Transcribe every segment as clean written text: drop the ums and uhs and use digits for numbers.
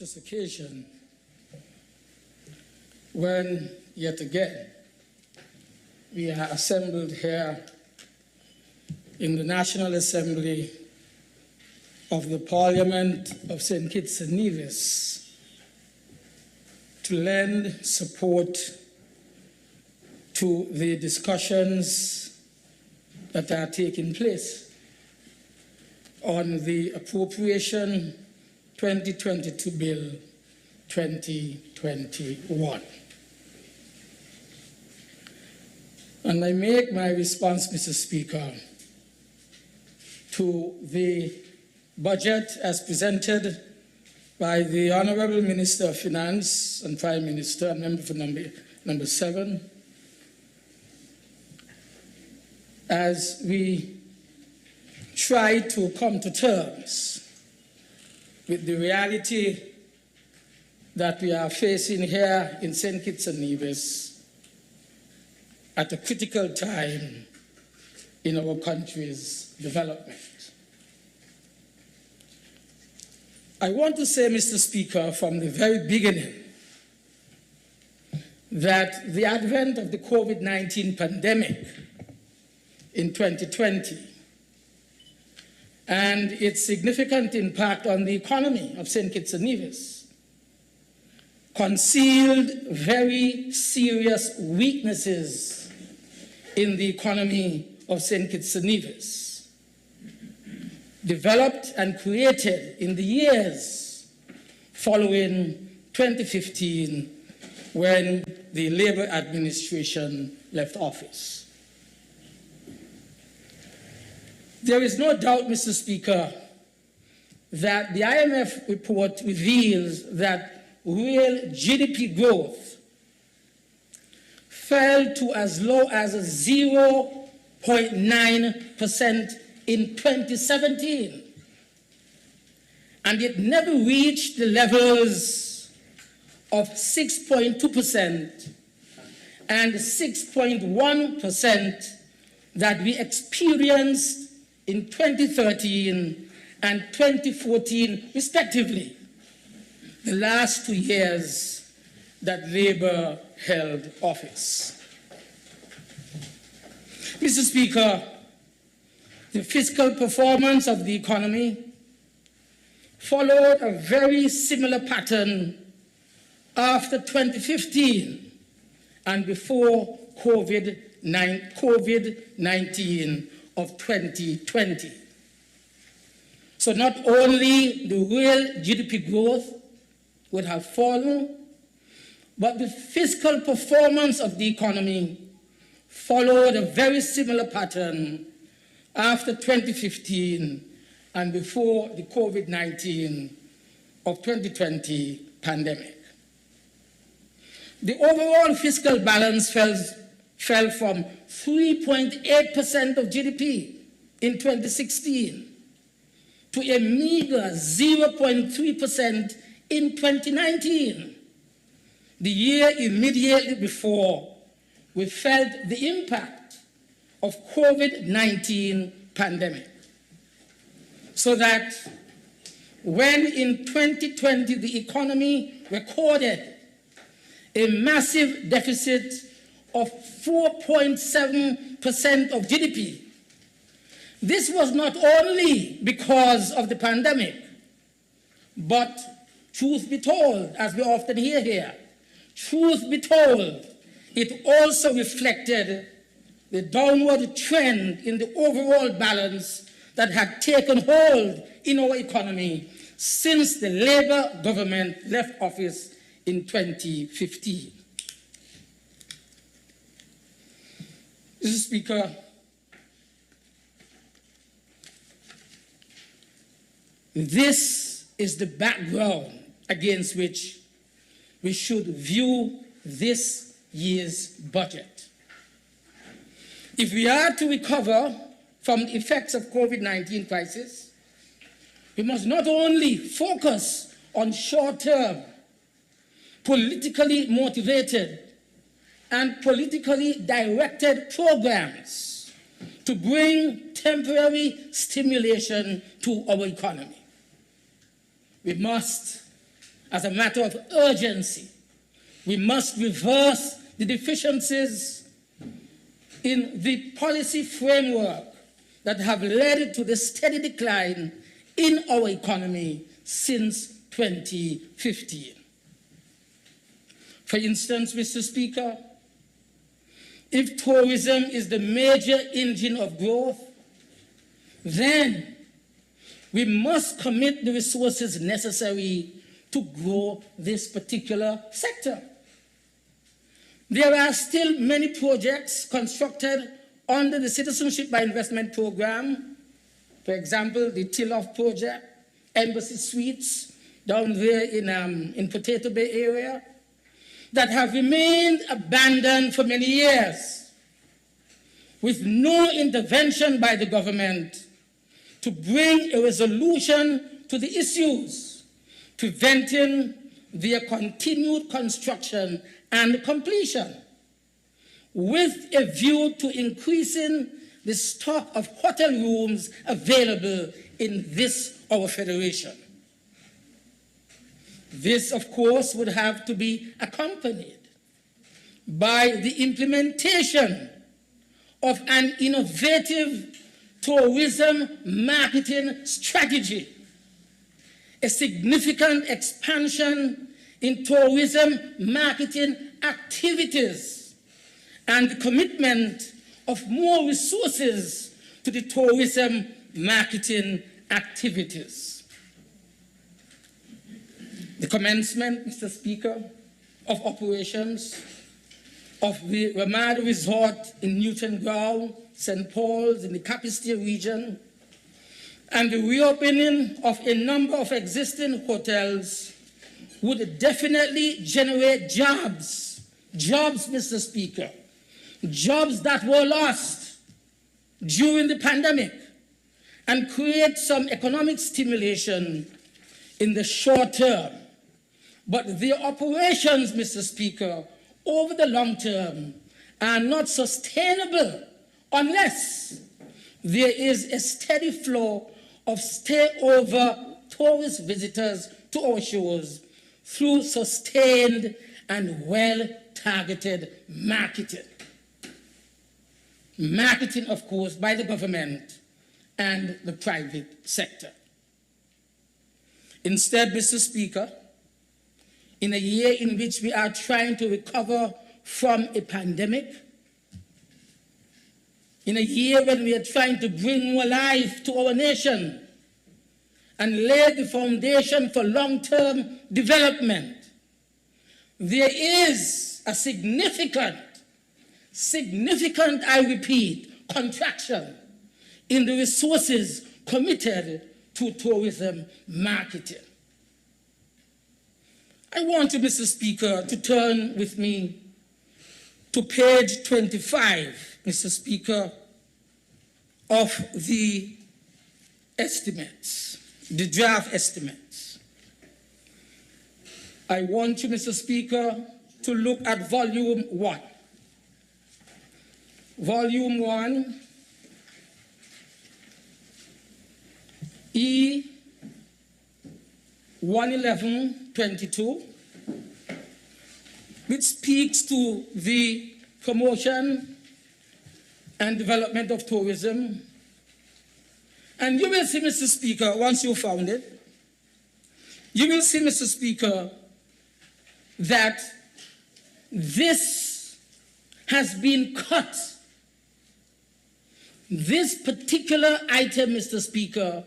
This occasion, when yet again we are assembled here in the National Assembly of the Parliament of St. Kitts and Nevis to lend support to the discussions that are taking place on the appropriation 2022 Bill 2021. And I make my response, Mr. Speaker, to the budget as presented by the Honorable Minister of Finance and Prime Minister, and member for number 7, as we try to come to terms with the reality that we are facing here in St. Kitts and Nevis at a critical time in our country's development. I want to say, Mr. Speaker, from the very beginning, that the advent of the COVID-19 pandemic in 2020 and its significant impact on the economy of St. Kitts and Nevis concealed very serious weaknesses in the economy of St. Kitts and Nevis, developed and created in the years following 2015 when the Labour administration left office. There is no doubt, Mr. Speaker, that the IMF report reveals that real GDP growth fell to as low as 0.9% in 2017, and it never reached the levels of 6.2% and 6.1% that we experienced in 2013 and 2014, respectively, the last 2 years that Labour held office. Mr. Speaker, the fiscal performance of the economy followed a very similar pattern after 2015 and before COVID-19 of 2020. So not only the real GDP growth would have fallen, but the fiscal performance of the economy followed a very similar pattern after 2015 and before the COVID-19 of 2020 pandemic. The overall fiscal balance fell from 3.8% of GDP in 2016 to a meager 0.3% in 2019, the year immediately before we felt the impact of COVID-19 pandemic. So that when in 2020 the economy recorded a massive deficit of 4.7% of GDP, this was not only because of the pandemic, but truth be told, as we often hear here, truth be told, it also reflected the downward trend in the overall balance that had taken hold in our economy since the Labour government left office in 2015. Mr. Speaker, this is the background against which we should view this year's budget. If we are to recover from the effects of COVID-19 crisis, we must not only focus on short-term, politically motivated and politically directed programs to bring temporary stimulation to our economy. We must as a matter of urgency, we must reverse the deficiencies in the policy framework that have led to the steady decline in our economy since 2015. For instance, Mr. Speaker, if tourism is the major engine of growth, then we must commit the resources necessary to grow this particular sector. There are still many projects constructed under the Citizenship by Investment Program. For example, the Till-Off project, Embassy Suites down there in Potato Bay area, that have remained abandoned for many years, with no intervention by the government to bring a resolution to the issues, preventing their continued construction and completion, with a view to increasing the stock of hotel rooms available in this, our federation. This, of course, would have to be accompanied by the implementation of an innovative tourism marketing strategy, a significant expansion in tourism marketing activities, and the commitment of more resources to the tourism marketing activities. The commencement, Mr. Speaker, of operations of the Ramada Resort in Newton Ground, St. Paul's in the Capistree region, and the reopening of a number of existing hotels would definitely generate jobs, Mr. Speaker, jobs that were lost during the pandemic, and create some economic stimulation in the short term. But their operations, Mr. Speaker, over the long term are not sustainable unless there is a steady flow of stay-over tourist visitors to our shores through sustained and well-targeted marketing. Marketing, of course, by the government and the private sector. Instead, Mr. Speaker, in a year in which we are trying to recover from a pandemic, in a year when we are trying to bring more life to our nation and lay the foundation for long-term development, there is a significant, I repeat, contraction in the resources committed to tourism marketing. I want you, Mr. Speaker, to turn with me to page 25, Mr. Speaker, of the estimates, the draft estimates. I want you, Mr. Speaker, to look at volume 1. Volume 1, E 11122, which speaks to the promotion and development of tourism. And you will see, Mr. Speaker, once you found it, you will see, Mr. Speaker, that this has been cut. This particular item, Mr. Speaker,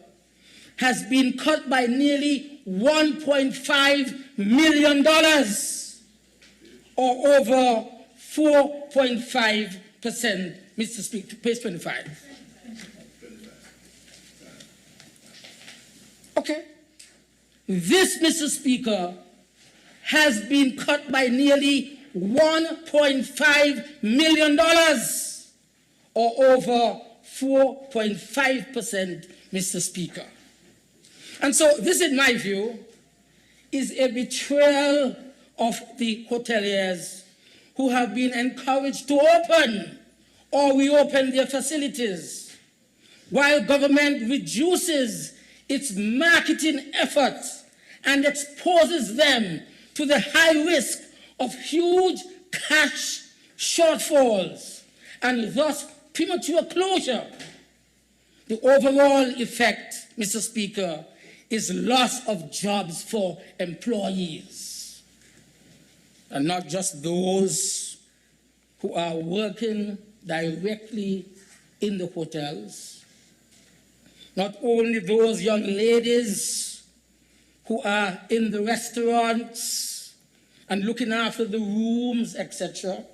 has been cut by nearly $1.5 million, or over 4.5%, Mr. Speaker, page 25. Okay. This, Mr. Speaker, has been cut by nearly $1.5 million, or over 4.5%, Mr. Speaker. And so this, in my view, is a betrayal of the hoteliers who have been encouraged to open or reopen their facilities, while government reduces its marketing efforts and exposes them to the high risk of huge cash shortfalls and thus premature closure. The overall effect, Mr. Speaker, is loss of jobs for employees, and not just those who are working directly in the hotels, not only those young ladies who are in the restaurants and looking after the rooms, etc.,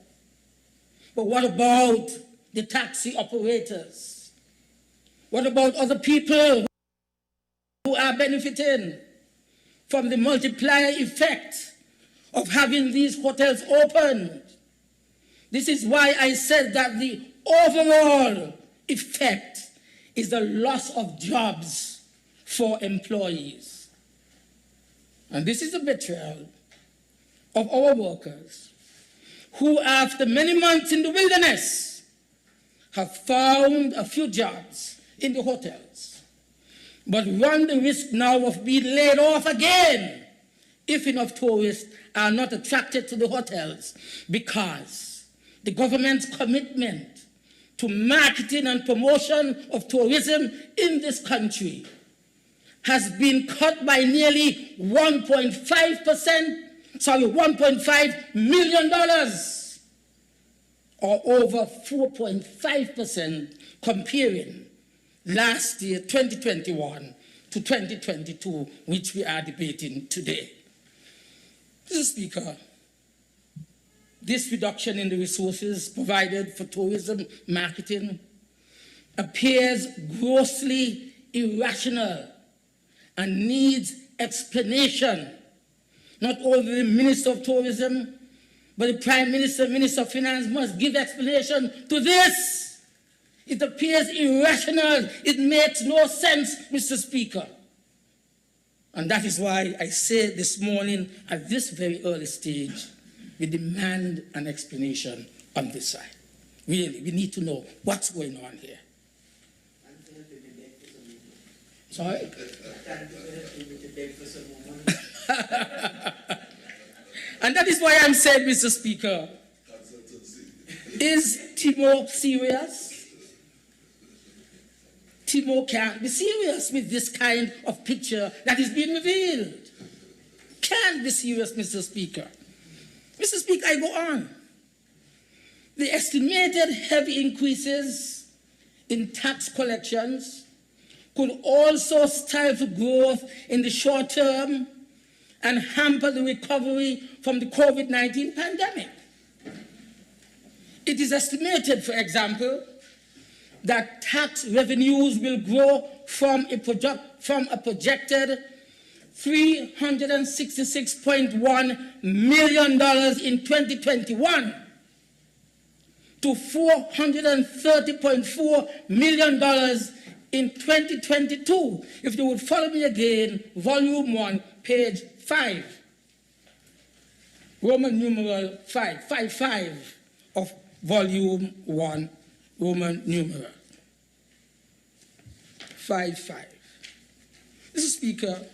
but what about the taxi operators? What about other people who are benefiting from the multiplier effect of having these hotels opened? This is why I said that the overall effect is the loss of jobs for employees. And this is a betrayal of our workers who, after many months in the wilderness, have found a few jobs in the hotels, but run the risk now of being laid off again if enough tourists are not attracted to the hotels, because the government's commitment to marketing and promotion of tourism in this country has been cut by nearly $1.5 million, or over 4.5% comparing last year, 2021, to 2022, which we are debating today. Mr. Speaker, this reduction in the resources provided for tourism marketing appears grossly irrational and needs explanation. Not only the Minister of Tourism, but the Prime Minister, Minister of Finance must give explanation to this. It appears irrational. It makes no sense, Mr. Speaker. And that is why I say this morning, at this very early stage, we demand an explanation on this side. Really, we need to know what's going on here. Sorry? And that is why I'm saying, Mr. Speaker, is Timo serious? Timo can't be serious with this kind of picture that is being revealed. Can't be serious, Mr. Speaker. Mr. Speaker, I go on. The estimated heavy increases in tax collections could also stifle growth in the short term and hamper the recovery from the COVID-19 pandemic. It is estimated, for example, that tax revenues will grow from a projected $366.1 million in 2021 to $430.4 million in 2022. If you would follow me again, volume 1, page 5, Roman numeral 5 of volume 1, Roman numeral 5. Mr. Speaker,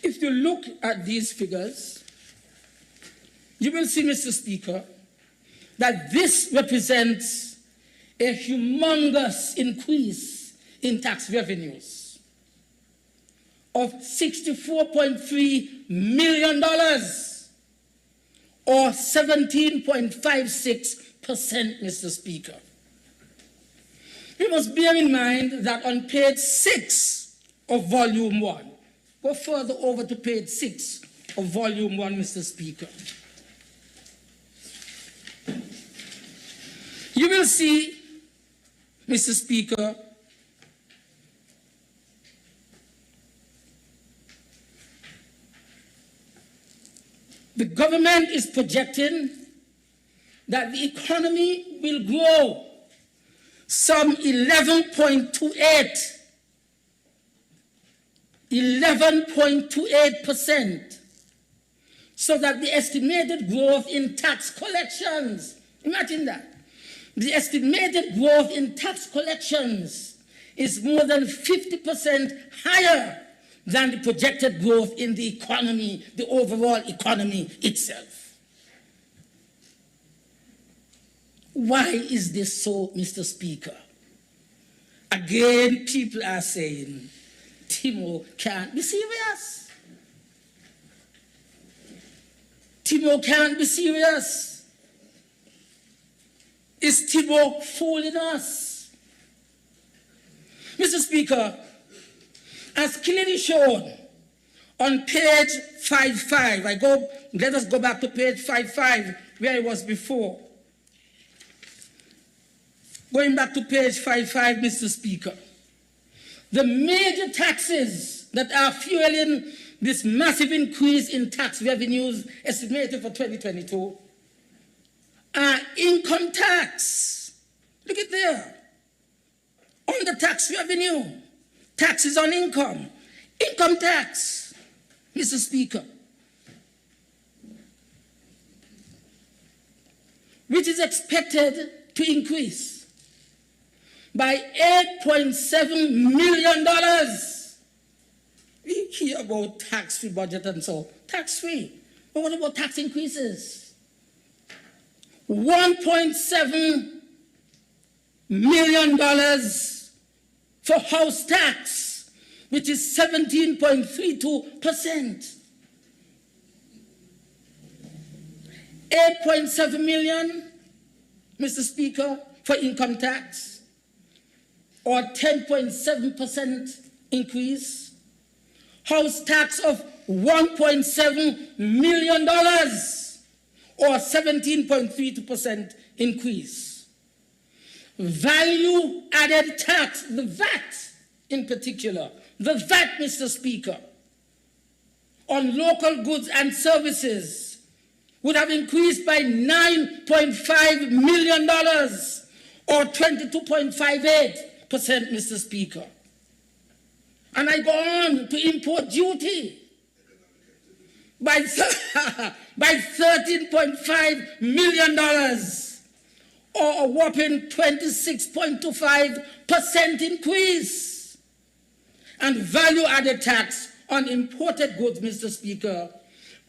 if you look at these figures, you will see, Mr. Speaker, that this represents a humongous increase in tax revenues of $64.3 million, or 17.56%, Mr. Speaker. We must bear in mind that on page 6 of volume 1, go further over to page 6 of volume 1, Mr. Speaker. You will see, Mr. Speaker, the government is projecting that the economy will grow some 11.28%, so that the estimated growth in tax collections, imagine that, the estimated growth in tax collections is more than 50% higher than the projected growth in the economy, the overall economy itself. Why is this so, Mr. Speaker? Again, people are saying, Timo can't be serious. Timo can't be serious. Is Timo fooling us? Mr. Speaker, as clearly shown on page 55, let us go back to page 55 where it was before. Going back to page 55, Mr. Speaker, the major taxes that are fueling this massive increase in tax revenues estimated for 2022 are income tax. Look at there. On the tax revenue, taxes on income, income tax, Mr. Speaker, which is expected to increase by $8.7 million. We hear about tax-free budget and so, tax-free. But what about tax increases? $1.7 million for house tax, which is 17.32%. 8.7 million, Mr. Speaker, for income tax, or 10.7% increase. House tax of $1.7 million, or 17.32% increase. Value-added tax, the VAT in particular, the VAT, Mr. Speaker, on local goods and services would have increased by $9.5 million, or 22.58%, Mr. Speaker. And I go on to import duty by $13.5 million, or a whopping 26.25% increase. And value-added tax on imported goods, Mr. Speaker,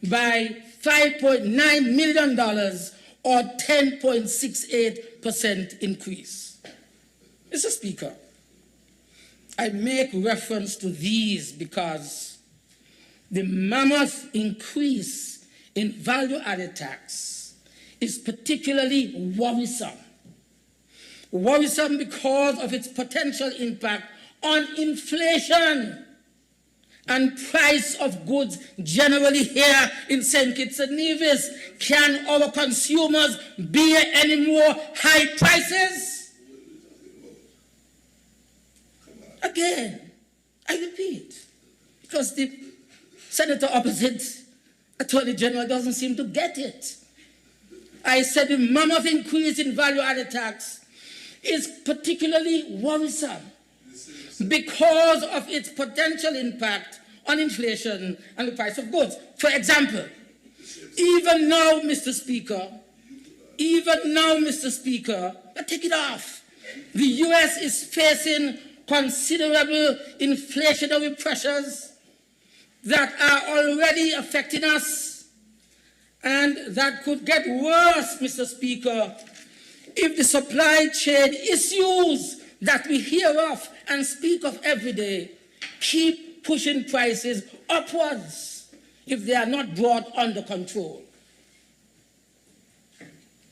by $5.9 million, or 10.68% increase. Mr. Speaker, I make reference to these because the mammoth increase in value-added tax is particularly worrisome. Worrisome because of its potential impact on inflation and price of goods generally here in St. Kitts and Nevis. Can our consumers bear any more high prices? Again, I repeat, because the senator opposite, Attorney General, doesn't seem to get it. I said the mammoth increase in value-added tax is particularly worrisome because of its potential impact on inflation and the price of goods. For example, even now, Mr. Speaker, take it off. The U.S. is facing considerable inflationary pressures that are already affecting us, and that could get worse, Mr. Speaker, if the supply chain issues that we hear of and speak of every day keep pushing prices upwards if they are not brought under control.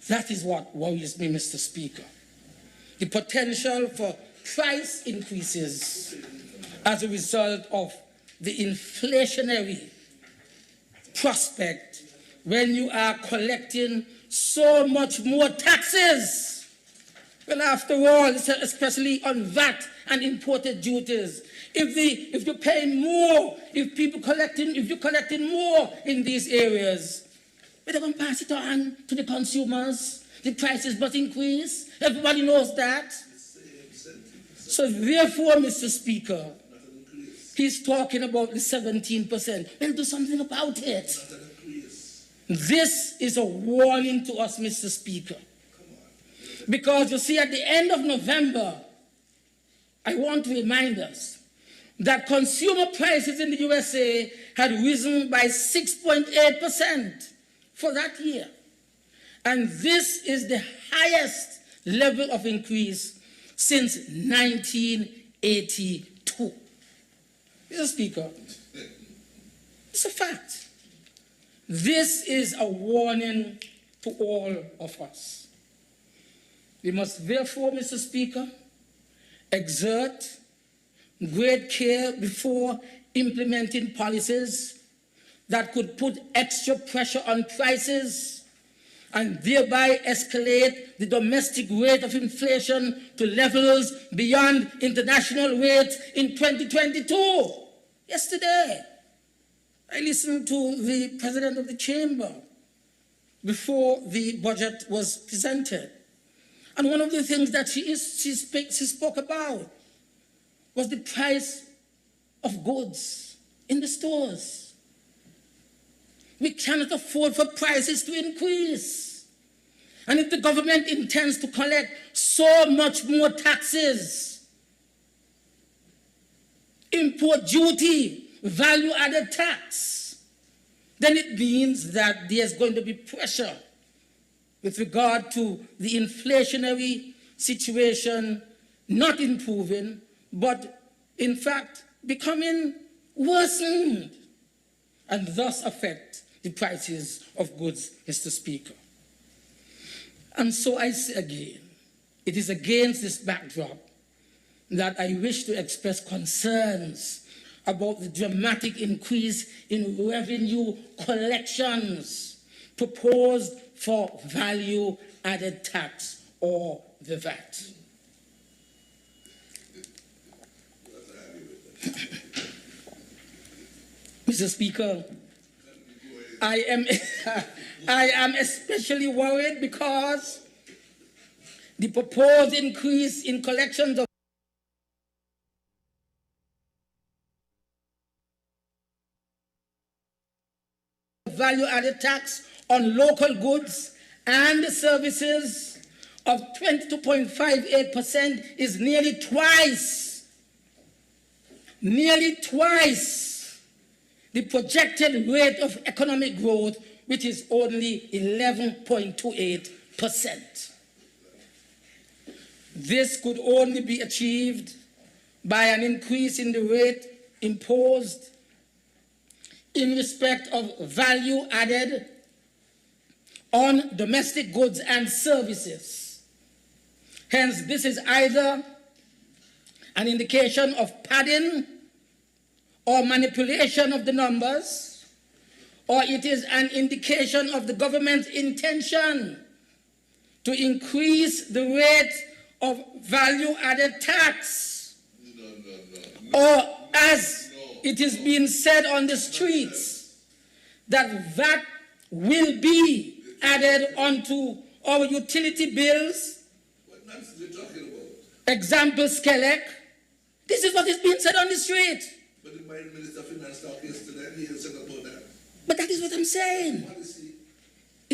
That is what worries me, Mr. Speaker. The potential for price increases as a result of the inflationary prospect when you are collecting so much more taxes. Well, after all, especially on VAT and imported duties, if you're paying more, if you're collecting more in these areas, they're going to pass it on to the consumers. The prices must increase. Everybody knows that. So therefore, Mr. Speaker, he's talking about the 17%. Well, do something about it. This is a warning to us, Mr. Speaker. Because you see, at the end of November, I want to remind us, that consumer prices in the USA had risen by 6.8% for that year. And this is the highest level of increase since 1982. Mr. Speaker, it's a fact. This is a warning to all of us. We must therefore, Mr. Speaker, exert great care before implementing policies that could put extra pressure on prices and thereby escalate the domestic rate of inflation to levels beyond international rates in 2022. Yesterday, I listened to the President of the Chamber before the budget was presented. And one of the things that she spoke about was the price of goods in the stores. We cannot afford for prices to increase. And if the government intends to collect so much more taxes, import duty, value-added tax, then it means that there's going to be pressure with regard to the inflationary situation not improving, but in fact becoming worsened, and thus affect the prices of goods, Mr. Speaker. And so I say again, it is against this backdrop that I wish to express concerns about the dramatic increase in revenue collections proposed for value-added tax, or the VAT. Mr. Speaker, I am especially worried because the proposed increase in collections of value-added tax on local goods and services of 22.58% is nearly twice the projected rate of economic growth, which is only 11.28%. This could only be achieved by an increase in the rate imposed in respect of value added on domestic goods and services. Hence, this is either an indication of padding or manipulation of the numbers, or it is an indication of the government's intention to increase the rate of value-added tax. Or as it is being said on the streets, that VAT will be added onto our utility bills. What nonsense are you talking about? Example, Skelec. This is what is being said on the street. But the Minister of Finance talked yesterday, and he said about that. But that is what I'm saying. What is he?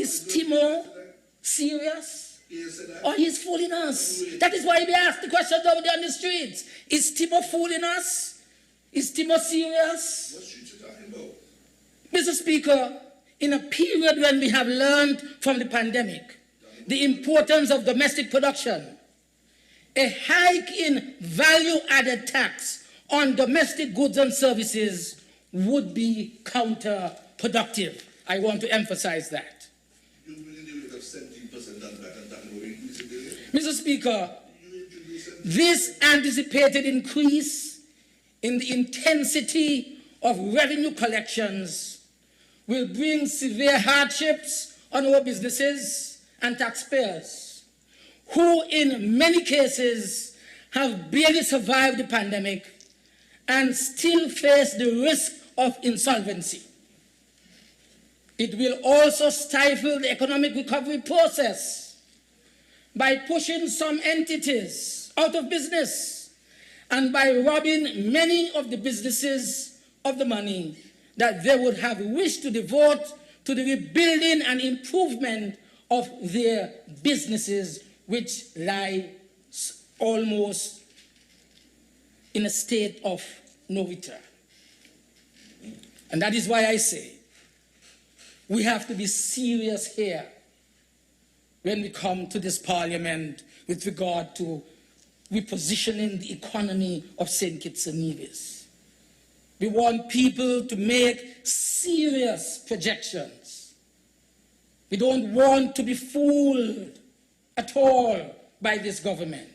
Is Timo serious? He said that. Or he's fooling us? That is why we ask the questions over there on the streets. Is Timo fooling us? Is Timo serious? What street you talking about? Mr. Speaker, in a period when we have learned from the pandemic the importance of domestic production, a hike in value-added tax on domestic goods and services would be counterproductive. I want to emphasize that. You bring the rate of 17% on that and talking about increasing the rate. Mr. Speaker, You introduce it. this anticipated increase in the intensity of revenue collections will bring severe hardships on our businesses and taxpayers, who in many cases have barely survived the pandemic and still face the risk of insolvency. It will also stifle the economic recovery process by pushing some entities out of business and by robbing many of the businesses of the money that they would have wished to devote to the rebuilding and improvement of their businesses, which lie almost in a state of no return. And that is why I say we have to be serious here when we come to this parliament with regard to repositioning the economy of St. Kitts and Nevis. We want people to make serious projections. We don't want to be fooled at all by this government.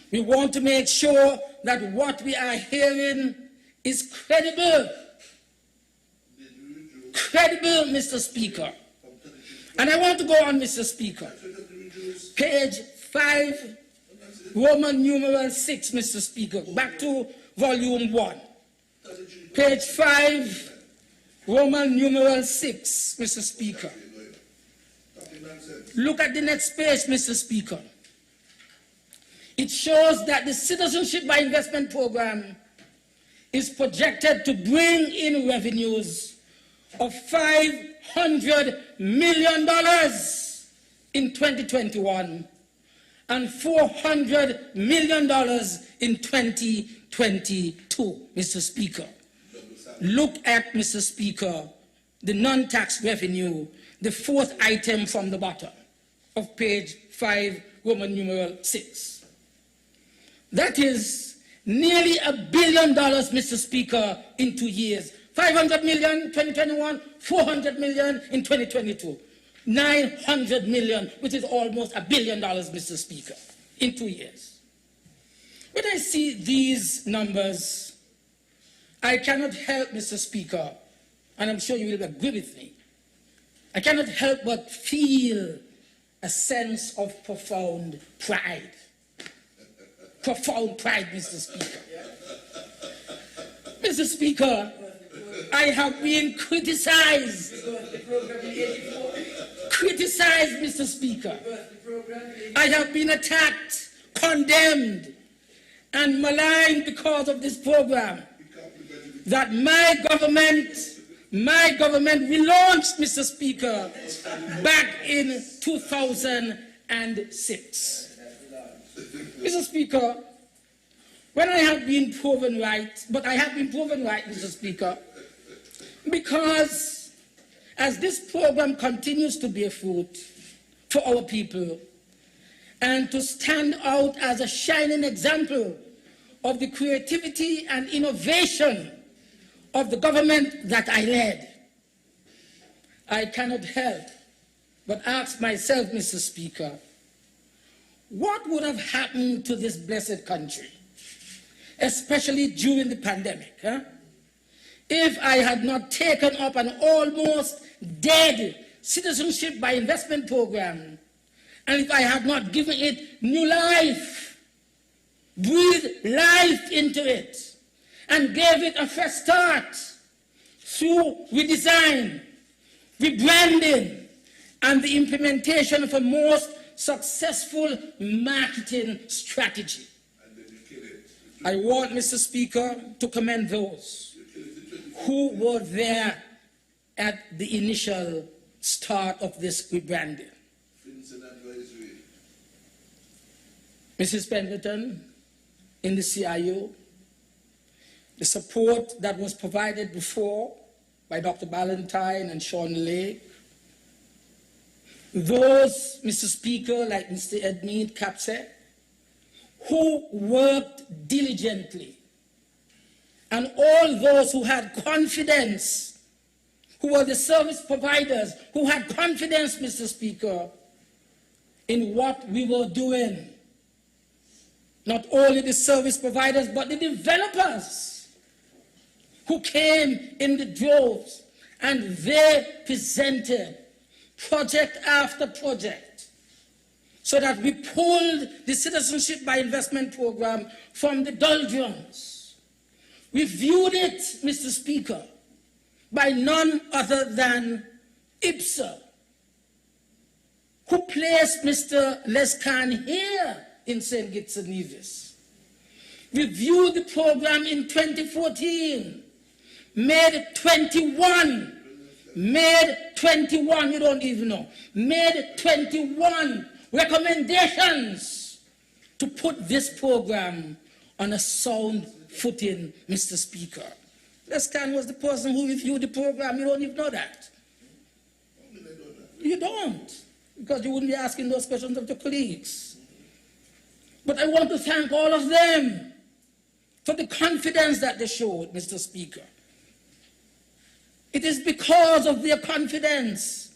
We want to make sure that what we are hearing is credible. Credible, Mr. Speaker. And I want to go on, Mr. Speaker. Page 5, Roman numeral 6, Mr. Speaker. Back to volume 1. Page 5, Roman numeral 6, Mr. Speaker. Look at the next page, Mr. Speaker. It shows that the Citizenship by Investment Program is projected to bring in revenues of $500 million in 2021 and $400 million in 2022, Mr. Speaker. Look at, Mr. Speaker, the non-tax revenue, the fourth item from the bottom of page 5, Roman numeral 6. That is nearly $1 billion, Mr. Speaker, in 2 years. 500 million in 2021, 400 million in 2022. 900 million, which is almost $1 billion, Mr. Speaker, in 2 years. When I see these numbers, I cannot help, Mr. Speaker, and I'm sure you will agree with me, I cannot help but feel a sense of profound pride. Profound pride, Mr. Speaker. Mr. Speaker, I have been criticized. Criticized, Mr. Speaker. I have been attacked, condemned, and maligned because of this program. That my government relaunched, Mr. Speaker, back in 2006. Mr. Speaker, when I have been proven right, but I have been proven right, Mr. Speaker, because as this program continues to bear fruit for our people and to stand out as a shining example of the creativity and innovation of the government that I led, I cannot help but ask myself, Mr. Speaker, what would have happened to this blessed country, especially during the pandemic, if I had not taken up an almost dead Citizenship by Investment Program, and if I had not given it new life, breathed life into it, and gave it a fresh start through redesign, rebranding, and the implementation of a most successful marketing strategy. I want, Mr. Speaker, to commend those who were there at the initial start of this rebranding. Mrs. Pemberton in the CIO, the support that was provided before by Dr. Ballantyne and Sean Lake, those, Mr. Speaker, like Mr. Edmead Capsek, who worked diligently, and all those who had confidence, who were the service providers, who had confidence, Mr. Speaker, in what we were doing. Not only the service providers, but the developers who came in the droves, and they presented project after project, so that we pulled the Citizenship by Investment Program from the doldrums. We viewed it, Mr. Speaker, by none other than IPSA, who placed Mr. Lescan here in St. Kitts and Nevis. We viewed the program in 2014, made 21, you don't even know, made 21 recommendations to put this program on a sound footing, Mr. Speaker. Lescan was the person who reviewed the program. You don't even know that. You don't, because you wouldn't be asking those questions of your colleagues. But I want to thank all of them for the confidence that they showed, Mr. Speaker. It is because of their confidence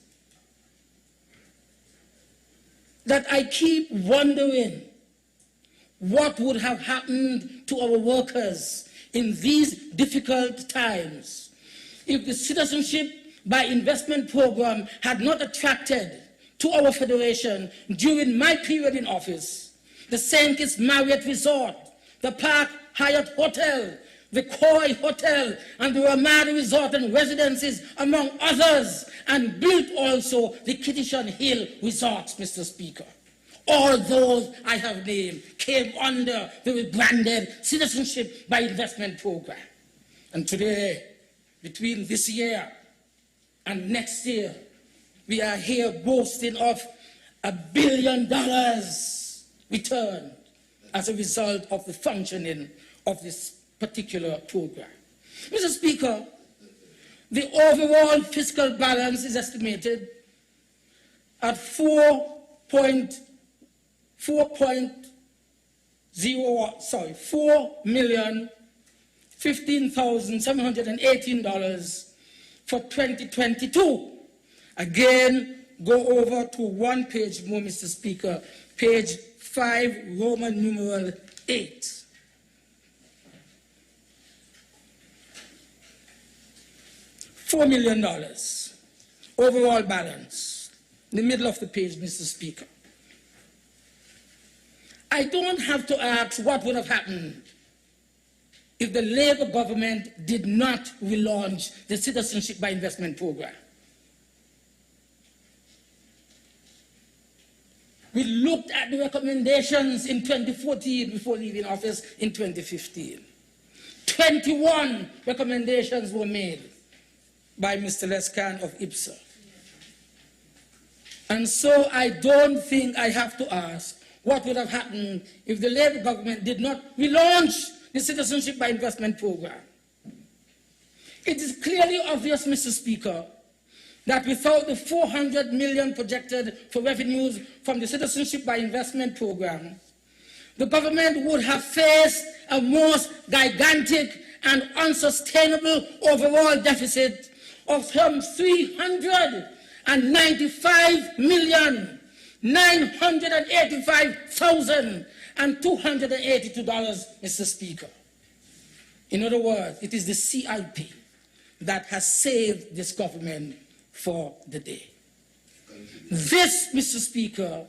that I keep wondering what would have happened to our workers in these difficult times if the citizenship by investment program had not attracted to our federation during my period in office the St. Kitts Marriott Resort, the Park Hyatt Hotel, the Koi Hotel, and the Ramada Resort and Residences, among others, and built also the Kitishan Hill Resorts, Mr. Speaker. All those I have named came under the rebranded Citizenship by Investment Program. And today, between this year and next year, we are here boasting of $1 billion returned as a result of the functioning of this particular program. Mr. Speaker, the overall fiscal balance is estimated at $4,015,718 for 2022. Again, go over to one page more, Mr. Speaker, page 5, Roman numeral 8. $4 million overall balance, in the middle of the page, Mr. Speaker. I don't have to ask what would have happened if the Labour government did not relaunch the Citizenship by Investment Program. We looked at the recommendations in 2014 before leaving office in 2015. 21 recommendations were made by Mr. Lescan of IPSA. And so I don't think I have to ask what would have happened if the Labour government did not relaunch the Citizenship by Investment Program. It is clearly obvious, Mr. Speaker, that without the $400 million projected for revenues from the Citizenship by Investment Program, the government would have faced a most gigantic and unsustainable overall deficit of some $395,985,282, Mr. Speaker. In other words, it is the CIP that has saved this government for the day. This, Mr. Speaker,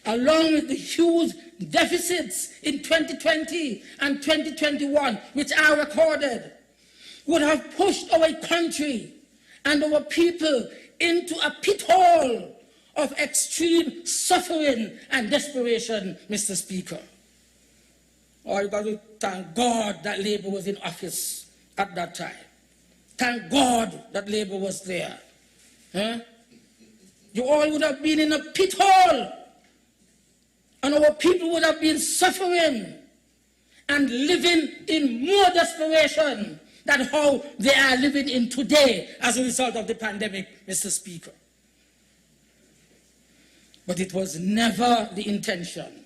along with the huge deficits in 2020 and 2021, which are recorded, would have pushed our country and our people into a pit hole of extreme suffering and desperation, Mr. Speaker. Oh, you got to thank God that Labour was in office at that time. Thank God that Labour was there. Huh? You all would have been in a pit hole, and our people would have been suffering and living in more desperation than how they are living in today as a result of the pandemic, Mr. Speaker. But it was never the intention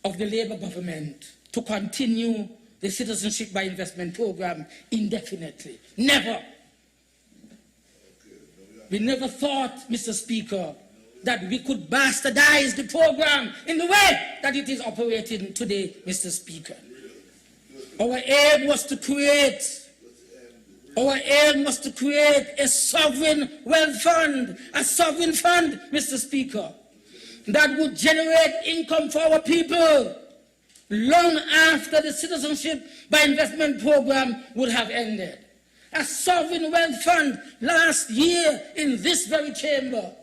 of the Labour government to continue the Citizenship by Investment Program indefinitely. Never. We never thought, Mr. Speaker, that we could bastardize the program in the way that it is operating today, Mr. Speaker. Our aim was to create a sovereign wealth fund, Mr. Speaker, that would generate income for our people long after the Citizenship by Investment Program would have ended. A sovereign wealth fund last year in this very chamber.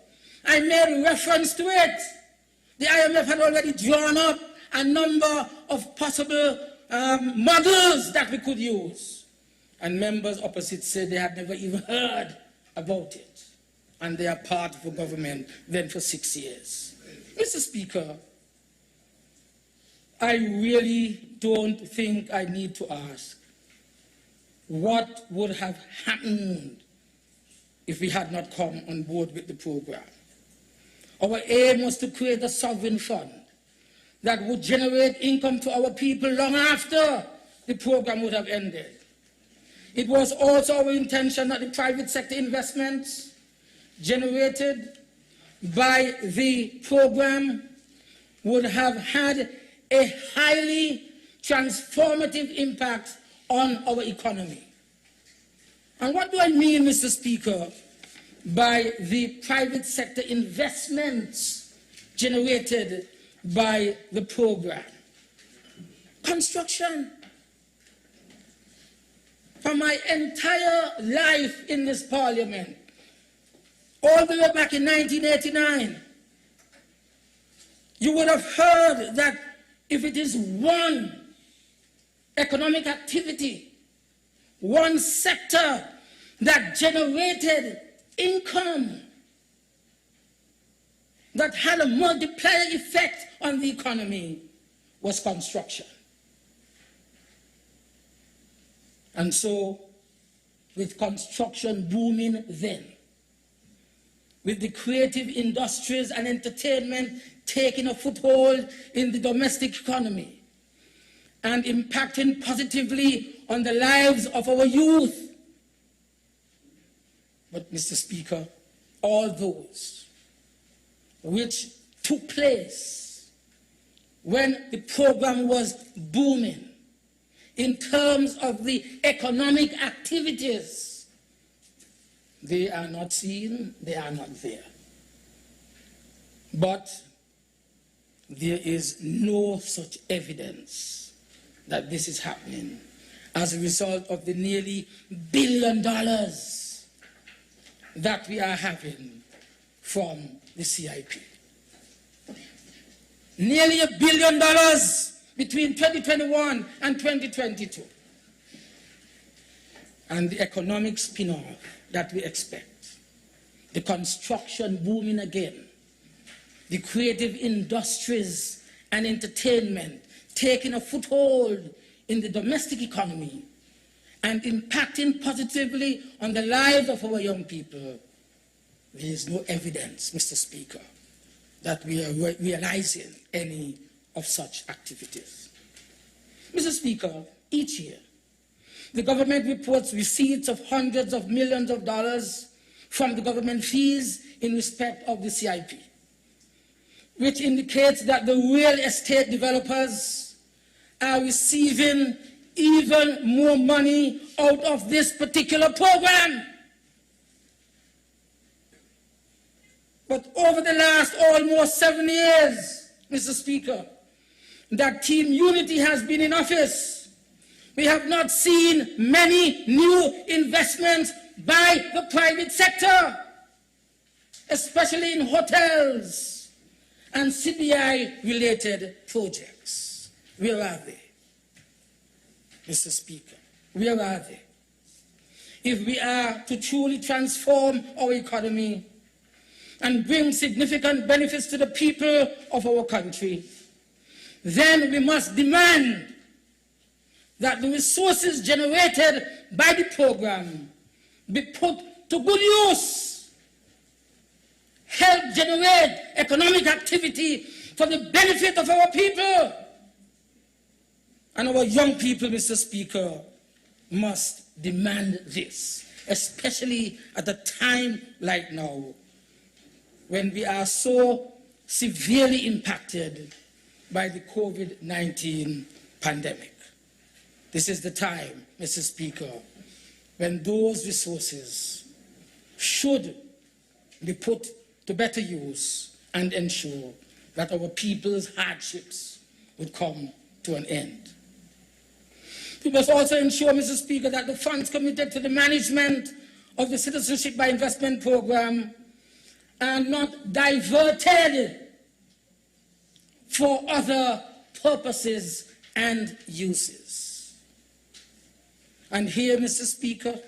I made reference to it. The IMF had already drawn up a number of possible models that we could use. And members opposite said they had never even heard about it. And they are part of the government then for 6 years. Mr. Speaker, I really don't think I need to ask what would have happened if we had not come on board with the program. Our aim was to create a sovereign fund that would generate income to our people long after the program would have ended. It was also our intention that the private sector investments generated by the program would have had a highly transformative impact on our economy. And what do I mean, Mr. Speaker, by the private sector investments generated by the program? Construction. For my entire life in this parliament, all the way back in 1989, you would have heard that if it is one economic activity, one sector that generated income, that had a multiplier effect on the economy, was construction. And so, with construction booming then, with the creative industries and entertainment taking a foothold in the domestic economy and impacting positively on the lives of our youth. But, Mr. Speaker, all those which took place when the program was booming in terms of the economic activities, they are not seen, they are not there. But there is no such evidence that this is happening as a result of the nearly $1 billion that we are having from the CIP. Nearly $1 billion between 2021 and 2022. And the economic spin-off that we expect, the construction booming again, the creative industries and entertainment taking a foothold in the domestic economy and impacting positively on the lives of our young people. There is no evidence, Mr. Speaker, that we are realizing any of such activities. Mr. Speaker, each year, the government reports receipts of hundreds of millions of dollars from the government fees in respect of the CIP, which indicates that the real estate developers are receiving even more money out of this particular program. But over the last almost 7 years, Mr. Speaker, that Team Unity has been in office, we have not seen many new investments by the private sector, especially in hotels and CBI-related projects. Where are they, Mr. Speaker? Where are they? If we are to truly transform our economy and bring significant benefits to the people of our country, then we must demand that the resources generated by the program be put to good use, help generate economic activity for the benefit of our people. And our young people, Mr. Speaker, must demand this, especially at a time like now, when we are so severely impacted by the COVID-19 pandemic. This is the time, Mr. Speaker, when those resources should be put to better use and ensure that our people's hardships would come to an end. We must also ensure, Mr. Speaker, that the funds committed to the management of the Citizenship by Investment Program are not diverted for other purposes and uses. And here, Mr. Speaker,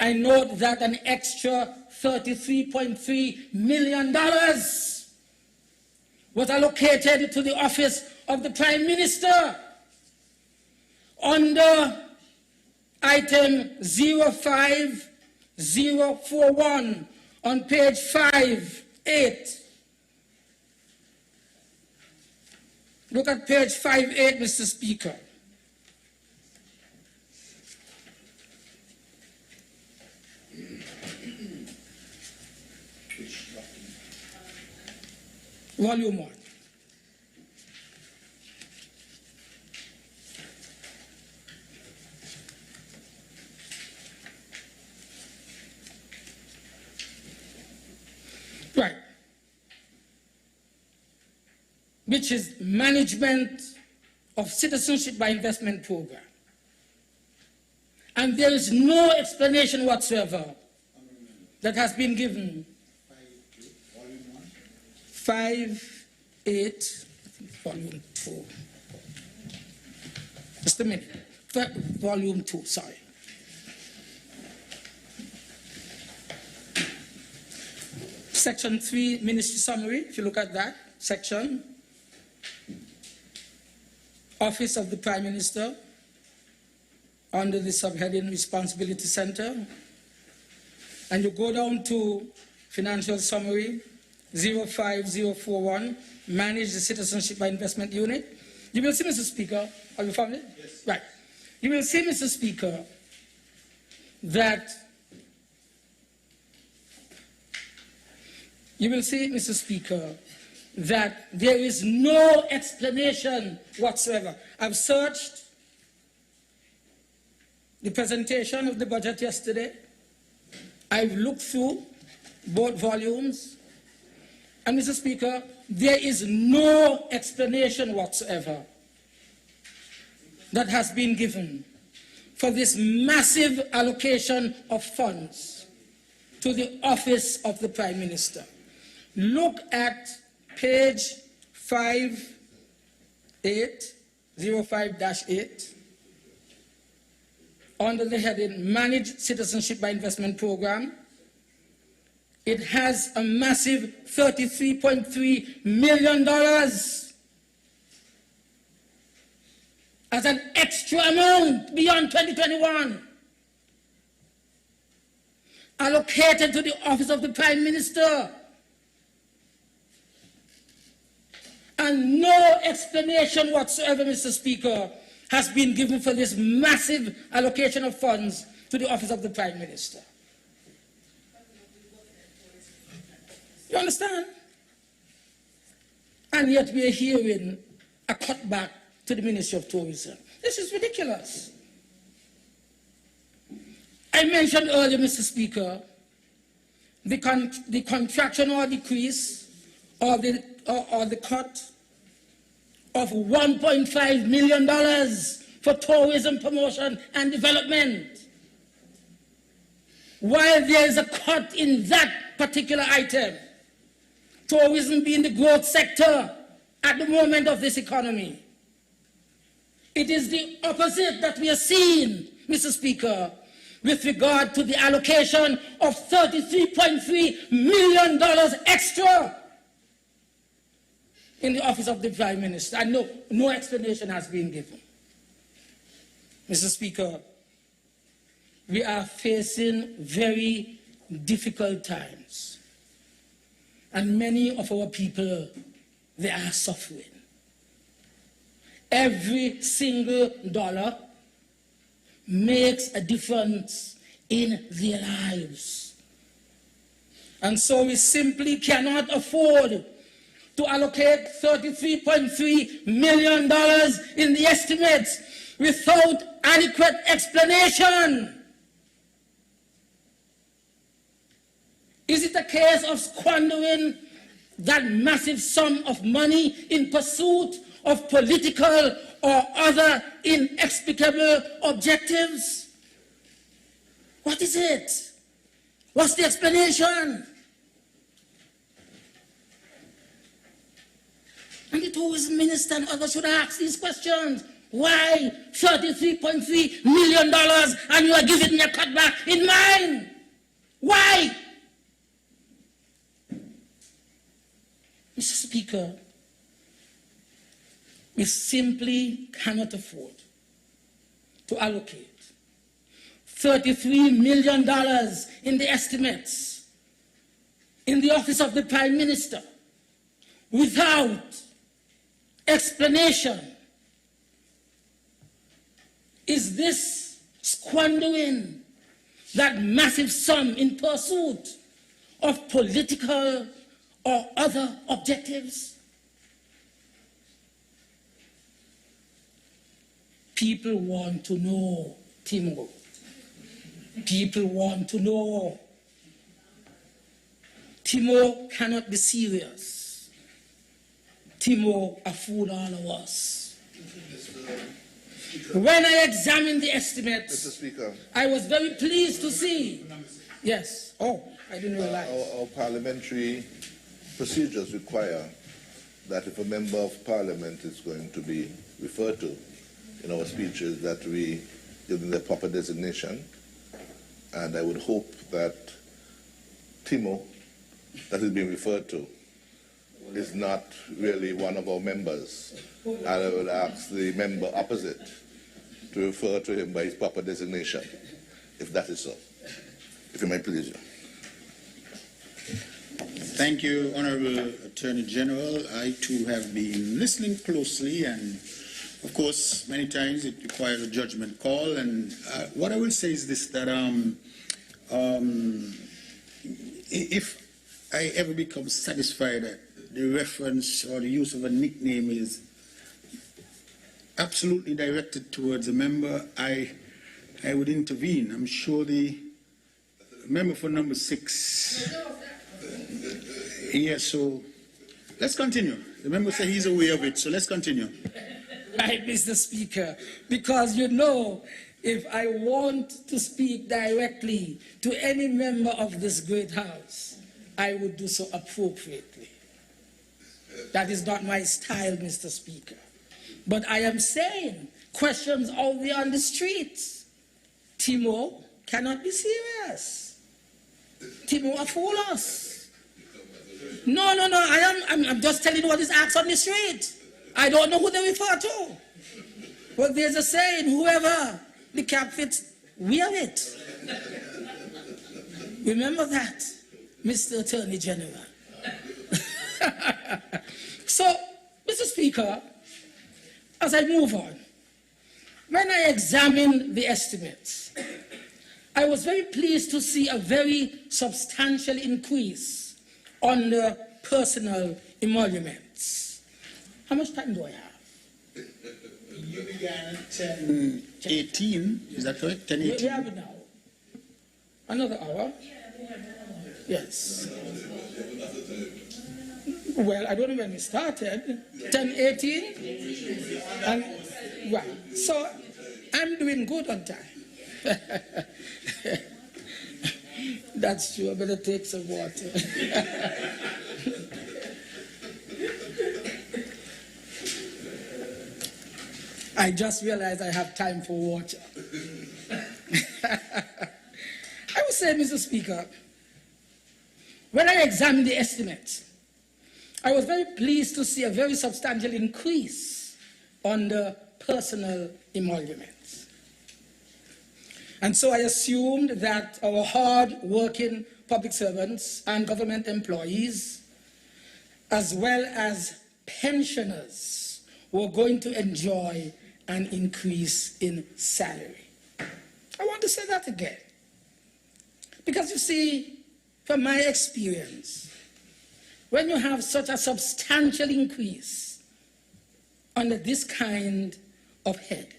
I note that an extra $33.3 million was allocated to the Office of the Prime Minister under item 05041 on page 58. Look at page 58, Mr. Speaker. Volume 1. Right. Which is management of citizenship by investment program. And there is no explanation whatsoever that has been given. 5.8, volume 2. Just a minute. Volume 2, sorry. Section 3, Ministry Summary, if you look at that section. Office of the Prime Minister, under the subheading Responsibility Center. And you go down to Financial Summary, 05041, Manage the Citizenship by Investment Unit. You will see, Mr. Speaker, are you found it? Yes. Right. You will see, Mr. Speaker, that there is no explanation whatsoever. I've searched the presentation of the budget yesterday. I've looked through both volumes. And, Mr. Speaker, there is no explanation whatsoever that has been given for this massive allocation of funds to the office of the Prime Minister. Look at page 05-8, under the heading Managed Citizenship by Investment Program. It has a massive $33.3 million as an extra amount beyond 2021 allocated to the office of the Prime Minister. And no explanation whatsoever, Mr. Speaker, has been given for this massive allocation of funds to the office of the Prime Minister. You understand? And yet we are hearing a cutback to the Ministry of Tourism. This is ridiculous. I mentioned earlier, Mr. Speaker, the contraction or decrease or the cut of $1.5 million for tourism promotion and development. While there is a cut in that particular item, tourism being the growth sector at the moment of this economy, it is the opposite that we are seeing, Mr. Speaker, with regard to the allocation of $33.3 million extra in the office of the Prime Minister. And no explanation has been given. Mr. Speaker, we are facing very difficult times. And many of our people, they are suffering. Every single dollar makes a difference in their lives. And so we simply cannot afford to allocate $33.3 million in the estimates without adequate explanation. Is it a case of squandering that massive sum of money in pursuit of political or other inexplicable objectives? What is it? What's the explanation? And the tourism minister and others should ask these questions. Why $33.3 million and you are giving me a cutback in mine? Why? Mr. Speaker, we simply cannot afford to allocate $33 million in the estimates in the office of the Prime Minister without explanation. Is this squandering that massive sum in pursuit of political or other objectives? People want to know, Timo. People want to know. Timo cannot be serious. Timo a fool all of us. When I examined the estimates, Mr. Speaker, I was very pleased to see. Yes. Oh, I didn't realize. our parliamentary procedures require that if a member of parliament is going to be referred to in our speeches, that we give them the proper designation. And I would hope that Timo, that is being referred to, is not really one of our members. And I would ask the member opposite to refer to him by his proper designation, if that is so. If you may please you. Thank you, Honorable Attorney General. I too have been listening closely, and of course, many times it requires a judgment call. And what I will say is this, that if I ever become satisfied that the reference or the use of a nickname is absolutely directed towards a member, I would intervene. I'm sure the member for number 6. Yes, so let's continue. The member said he's aware of it, so let's continue. Right, Mr. Speaker, because you know, if I want to speak directly to any member of this great house, I would do so appropriately. That is not my style, Mr. Speaker. But I am saying, questions out there on the streets, Timo cannot be serious. Timo a fool us. No, I'm just telling you what is asked on the street. I don't know who they refer to. But there's a saying, whoever the cap fits, wear it. Remember that, Mr. Attorney General. So, Mr. Speaker, as I move on, when I examined the estimates, I was very pleased to see a very substantial increase on the personal emoluments. How much time do I have? You began at 10:18, is that correct? 10:18. We have it now. Another hour? Yes. Well, I don't know when we started. 10:18? And right. So I'm doing good on time. That's true. I better take some water. I just realized I have time for water. I would say, Mr. Speaker, when I examined the estimates, I was very pleased to see a very substantial increase on the personal emoluments. And so I assumed that our hard-working public servants and government employees, as well as pensioners, were going to enjoy an increase in salary. I want to say that again. Because you see, from my experience, when you have such a substantial increase under this kind of head,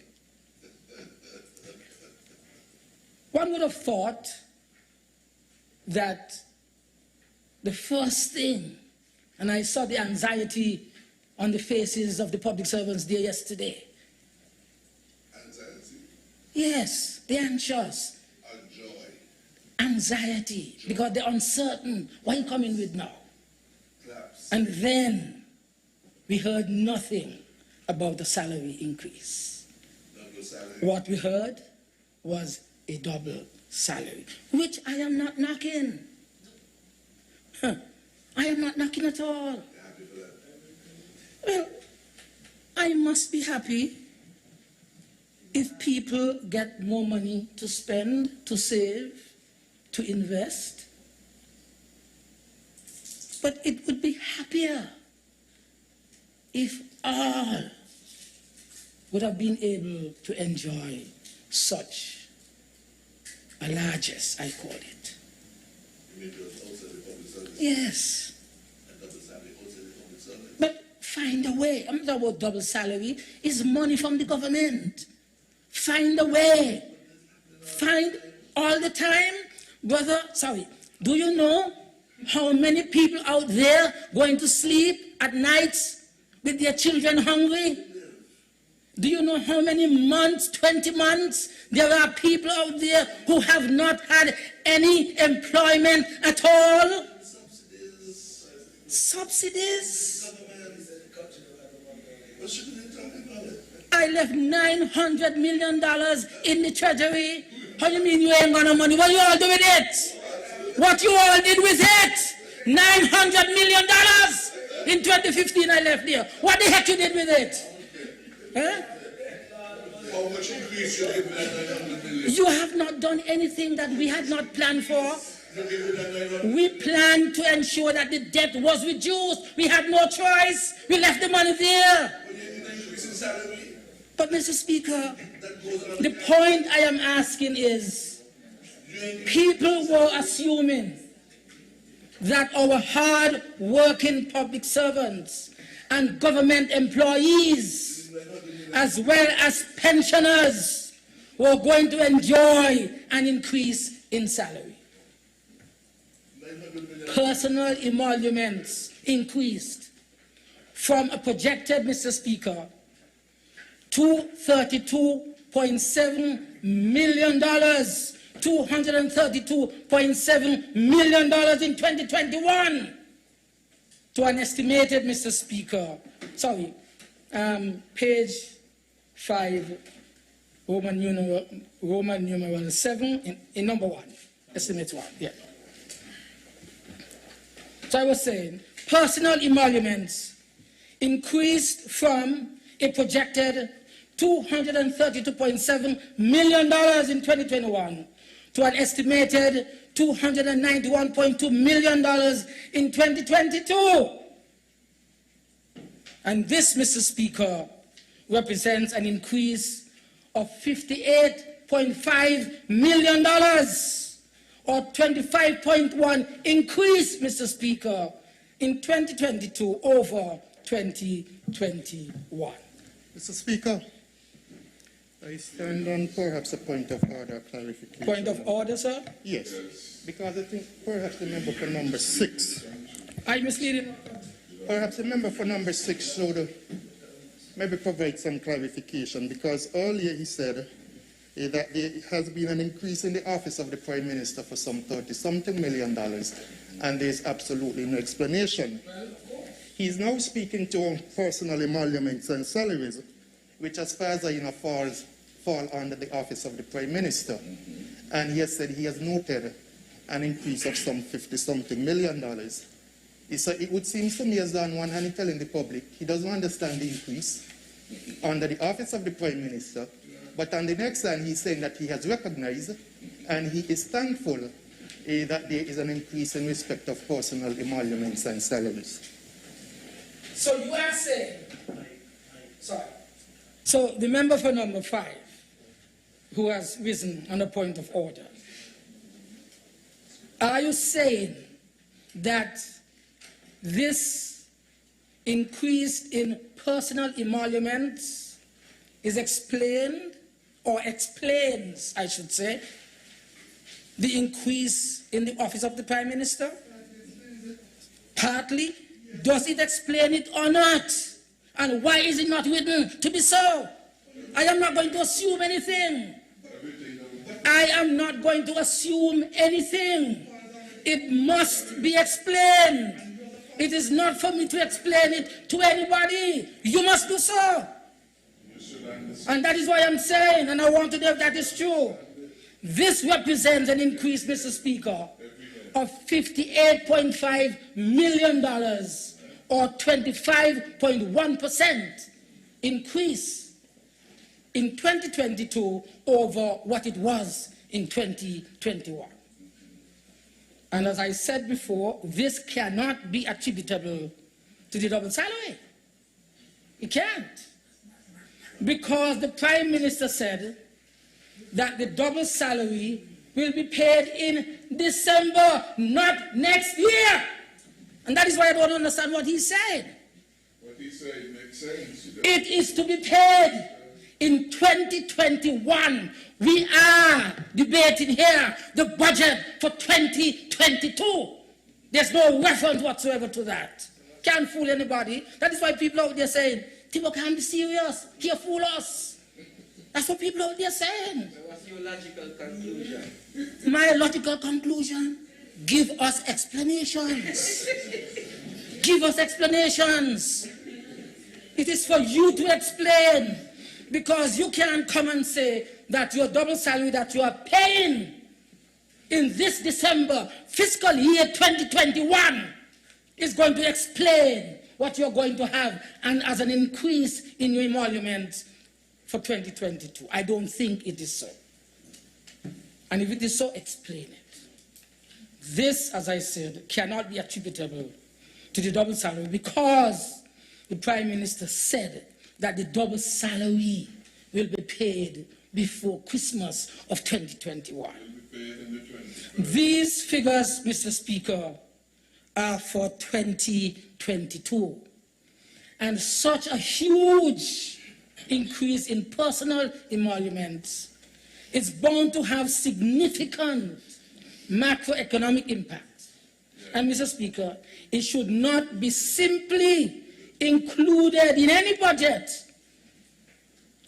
one would have thought that the first thing, and I saw the anxiety on the faces of the public servants there yesterday. Anxiety. Yes, they're anxious. And joy. Anxiety, because they're uncertain. What are you coming with now? Claps. And then we heard nothing about the salary increase. Double salary. What we heard was a double salary, which I am not knocking. I am not knocking at all. Happy for that. Well, I must be happy if people get more money to spend, to save, to invest. But it would be happier if all would have been able to enjoy such a largesse, I call it. You mean to also the public service Yes. and double salary, also the public service? But find a way. I'm not talking about double salary. It's money from the government. Find a way. Find all the time. Brother, sorry. Do you know how many people out there going to sleep at nights with their children hungry? Do you know how many months, 20 months, there are people out there who have not had any employment at all? Subsidies? What should we be talking about it? I left $900 million in the treasury. How do you mean you ain't got no money? What you all do with it? What you all did with it? $900 million in 2015 I left there. What the heck you did with it? Huh? How much increase you give that 900 million? You have not done anything that we had not planned for. You give that 900 We planned to ensure that the debt was reduced. We had no choice. We left the money there. when you need an increase in salary, But Mr. Speaker, that goes on. the point I am asking is, people were assuming that our hard-working public servants and government employees, as well as pensioners, were going to enjoy an increase in salary. Personal emoluments increased from a projected, Mr. Speaker, to $32.7 million, $232.7 million in 2021, to an estimated, Mr. Speaker, sorry, page 5, Roman numeral 7, in number 1, estimate 1, yeah. So I was saying, personal emoluments increased from a projected $232.7 million in 2021 to an estimated $291.2 million in 2022. And this, Mr. Speaker, represents an increase of $58.5 million, or 25.1 increase, Mr. Speaker, in 2022 over 2021. Mr. Speaker, I stand on perhaps a point of order clarification. Point of order, sir? Yes, because I think perhaps the member for number 6, I misleading? perhaps the member for number 6 should maybe provide some clarification, because earlier he said that there has been an increase in the office of the Prime Minister for some $30-something million, and there's absolutely no explanation. He's now speaking to personal emoluments and salaries, which as far as I know fall under the office of the Prime Minister. And he has said he has noted an increase of some $50-something million. So it would seem to me as though on one hand he's telling the public he doesn't understand the increase under the office of the Prime Minister, but on the next hand he's saying that he has recognized and he is thankful that there is an increase in respect of personal emoluments and salaries. So you are saying, sorry. So the member for number 5, who has risen on a point of order, are you saying that this increase in personal emoluments is explained, or explains, I should say, the increase in the office of the Prime Minister? Partly. Does it explain it or not? And why is it not written to be so? I am not going to assume anything. I am not going to assume anything. It must be explained. It is not for me to explain it to anybody. You must do so. And that is why I'm saying, and I want to know if that is true. This represents an increase, Mr. Speaker, of $58.5 million, or 25.1% increase in 2022 over what it was in 2021. And as I said before, this cannot be attributable to the double salary. It can't. Because the Prime Minister said that the double salary will be paid in December, not next year. And that is why I don't understand what he said. What he said makes sense. It is to be paid in 2021. We are debating here the budget for 2022. There's no reference whatsoever to that. Can't fool anybody. That is why people out there saying, Tibo can't be serious. He'll fool us. That's what people out there saying. So what's your logical conclusion? My logical conclusion, give us explanations. Give us explanations. It is for you to explain, because you can't come and say that your double salary that you are paying in this December, fiscal year 2021, is going to explain what you're going to have and as an increase in your emoluments for 2022. I don't think it is so. And if it is so, explain it. This, as I said, cannot be attributable to the double salary because the Prime Minister said that the double salary will be paid before Christmas of 2021. These figures, Mr. Speaker, are for 2022. And such a huge increase in personal emoluments is bound to have significant macroeconomic impact. And, Mr. Speaker, it should not be simply included in any budget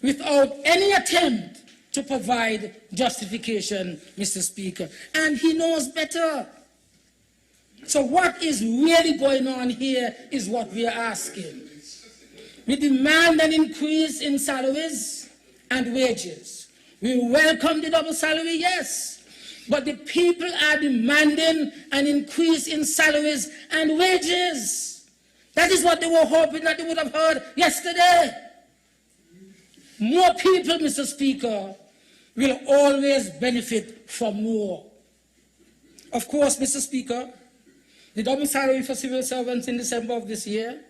without any attempt to provide justification, Mr. Speaker. And he knows better. So what is really going on here is what we are asking. We demand an increase in salaries and wages. We welcome the double salary, yes, but the people are demanding an increase in salaries and wages. That is what they were hoping that they would have heard yesterday. More people, Mr. Speaker, will always benefit from more. Of course, Mr. Speaker, the double salary for civil servants in December of this year,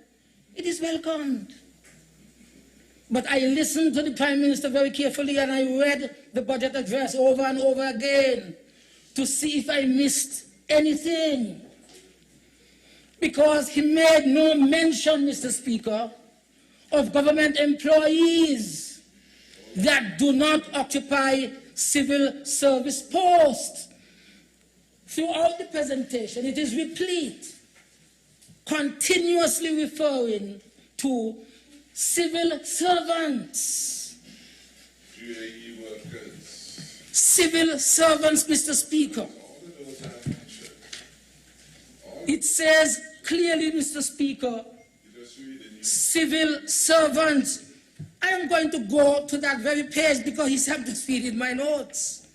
it is welcomed. But I listened to the Prime Minister very carefully and I read the budget address over and over again to see if I missed anything. Because he made no mention, Mr. Speaker, of government employees that do not occupy civil service posts. Throughout the presentation, it is replete, continuously referring to civil servants. GAE workers. Civil servants, Mr. Speaker. It says clearly, Mr. Speaker, civil servants. I am going to go to that very page because he's have to feed in my notes.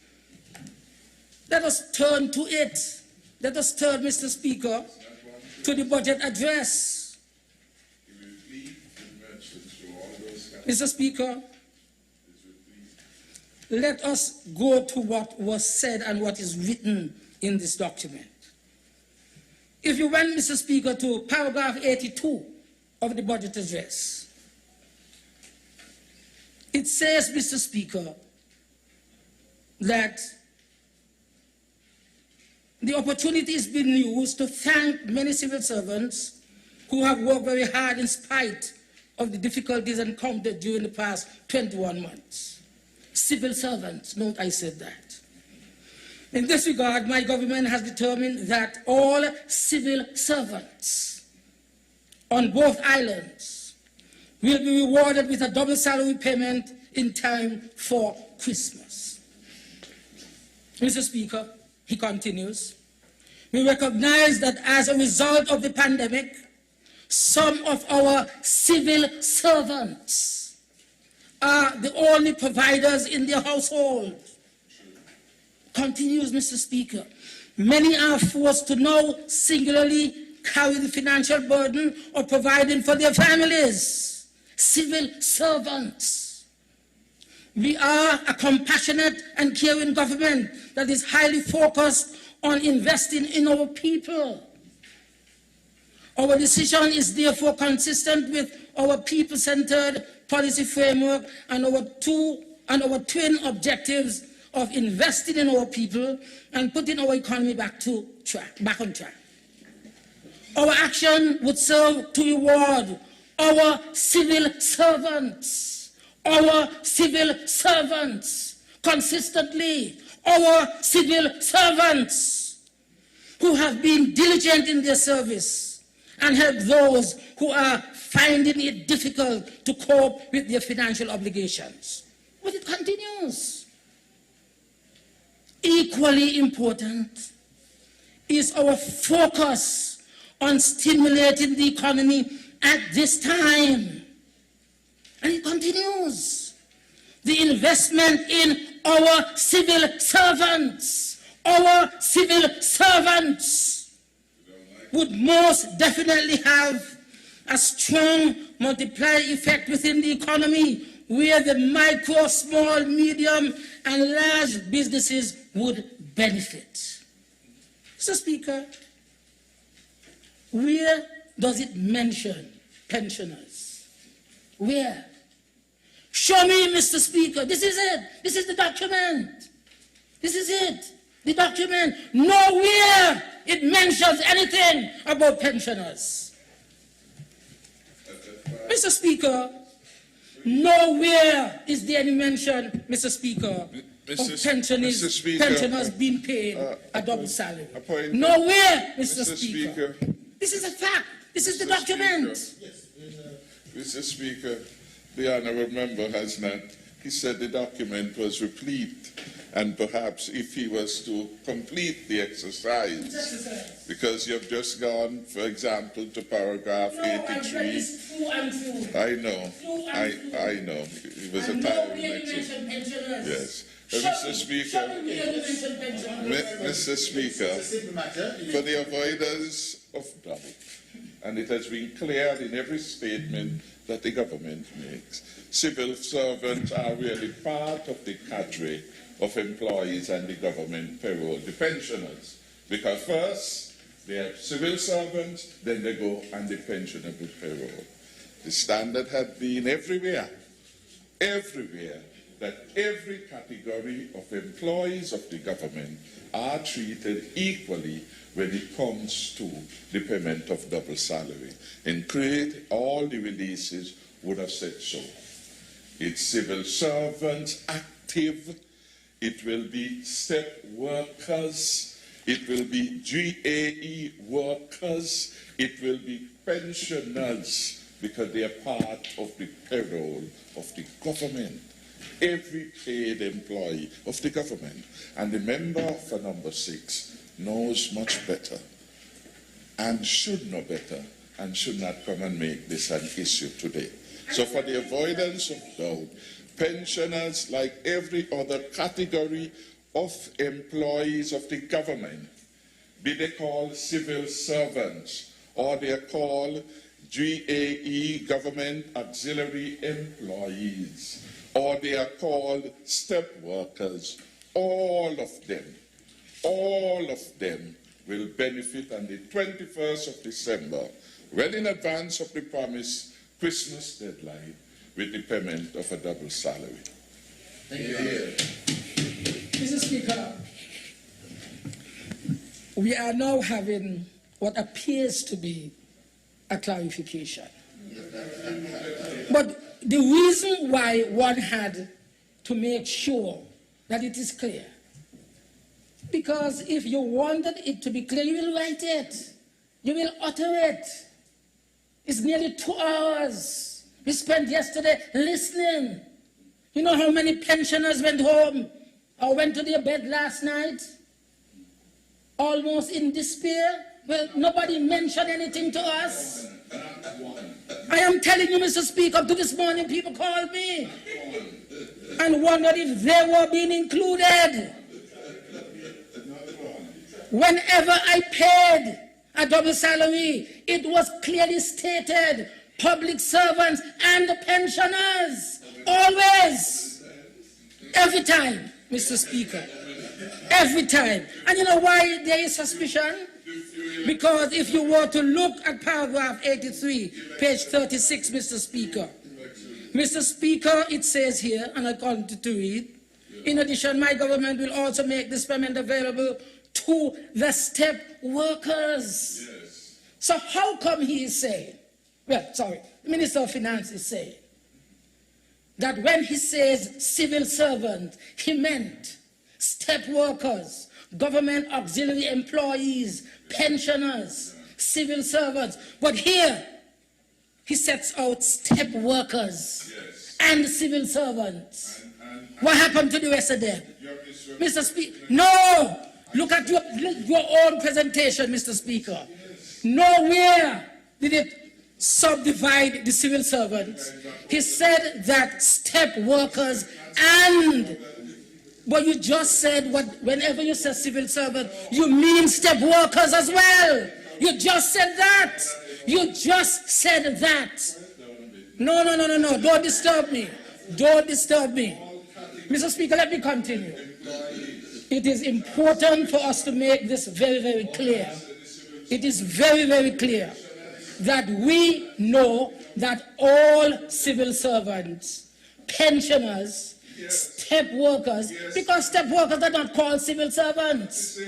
Let us turn to it. Let us turn, Mr. Speaker, to the budget address. Mr. Speaker, let us go to what was said and what is written in this document. If you went, Mr. Speaker, to paragraph 82 of the budget address, it says, Mr. Speaker, that the opportunity is being used to thank many civil servants who have worked very hard in spite of the difficulties encountered during the past 21 months. Civil servants, note I said that. In this regard, my government has determined that all civil servants on both islands will be rewarded with a double salary payment in time for Christmas. Mr. Speaker, he continues, we recognize that as a result of the pandemic, some of our civil servants are the only providers in their household. Continues, Mr. Speaker, many are forced to now singularly carry the financial burden of providing for their families civil servants. We are a compassionate and caring government that is highly focused on investing in our people. Our decision is therefore consistent with our people-centered policy framework and our twin objectives of investing in our people and putting our economy back on track. Our action would serve to reward our civil servants consistently, our civil servants who have been diligent in their service and help those who are finding it difficult to cope with their financial obligations. But it continues. Equally important is our focus on stimulating the economy at this time. And it continues. The investment in our civil servants would most definitely have a strong multiplier effect within the economy, where the micro, small, medium, and large businesses would benefit. Mr. Speaker, where does it mention pensioners? Where? Show me, Mr. Speaker. This is it. This is the document. This is it. The document. Nowhere it mentions anything about pensioners. Mr. Speaker, nowhere is there any mention, Mr. Speaker, of pensioners being paid a double salary. Nowhere, Mr. Speaker. This is a fact. This is the document. Mr. Speaker, the honourable member has not. He said the document was replete, and perhaps if he was to complete the exercise, because you've just gone, for example, to paragraph 83. I know. I know. It was a tiring exercise. Yes. Mr. Speaker, for the avoidance of doubt, and it has been cleared in every statement that the government makes, civil servants are really part of the cadre of employees and the government payroll, the pensioners. Because first, they have civil servants, then they go on the pensionable payroll. The standard had been everywhere, that every category of employees of the government are treated equally when it comes to the payment of double salary. And all the releases would have said so. It's civil servants, active, it will be step workers, it will be GAE workers, it will be pensioners, because they are part of the payroll of the government. Every paid employee of the government. And the member for number 6 knows much better and should know better and should not come and make this an issue today. So for the avoidance of doubt, pensioners, like every other category of employees of the government, be they called civil servants or they are called GAE, government auxiliary employees, or they are called step workers, all of them will benefit on the 21st of December, well in advance of the promised Christmas deadline, with the payment of a double salary. Thank you. Mr. Speaker, we are now having what appears to be a clarification. But the reason why one had to make sure that it is clear, because if you wanted it to be clear, you will write it, you will utter it. It's nearly 2 hours we spent yesterday listening. You know how many pensioners went home or went to their bed last night? Almost in despair. Well, nobody mentioned anything to us. I am telling you, Mr. Speaker, up to this morning, people called me and wondered if they were being included. Whenever I paid a double salary, it was clearly stated public servants and the pensioners. Always. Every time, Mr. Speaker. Every time. And you know why there is suspicion? Because if you were to look at paragraph 83, page 36, Mr. Speaker. Mr. Speaker, it says here, and I continue to read, in addition, my government will also make this payment available to the step workers. Yes. So how come he is saying, well, sorry, the Minister of Finance is saying, that when he says civil servant, he meant step workers, government auxiliary employees, pensioners, civil servants. But here, he sets out step workers and civil servants. What happened to the rest of them? Mr. Speaker, no! Look at your own presentation, Mr. Speaker. Nowhere did it subdivide the civil servants. He said that step workers and, but you just said whenever you say civil servant, you mean step workers as well. You just said that. You just said that. No, don't disturb me. Don't disturb me. Mr. Speaker, let me continue. It is important for us to make this very, very clear. It is very, very clear that we know that all civil servants, pensioners, step workers, because step workers are not called civil servants.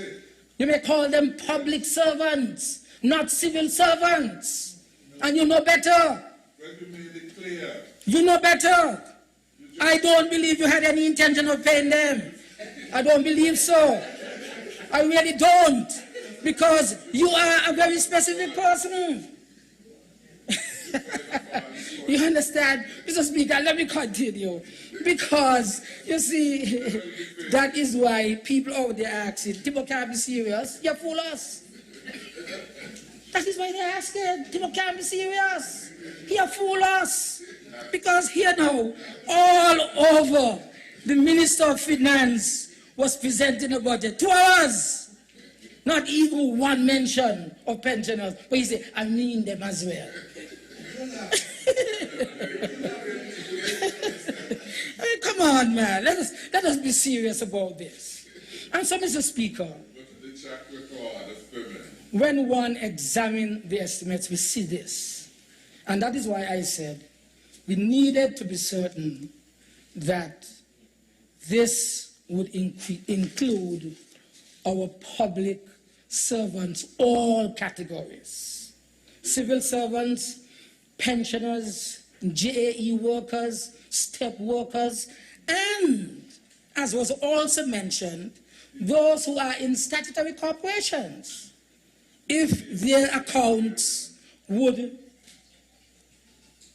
You may call them public servants, not civil servants. And you know better. You know better. I don't believe you had any intention of paying them. I don't believe so. I really don't. Because you are a very specific person. You understand? Mr. Speaker, let me continue. Because, you see, that is why people out there are asking, Timo can't be serious. You fool us. That is why they're asking, Timo can't be serious. He fool us. Because here now, all over, the Minister of Finance was presenting a budget. 2 hours. Not even one mention of pensioners. But he said, I mean them as well. Hey, come on, man. Let us be serious about this. And so, Mr. Speaker, when one examines the estimates, we see this. And that is why I said we needed to be certain that this would include our public servants, all categories. Civil servants, pensioners, JAE workers, step workers, and, as was also mentioned, those who are in statutory corporations. If their accounts would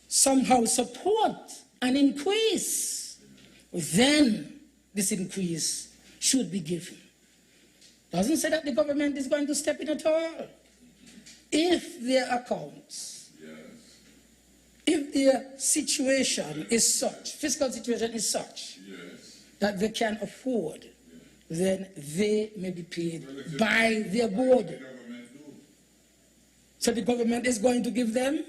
somehow support an increase, then this increase should be given. Doesn't say that the government is going to step in at all. If their accounts, if their situation is such, fiscal situation is such, that they can afford, then they may be paid by their board. So the government is going to give them,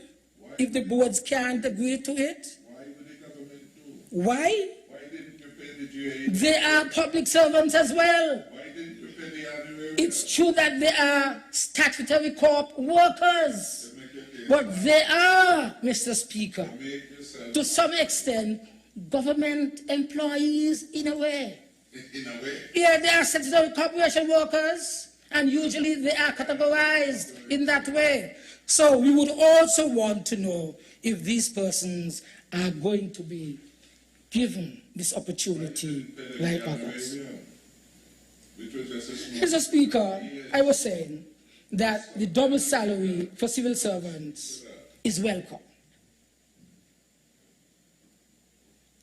if the boards can't agree to it. Why would the government do? Why? Why didn't you pay the GA? They are public servants as well. Why didn't you pay the honorary? It's true that they are statutory corp workers, but they are, Mr. Speaker, to some extent, government employees in a way. In a way? Yeah, they are statutory corporation workers, and usually they are categorized in that way. So we would also want to know if these persons are going to be given this opportunity like others. Mr. Speaker, I was saying that the double salary for civil servants is welcome.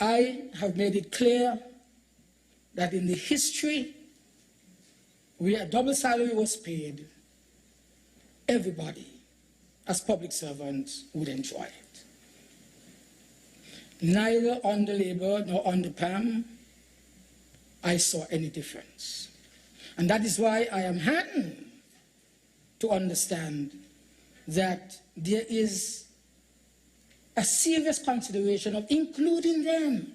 I have made it clear that in the history where a double salary was paid, everybody, as public servants, would enjoy it. Neither on the labor nor on the PAM, I saw any difference. And that is why I am heartened to understand that there is a serious consideration of including them,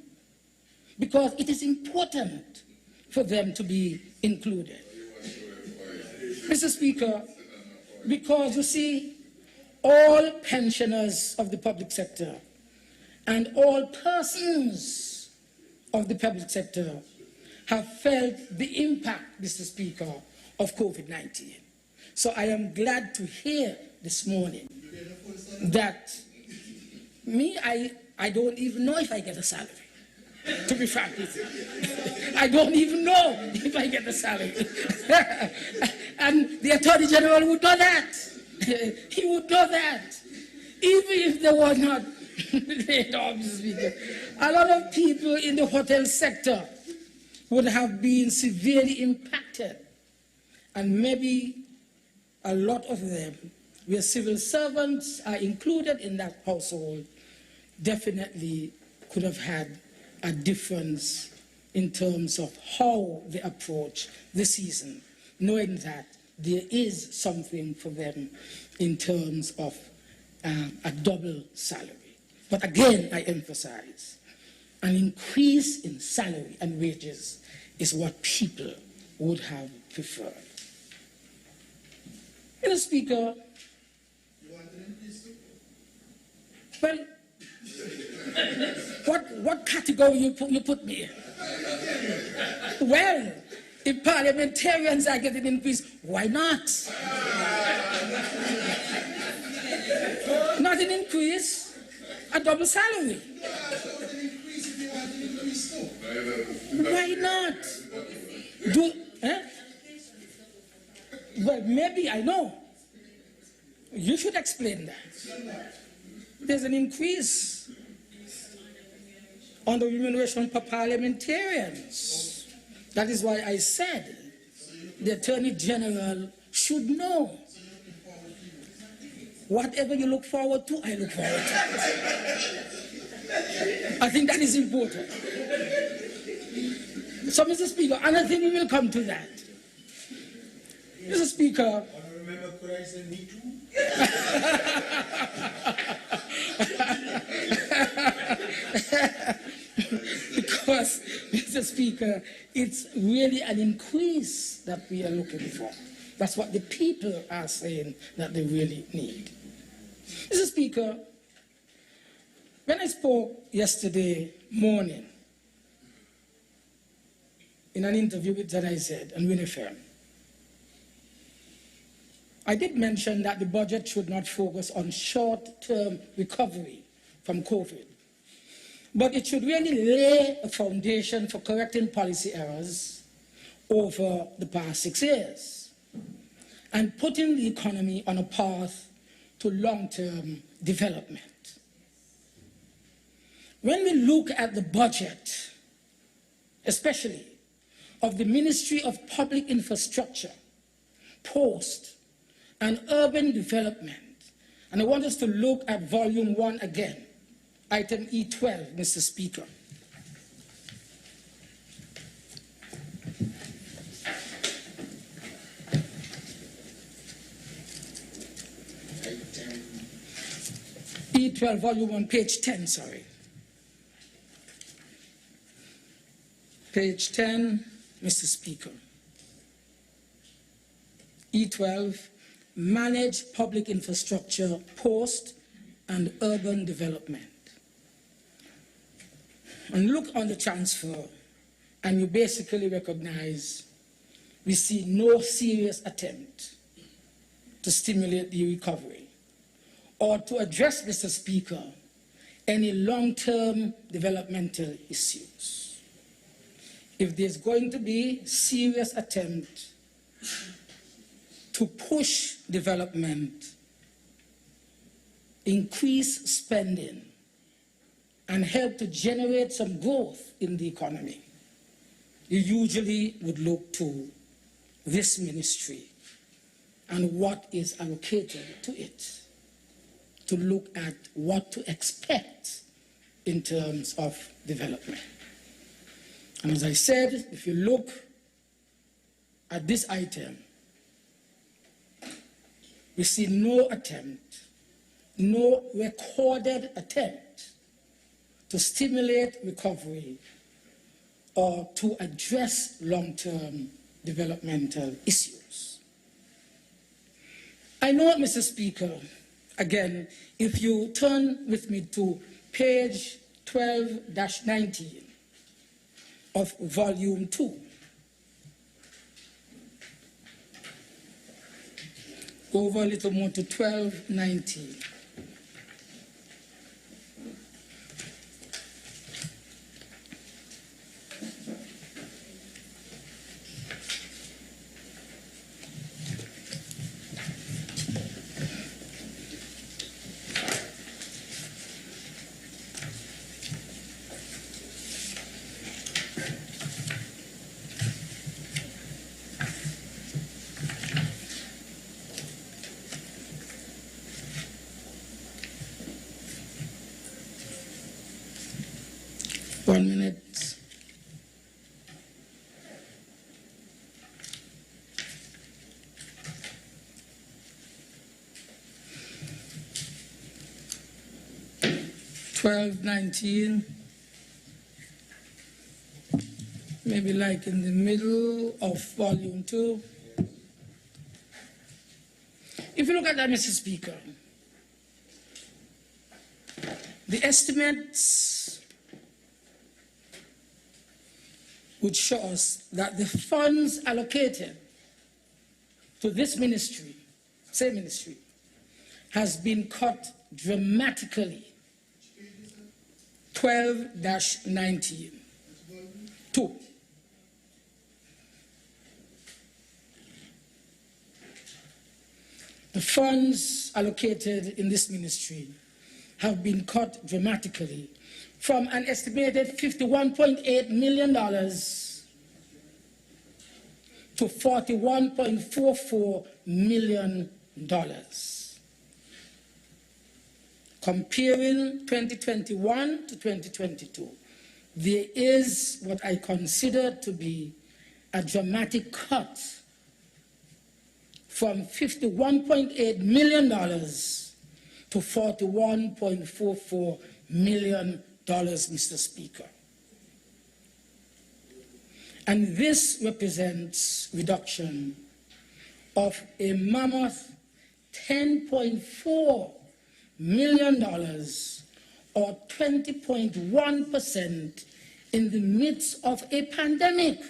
because it is important for them to be included. Mr. Speaker, because you see, all pensioners of the public sector and all persons of the public sector have felt the impact, Mr. Speaker, of COVID-19. So I am glad to hear this morning that I don't even know if I get a salary, to be frank with you. I don't even know if I get a salary. And the Attorney General would know that. He would know that. Even if there was not, a lot of people in the hotel sector would have been severely impacted. And maybe a lot of them, where civil servants are included in that household, definitely could have had a difference in terms of how they approach the season, knowing that there is something for them in terms of a double salary. But again, I emphasize, an increase in salary and wages is what people would have preferred. Mr. Speaker, well, what category you put me in? Well, if parliamentarians are getting increased, why not? Not an increase, a double salary. Why not? Well, maybe I know. You should explain that. There's an increase on the remuneration for parliamentarians. That is why I said the Attorney General should know. Whatever you look forward to, I look forward to. I think that is important. So, Mr. Speaker, and I think we will come to that. Mr. Speaker. Remember, could I say me too? Because, Mr. Speaker, it's really an increase that we are looking for. That's what the people are saying that they really need. Mr. Speaker, when I spoke yesterday morning in an interview with ZIZ and WinFM, I did mention that the budget should not focus on short-term recovery from COVID, but it should really lay a foundation for correcting policy errors over the past 6 years and putting the economy on a path to long-term development. When we look at the budget, especially of the Ministry of Public Infrastructure, Post, and Urban Development, and I want us to look at Volume 1 again, item E12, Mr. Speaker. E12, Volume 1, page 10, sorry. Page 10, Mr. Speaker. E12, Manage Public Infrastructure, Post, and Urban Development. And look on the transfer, and you basically recognize we see no serious attempt to stimulate the recovery or to address, Mr. Speaker, any long-term developmental issues. If there's going to be serious attempt to push development, increase spending, and help to generate some growth in the economy, you usually would look to this ministry and what is allocated to it, to look at what to expect in terms of development. And as I said, if you look at this item, we see no attempt no recorded attempt to stimulate recovery or to address long-term developmental issues. I know, Mr. Speaker, again, if you turn with me to page 12-19 of volume 2, over a little more to 12-19. One minute. $12.19, maybe like in the middle of volume 2. If you look at that, Mr. Speaker, the estimates would show us that the funds allocated to this ministry, same ministry, has been cut dramatically. 12-19. 2. The funds allocated in this ministry have been cut dramatically from an estimated $51.8 million to $41.44 million. Comparing 2021 to 2022, there is what I consider to be a dramatic cut from $51.8 million to $41.44 million, Mr. Speaker. And this represents reduction of a mammoth $10.4 million or 20.1% in the midst of a pandemic,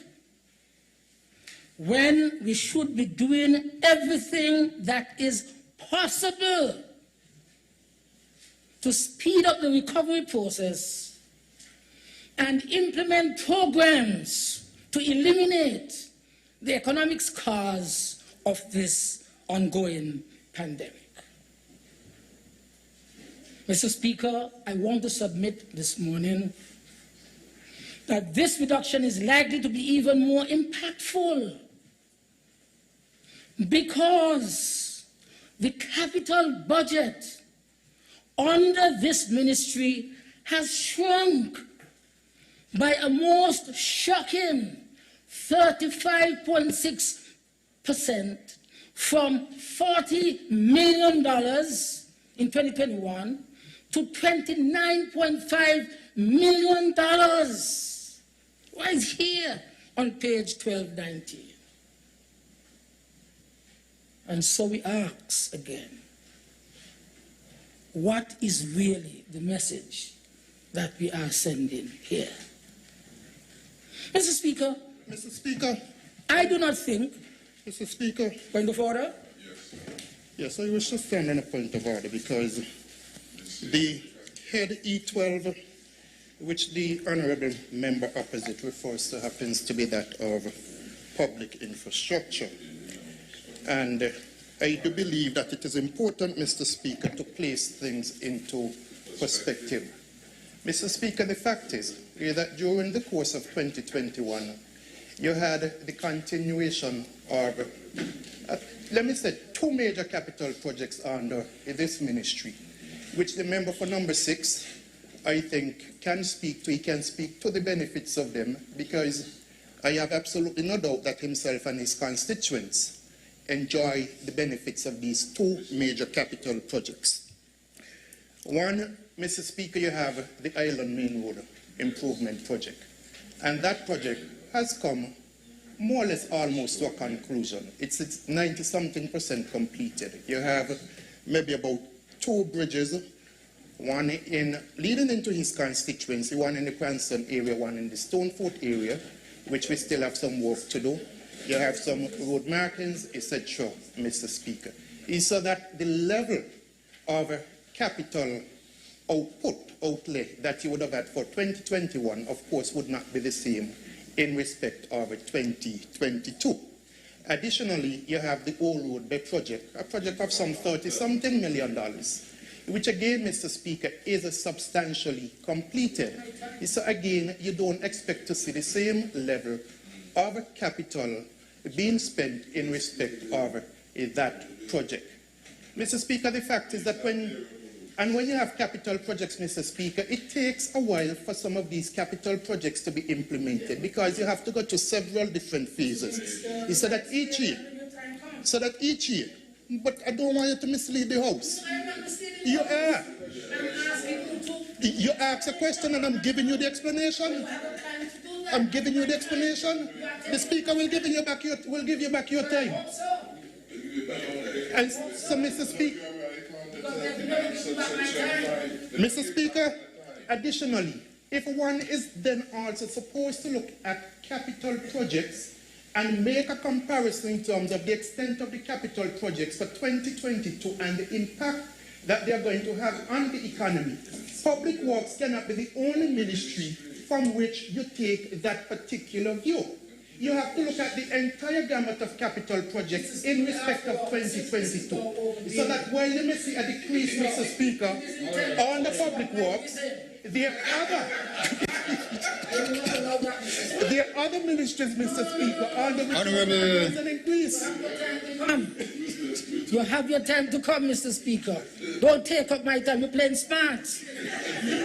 when we should be doing everything that is possible to speed up the recovery process and implement programs to eliminate the economic scars of this ongoing pandemic. Mr. Speaker, I want to submit this morning that this reduction is likely to be even more impactful because the capital budget under this ministry has shrunk by a most shocking 35.6% from $40 million in 2021 to $29.5 million. Right here on page 1219. And so we ask again, what is really the message that we are sending here? Mr. Speaker. Mr. Speaker. I do not think. Mr. Speaker. Point of order? Yes, I was just standing on a point of order because the head E12, which the honourable member opposite refers to, happens to be that of public infrastructure. And I do believe that it is important, Mr. Speaker, to place things into perspective. Mr. Speaker, the fact is that during the course of 2021, you had the continuation of, let me say, 2 major capital projects under this ministry, which the member for number 6, I think, can speak to. He can speak to the benefits of them, because I have absolutely no doubt that himself and his constituents enjoy the benefits of these 2 major capital projects. One, Mr. Speaker, you have the Island Main Road Improvement Project. And that project has come more or less almost to a conclusion. It's 90-something% completed. You have maybe about 2 bridges, one leading into his constituency, one in the Cranston area, one in the Stonefort area, which we still have some work to do. You have some road markings, etc., Mr. Speaker. It's so that the level of capital outlay that you would have had for 2021, of course, would not be the same in respect of 2022. Additionally, you have the Old Road Bay project, a project of some $30-something million, which again, Mr. Speaker, is substantially completed. So again, you don't expect to see the same level of capital being spent in respect of that project. Mr. Speaker, the fact is that when you have capital projects, Mr. Speaker, it takes a while for some of these capital projects to be implemented because you have to go to several different phases. So that each year, but I don't want you to mislead the House. You are. You ask a question and I'm giving you the explanation. I'm giving you the explanation. The Speaker will give you back your time. And so, Mr. Speaker, additionally, if one is then also supposed to look at capital projects and make a comparison in terms of the extent of the capital projects for 2022 and the impact that they are going to have on the economy, Public Works cannot be the only ministry from which you take that particular view. You have to look at the entire gamut of capital projects in respect of 2022. So that while you may see a decrease, Mr. Speaker, on the Public Works, there are other ministries, Mr. Speaker, on the which there is an increase. You have your time to come, Mr. Speaker. Don't take up my time. You're playing smart.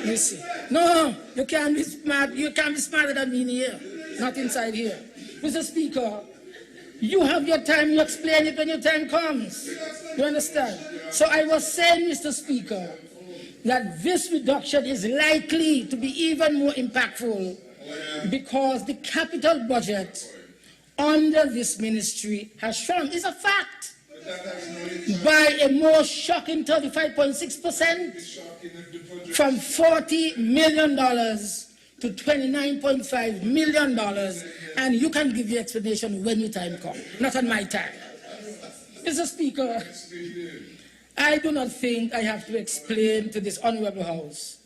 You see. No, you can't be smart. You can't be smarter than me in here. Not inside here. Mr. Speaker, you have your time. You explain it when your time comes. You understand? So I was saying, Mr. Speaker, that this reduction is likely to be even more impactful because the capital budget under this ministry has shrunk. It's a fact. By a more shocking 35.6%, from $40 million to $29.5 million, and you can give your explanation when your time comes, not on my time. Mr. Speaker, I do not think I have to explain to this honorable House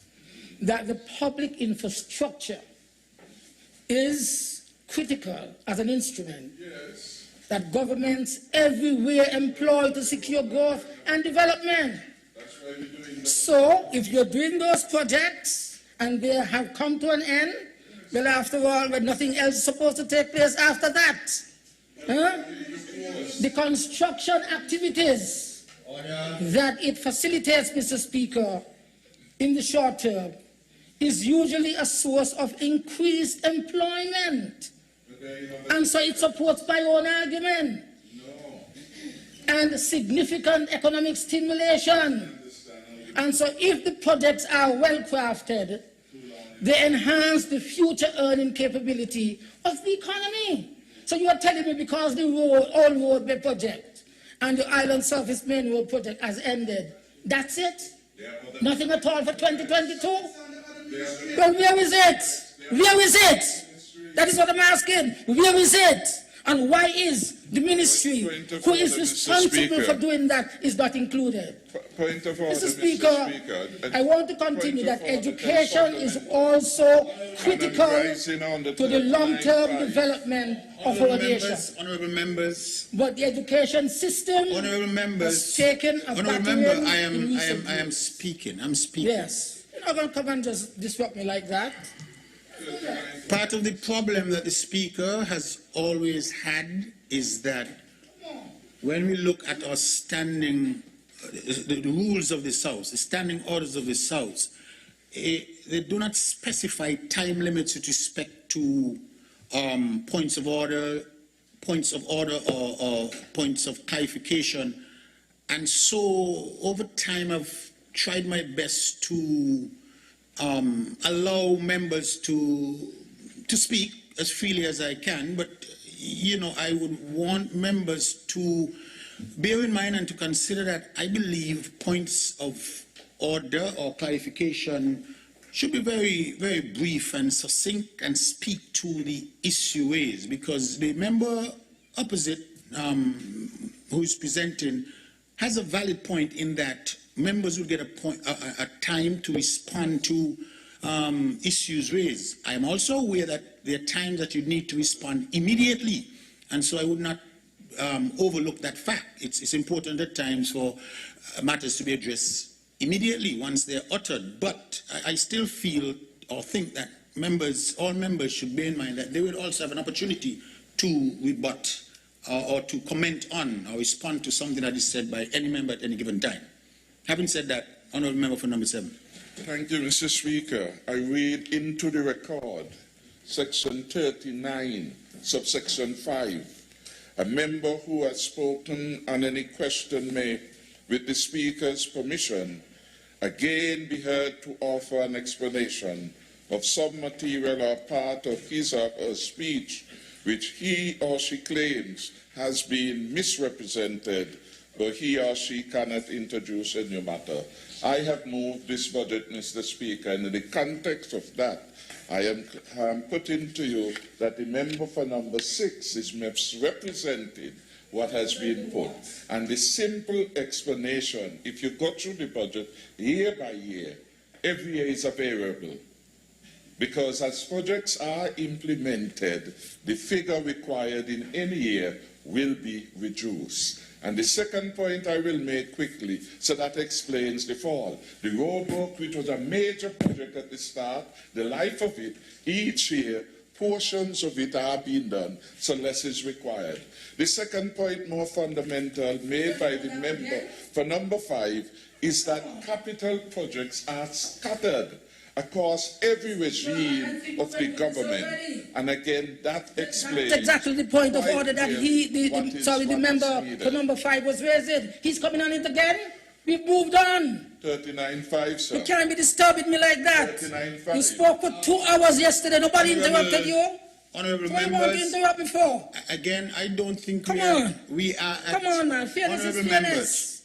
that the public infrastructure is critical as an instrument that governments everywhere employ to secure growth and development. So, if you're doing those projects and they have come to an end, well, after all, when nothing else is supposed to take place after that, the construction activities that it facilitates, Mr. Speaker, in the short term, is usually a source of increased employment. And so it supports my own argument. And significant economic stimulation. And so if the projects are well crafted, they enhance the future earning capability of the economy. So you are telling me because the Old Road Bay project and the Island Surface Main Road project has ended, that's it? Nothing at all for 2022? Well, where is it? Where is it? That is what I'm asking. Where is it? And why is the ministry who is responsible for doing that is not included? Point of order, Mr. Speaker, I want to continue that education is also critical to the long-term development of our nation. Honourable members. But the education system has taken a Honourable member, I am speaking. I'm speaking. Yes. You're not going to come and just disrupt me like that. Part of the problem that the Speaker has always had is that when we look at our standing, the rules of the South, the standing orders of the South, they do not specify time limits with respect to points of order or points of clarification. And so over time I've tried my best to allow members to speak as freely as I can, but you know, I would want members to bear in mind and to consider that I believe points of order or clarification should be very, very brief and succinct and speak to the issue is, because the member opposite who is presenting has a valid point in that members will get a time to respond to issues raised. I am also aware that there are times that you need to respond immediately, and so I would not overlook that fact. It's important at times for matters to be addressed immediately once they're uttered, but I still feel or think that all members should bear in mind that they will also have an opportunity to rebut or to comment on or respond to something that is said by any member at any given time. Having said that, Honourable Member for number 7. Thank you, Mr. Speaker. I read into the record, Section 39, subsection 5. A member who has spoken on any question may, with the Speaker's permission, again be heard to offer an explanation of some material or part of his or her speech which he or she claims has been misrepresented, but he or she cannot introduce a new matter. I have moved this budget, Mr. Speaker, and in the context of that, I am putting to you that the member for number 6 is misrepresenting what has been put. And the simple explanation, if you go through the budget year by year, every year is a variable. Because as projects are implemented, the figure required in any year will be reduced. And the second point I will make quickly, so that explains the fall. The roadwork, which was a major project at the start, the life of it, each year, portions of it are being done, so less is required. The second point, more fundamental, made by the member for number 5, is that capital projects are scattered across every regime of the government. And again, that explains... That's exactly the point of order that the member for number 5 was raising. He's coming on it again. We've moved on. 39.5, sir. You can't be disturbing me like that. 39.5. You spoke for 2 hours yesterday. Nobody interrupted you. Honourable Why members, won't you interrupt before? again, I don't think Come we on. are at... Come on, man. Fairness is Honourable fairness. members,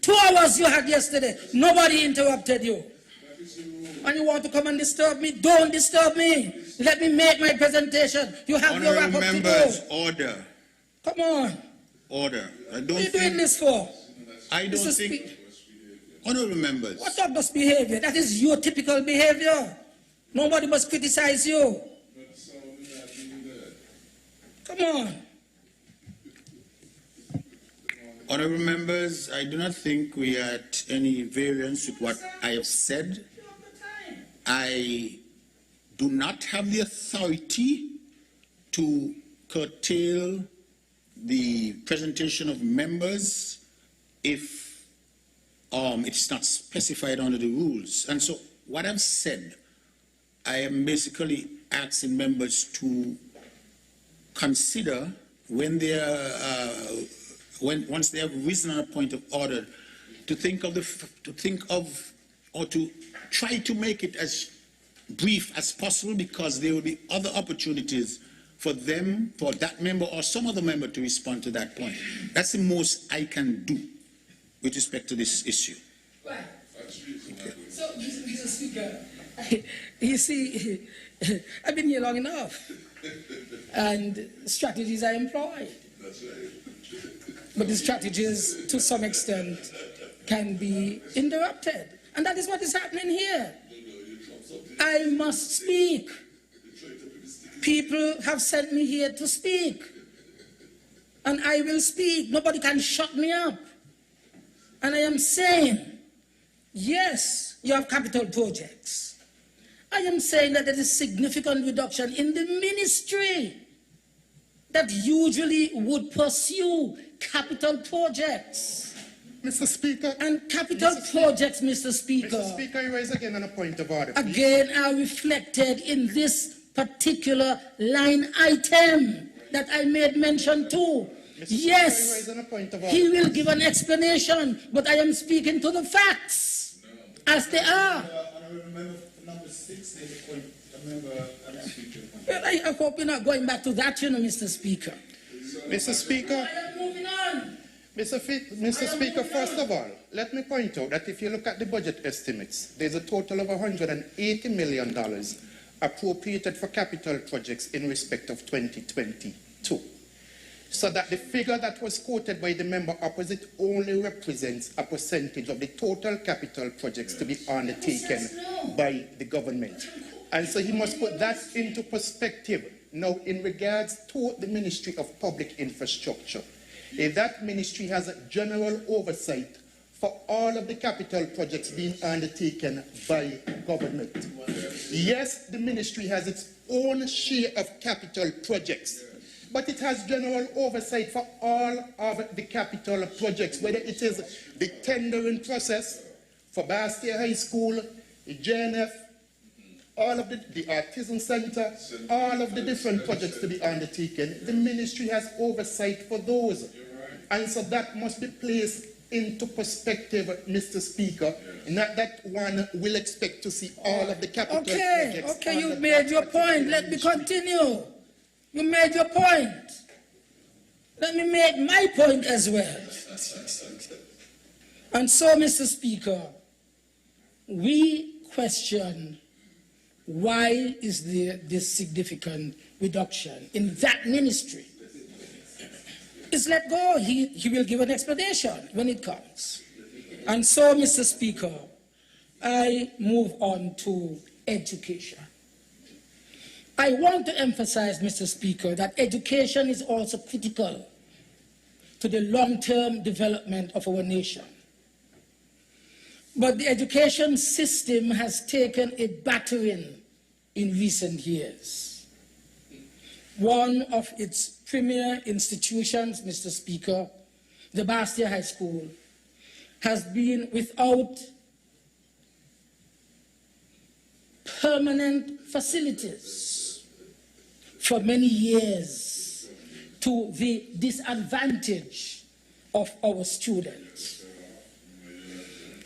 2 hours you had yesterday. Nobody interrupted you. And you want to come and disturb me? Don't disturb me. Let me make my presentation. You have your Honourable wrap-up to members, do. order, Come on. order. I don't What are you doing think... this for? I don't Mr. think... Speaker. Honourable members, What's up this behavior? That is your typical behavior. Nobody must criticize you. Come on. Honourable members, I do not think we are at any variance with what I have said. I do not have the authority to curtail the presentation of members if it's not specified under the rules. And so what I've said, I am basically asking members to consider when they are, once they have risen on a point of order, or to try to make it as brief as possible, because there will be other opportunities for them, for that member or some other member to respond to that point. That's the most I can do with respect to this issue. Right. So, Mr. Speaker, you see, I've been here long enough, and strategies are employed. But the strategies, to some extent, can be interrupted. And that is what is happening here. I must speak. People have sent me here to speak. And I will speak. Nobody can shut me up. And I am saying, yes, you have capital projects. I am saying that there is significant reduction in the ministry that usually would pursue capital projects. Mr. Speaker. And capital projects, Mr. Speaker. Mr. Speaker, you raise again on a point of order. Please. Again are reflected in this particular line item that I made mention to. Mr. Yes, Speaker, you raise on a point of order. he will give an explanation, but I am speaking to the facts. as they are. Honorable member for number 6, there's a point. A member and a speaker. Well, I hope you're not going back to that, you know, Mr. Speaker. Mr. Speaker, I am moving on. Mr. Speaker, first of all, let me point out that if you look at the budget estimates, there's a total of $180 million appropriated for capital projects in respect of 2022. So that the figure that was quoted by the member opposite only represents a percentage of the total capital projects to be undertaken by the government. And so he must put that into perspective. Now, in regards to the Ministry of Public Infrastructure, that ministry has a general oversight for all of the capital projects being undertaken by government. Yes, the ministry has its own share of capital projects, but it has general oversight for all of the capital projects, whether it is the tendering process for Bastia High School, the JNF, all of the Artisan Center, all of the different projects to be undertaken. The ministry has oversight for those. And so that must be placed into perspective, Mr. Speaker, not that one will expect to see all of the capital projects. Okay, you made your point. Let me continue. You made your point. Let me make my point as well. And so, Mr. Speaker, we question why is there this significant reduction in that ministry. It's let go. He will give an explanation when it comes. And so, Mr. Speaker, I move on to education. I want to emphasize, Mr. Speaker, that education is also critical to the long-term development of our nation. But the education system has taken a battering in recent years. One of its premier institutions, Mr. Speaker, the Bastia High School, has been without permanent facilities for many years to the disadvantage of our students.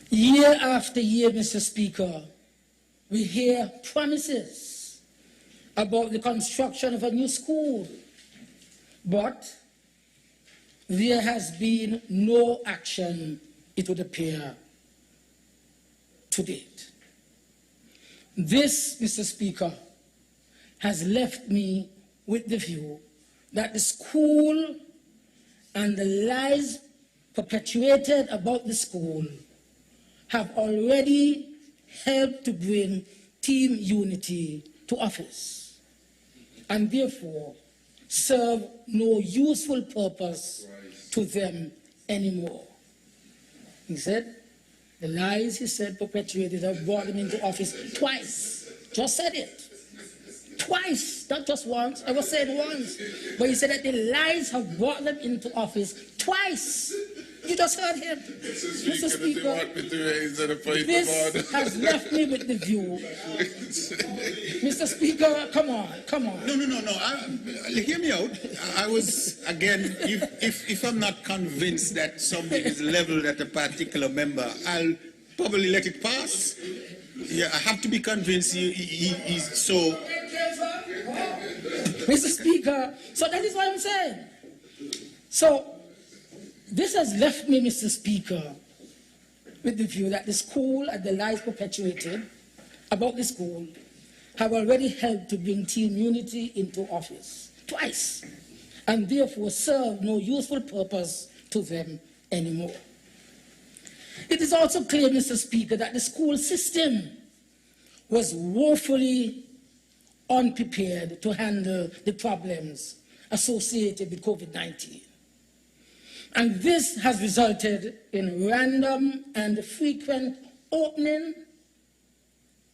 Year after year, Mr. Speaker, we hear promises about the construction of a new school, but there has been no action, it would appear, to date. This, Mr. Speaker, has left me with the view that the school and the lies perpetuated about the school have already helped to bring team unity to office, and therefore serve no useful purpose to them anymore. He said, the lies he said perpetuated have brought him into office twice. Just said it. Twice, not just once. I was saying once. But he said that the lies have brought them into office twice. You just heard him. Mr. Speaker, this has left me with the view. Mr. Speaker, come on. No. Hear me out. I was, again, if I'm not convinced that something is leveled at a particular member, I'll probably let it pass. Yeah, I have to be convinced he's so... Mr. Speaker, so that is what I'm saying. So, this has left me, Mr. Speaker, with the view that the school and the lies perpetuated about the school have already helped to bring team unity into office twice, and therefore serve no useful purpose to them anymore. It is also clear, Mr. Speaker, that the school system was woefully unprepared to handle the problems associated with COVID-19. And this has resulted in random and frequent opening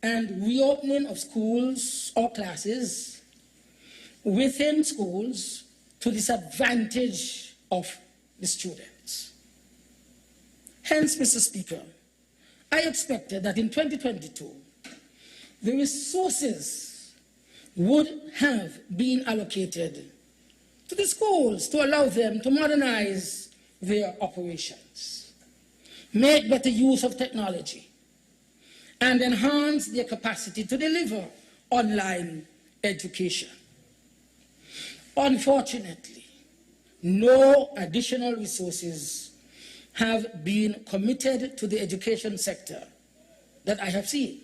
and reopening of schools or classes within schools to the disadvantage of the students. Hence, Mr. Speaker, I expected that in 2022, the resources would have been allocated to the schools to allow them to modernize their operations, make better use of technology, and enhance their capacity to deliver online education. Unfortunately, no additional resources have been committed to the education sector that I have seen.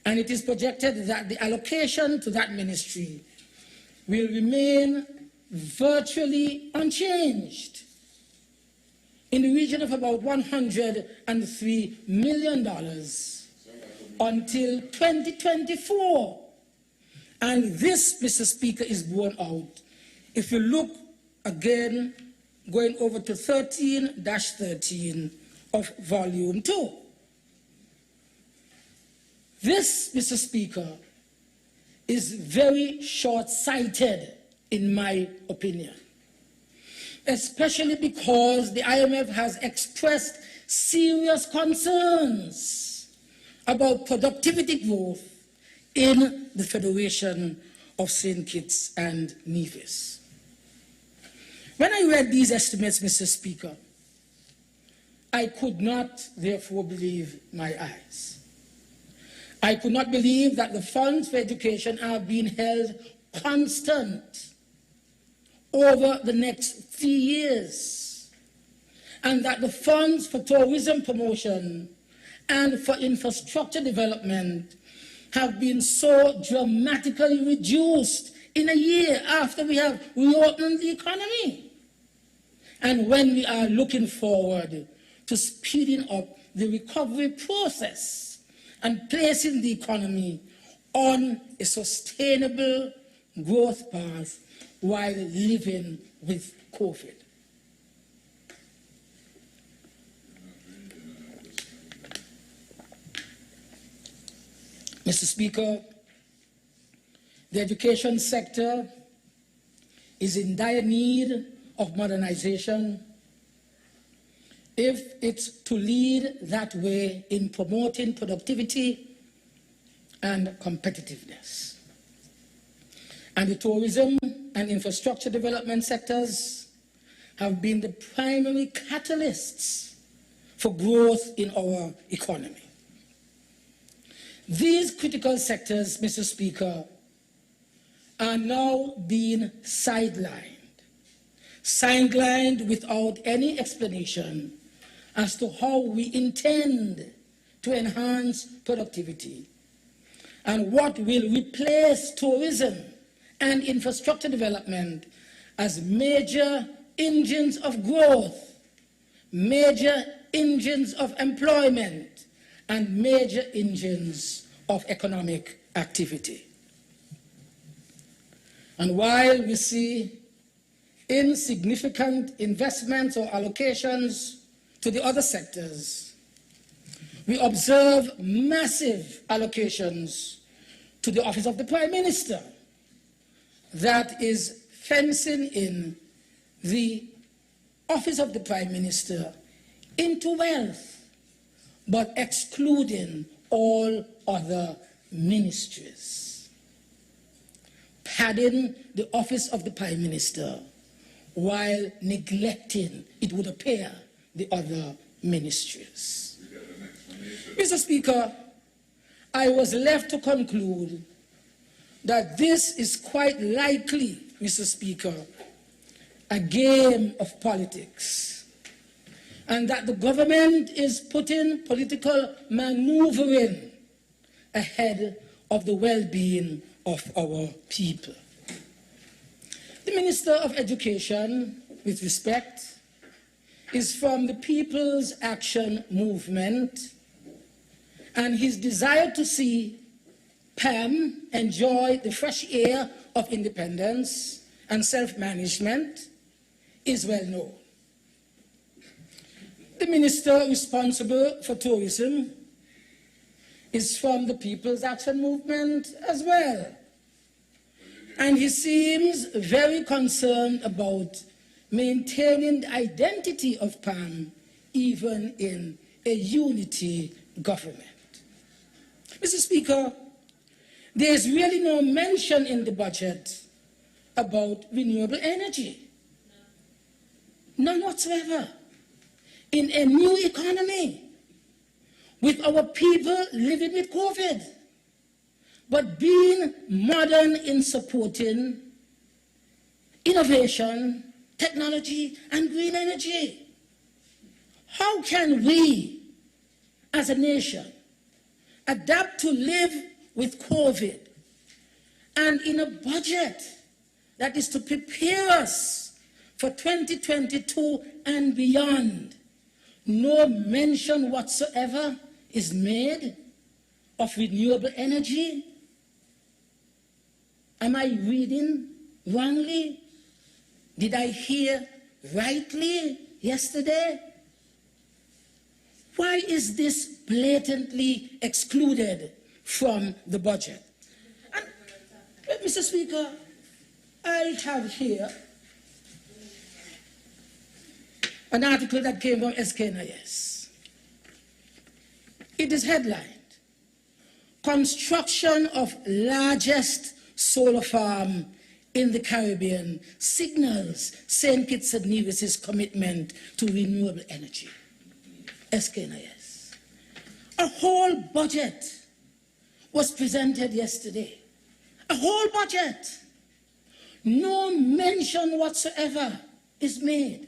And it is projected that the allocation to that ministry will remain virtually unchanged in the region of about $103 million until 2024. And this, Mr. Speaker, is borne out. If you look again, going over to 13-13 of Volume 2. This, Mr. Speaker, is very short-sighted, in my opinion, especially because the IMF has expressed serious concerns about productivity growth in the Federation of St. Kitts and Nevis. When I read these estimates, Mr. Speaker, I could not, therefore, believe my eyes. I could not believe that the funds for education are being held constant over the next 3 years, and that the funds for tourism promotion and for infrastructure development have been so dramatically reduced in a year after we have reopened the economy. And when we are looking forward to speeding up the recovery process and placing the economy on a sustainable growth path while living with COVID. Mr. Speaker, the education sector is in dire need of modernization if it's to lead that way in promoting productivity and competitiveness. And the tourism and infrastructure development sectors have been the primary catalysts for growth in our economy. These critical sectors, Mr. Speaker, are now being sidelined without any explanation as to how we intend to enhance productivity and what will replace tourism and infrastructure development as major engines of growth, major engines of employment, and major engines of economic activity. And while we see insignificant investments or allocations to the other sectors, we observe massive allocations to the Office of the Prime Minister that is fencing in the Office of the Prime Minister into wealth, but excluding all other ministries, padding the Office of the Prime Minister while neglecting, it would appear, the other ministries. Mr. Speaker, I was left to conclude that this is quite likely, Mr. Speaker, a game of politics, and that the government is putting political maneuvering ahead of the well-being of our people. The Minister of Education, with respect, is from the People's Action Movement, and his desire to see PAM enjoy the fresh air of independence and self-management is well known. The minister responsible for tourism is from the People's Action Movement as well. And he seems very concerned about maintaining the identity of PAM even in a unity government. Mr. Speaker, there is really no mention in the budget about renewable energy. None whatsoever. In a new economy, with our people living with COVID, but being modern in supporting innovation, technology, and green energy. How can we, as a nation, adapt to live with COVID and in a budget that is to prepare us for 2022 and beyond? No mention whatsoever is made of renewable energy. Am I reading wrongly? Did I hear rightly yesterday? Why is this blatantly excluded from the budget? And, Mr. Speaker, I have here an article that came from SKNIS. It is headlined, "Construction of largest solar farm in the Caribbean signals St. Kitts and Nevis' commitment to renewable energy." SKNIS. A whole budget was presented yesterday. A whole budget. No mention whatsoever is made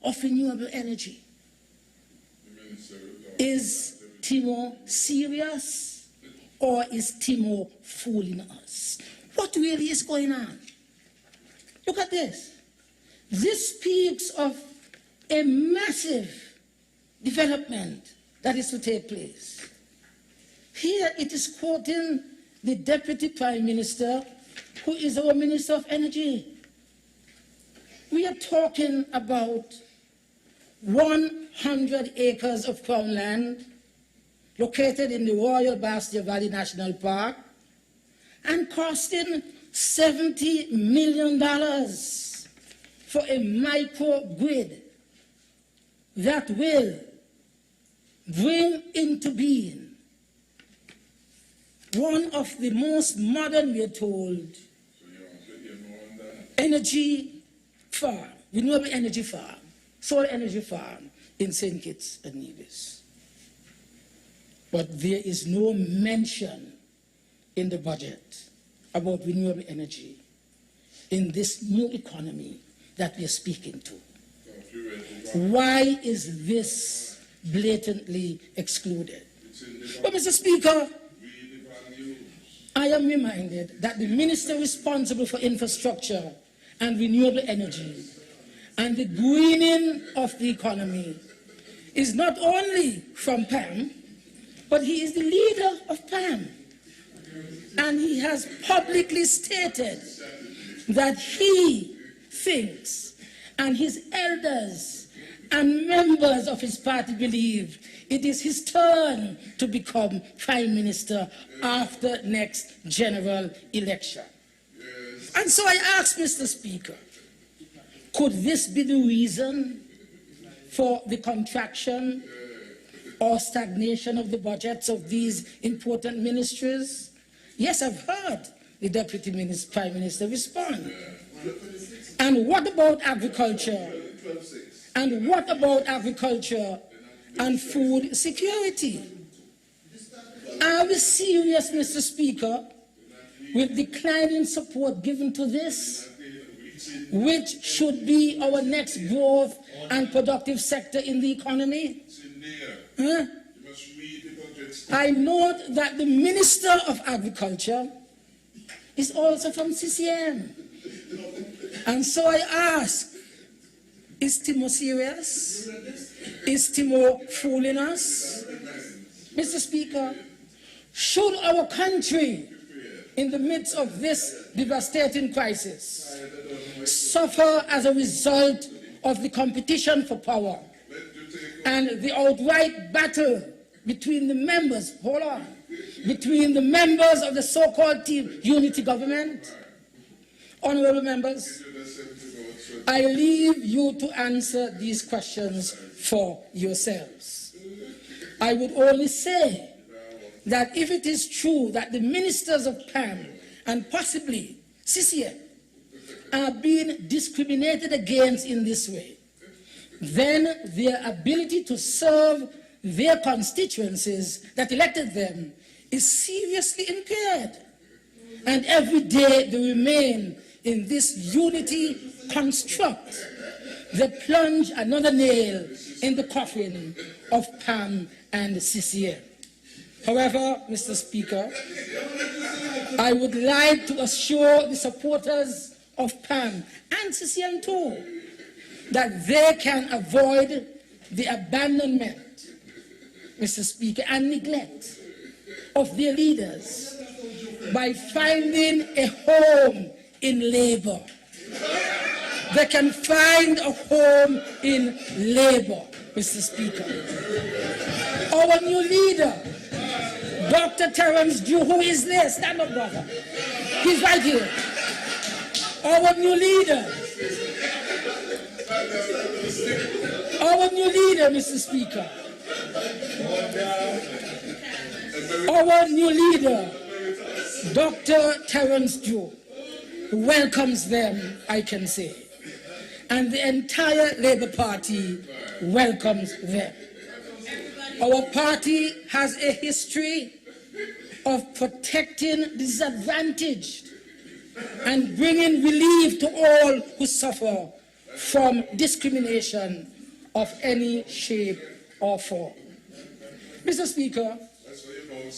of renewable energy. Is Timo serious, or is Timo fooling us? What really is going on? Look at this. This speaks of a massive development that is to take place. Here it is quoting the Deputy Prime Minister, who is our Minister of Energy. We are talking about 100 acres of crown land located in the Royal Bastia Valley National Park and costing $70 million for a microgrid that will bring into being one of the most modern, we are told, energy farm, renewable energy farm, solar energy farm in St. Kitts and Nevis. But there is no mention in the budget about renewable energy in this new economy that we are speaking to. Why is this blatantly excluded? But, Mr. Speaker, I am reminded that the minister responsible for infrastructure and renewable energy and the greening of the economy is not only from PAM, but he is the leader of PAM. And he has publicly stated that he thinks, and his elders and members of his party believe, it is his turn to become Prime Minister after next general election. And so I ask, Mr. Speaker, could this be the reason for the contraction or stagnation of the budgets of these important ministries? Yes, I've heard the Deputy Prime Minister respond. And what about agriculture? And what about agriculture and food security? Are we serious, Mr. Speaker, with declining support given to this, which should be our next growth and productive sector in the economy? Huh? I note that the Minister of Agriculture is also from CCM. And so I ask, is Timo serious? Is Timo fooling us? Mr. Speaker, should our country, in the midst of this devastating crisis, suffer as a result of the competition for power and the outright battle between the members, between the members of the so-called Team Unity government? Honorable members, I leave you to answer these questions for yourselves. I would only say that if it is true that the ministers of PAM and possibly CCM are being discriminated against in this way, then their ability to serve their constituencies that elected them is seriously impaired. And every day they remain in this unity construct, they plunge another nail in the coffin of PAM and CCM. However, Mr. Speaker, I would like to assure the supporters of PAM and CCM too that they can avoid the abandonment, Mr. Speaker, and neglect of their leaders by finding a home in labor. They can find a home in labor, Mr. Speaker. Our new leader, Dr. Terence Dew, who is there? Stand up, brother. He's right here. Our new leader. Our new leader, Mr. Speaker. Our new leader, Dr. Terence Dew, welcomes them, I can say. And the entire Labour Party welcomes them. Our party has a history of protecting the disadvantaged and bringing relief to all who suffer from discrimination of any shape or form. Mr. Speaker,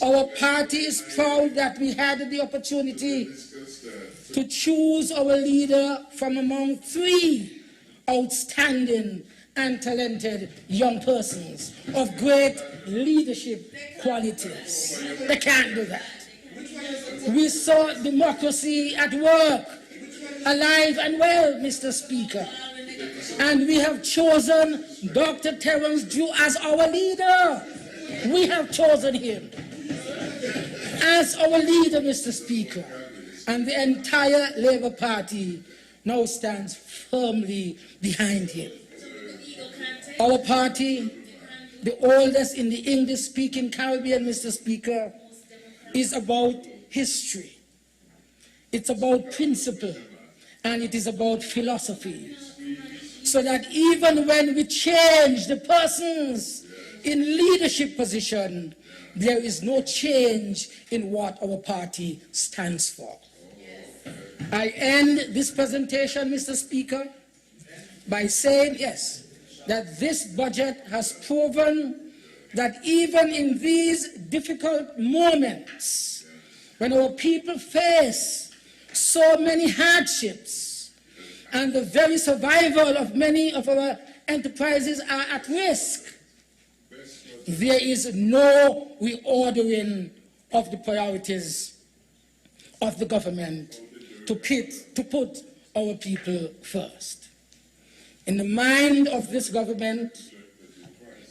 our party is proud that we had the opportunity to choose our leader from among 3 outstanding and talented young persons of great leadership qualities. They can't do that. We saw democracy at work, alive and well, Mr. Speaker. And we have chosen Dr. Terence Dew as our leader. We have chosen him as our leader, Mr. Speaker. And the entire Labour Party now stands firmly behind him. Our party, the oldest in the English-speaking Caribbean, Mr. Speaker, is about history. It's about principle, and it is about philosophy. So that even when we change the persons in leadership position, there is no change in what our party stands for. I end this presentation, Mr. Speaker, by saying, yes, that this budget has proven that even in these difficult moments, when our people face so many hardships and the very survival of many of our enterprises are at risk, there is no reordering of the priorities of the government to put our people first. In the mind of this government,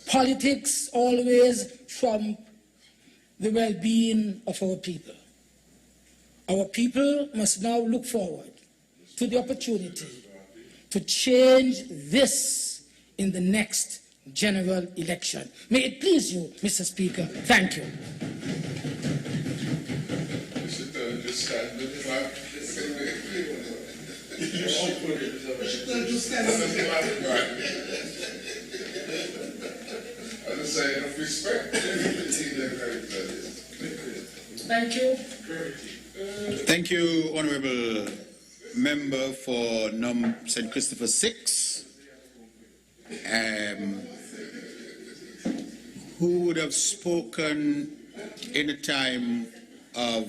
politics always trump the well-being of our people. Our people must now look forward to the opportunity to change this in the next general election. May it please you, Mr. Speaker. Thank you. Thank you. Thank you, Honourable Member for St. Christopher 6. Who would have spoken in a time of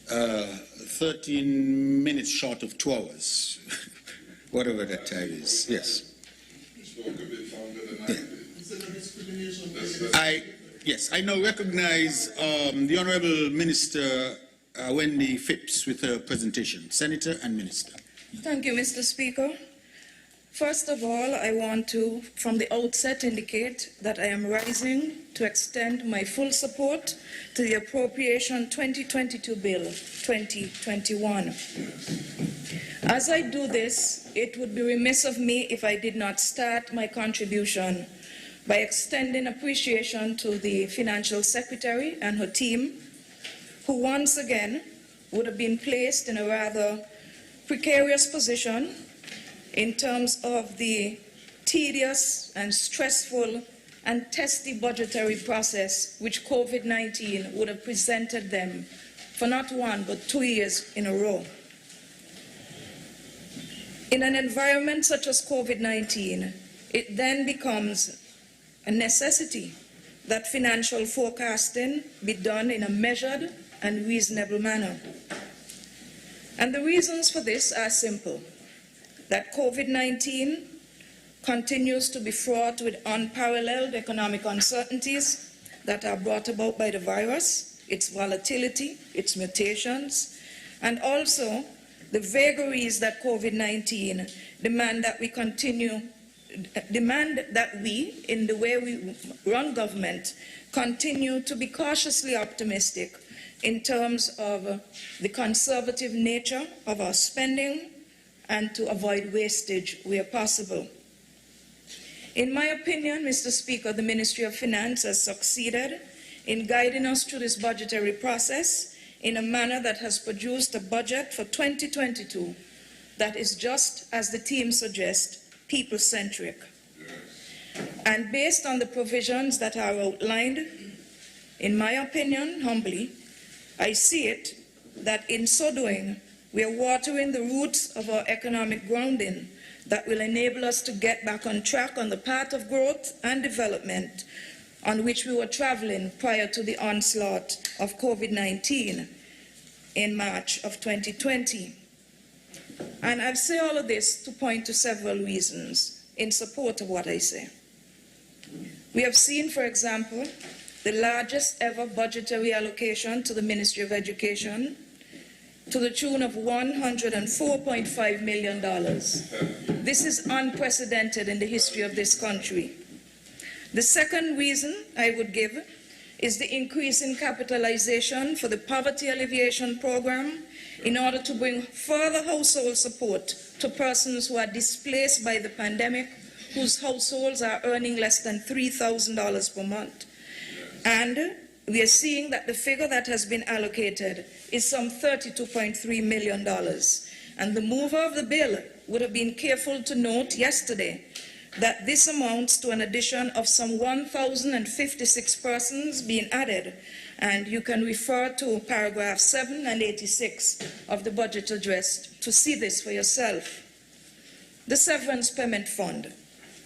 13 minutes short of 2 hours, whatever that time is. Yes. Yes, I now recognize the Honourable Minister Wendy Phipps with her presentation. Senator and Minister. Thank you, Mr. Speaker. First of all, I want to, from the outset, indicate that I am rising to extend my full support to the Appropriation 2022 Bill 2021. As I do this, it would be remiss of me if I did not start my contribution by extending appreciation to the Financial Secretary and her team, who once again would have been placed in a rather precarious position in terms of the tedious and stressful and testy budgetary process which COVID-19 would have presented them for not 1 but 2 years in a row. In an environment such as COVID-19, it then becomes a necessity that financial forecasting be done in a measured and reasonable manner. And the reasons for this are simple: that COVID-19 continues to be fraught with unparalleled economic uncertainties that are brought about by the virus, its volatility, its mutations, and also the vagaries that COVID-19 demand that we, in the way we run government, continue to be cautiously optimistic in terms of the conservative nature of our spending and to avoid wastage where possible. In my opinion, Mr. Speaker, the Ministry of Finance has succeeded in guiding us through this budgetary process in a manner that has produced a budget for 2022 that is, just as the team suggests, people-centric. And based on the provisions that are outlined, in my opinion, humbly, I see it that in so doing, we are watering the roots of our economic grounding that will enable us to get back on track on the path of growth and development on which we were traveling prior to the onslaught of COVID-19 in March of 2020. And I say all of this to point to several reasons in support of what I say. We have seen, for example, the largest ever budgetary allocation to the Ministry of Education to the tune of $104.5 million. This is unprecedented in the history of this country. The second reason I would give is the increase in capitalization for the Poverty Alleviation Program in order to bring further household support to persons who are displaced by the pandemic, whose households are earning less than $3,000 per month. And we are seeing that the figure that has been allocated is some $32.3 million. And the mover of the bill would have been careful to note yesterday that this amounts to an addition of some 1,056 persons being added. And you can refer to paragraph 7 and 86 of the budget address to see this for yourself. The severance payment fund.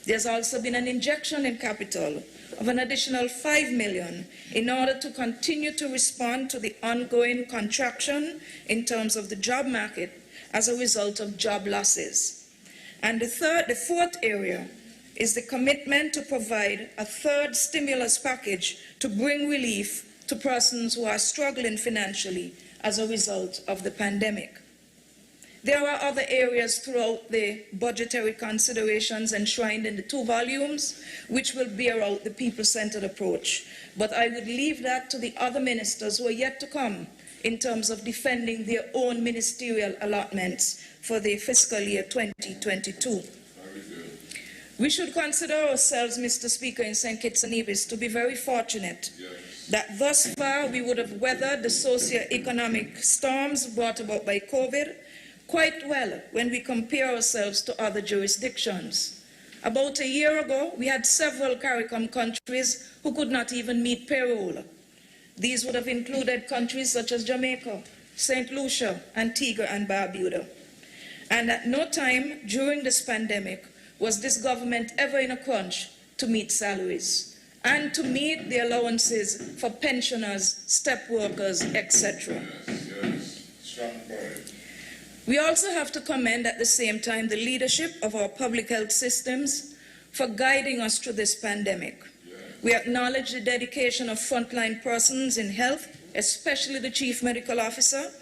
There's also been an injection in capital of an additional $5 million in order to continue to respond to the ongoing contraction in terms of the job market as a result of job losses. And the fourth area is the commitment to provide a third stimulus package to bring relief to persons who are struggling financially as a result of the pandemic. There are other areas throughout the budgetary considerations enshrined in the 2 volumes which will bear out the people-centered approach. But I would leave that to the other ministers who are yet to come in terms of defending their own ministerial allotments for the fiscal year 2022. We should consider ourselves, Mr. Speaker, in St. Kitts and Nevis to be very fortunate that thus far we would have weathered the socio-economic storms brought about by COVID quite well when we compare ourselves to other jurisdictions. About a year ago, we had several CARICOM countries who could not even meet payroll. These would have included countries such as Jamaica, St. Lucia, Antigua, and Barbuda. And at no time during this pandemic was this government ever in a crunch to meet salaries and to meet the allowances for pensioners, step workers, etc. Strong point. We also have to commend at the same time the leadership of our public health systems for guiding us through this pandemic. We acknowledge the dedication of frontline persons in health, especially the Chief Medical Officer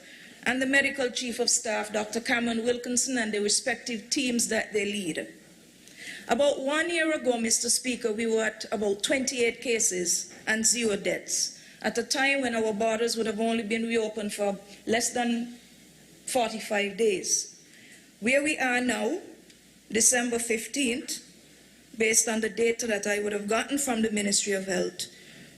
and the Medical Chief of Staff, Dr. Cameron Wilkinson, and the respective teams that they lead. About 1 year ago, Mr. Speaker, we were at about 28 cases and 0 deaths, at a time when our borders would have only been reopened for less than 45 days. Where we are now, December 15th, based on the data that I would have gotten from the Ministry of Health,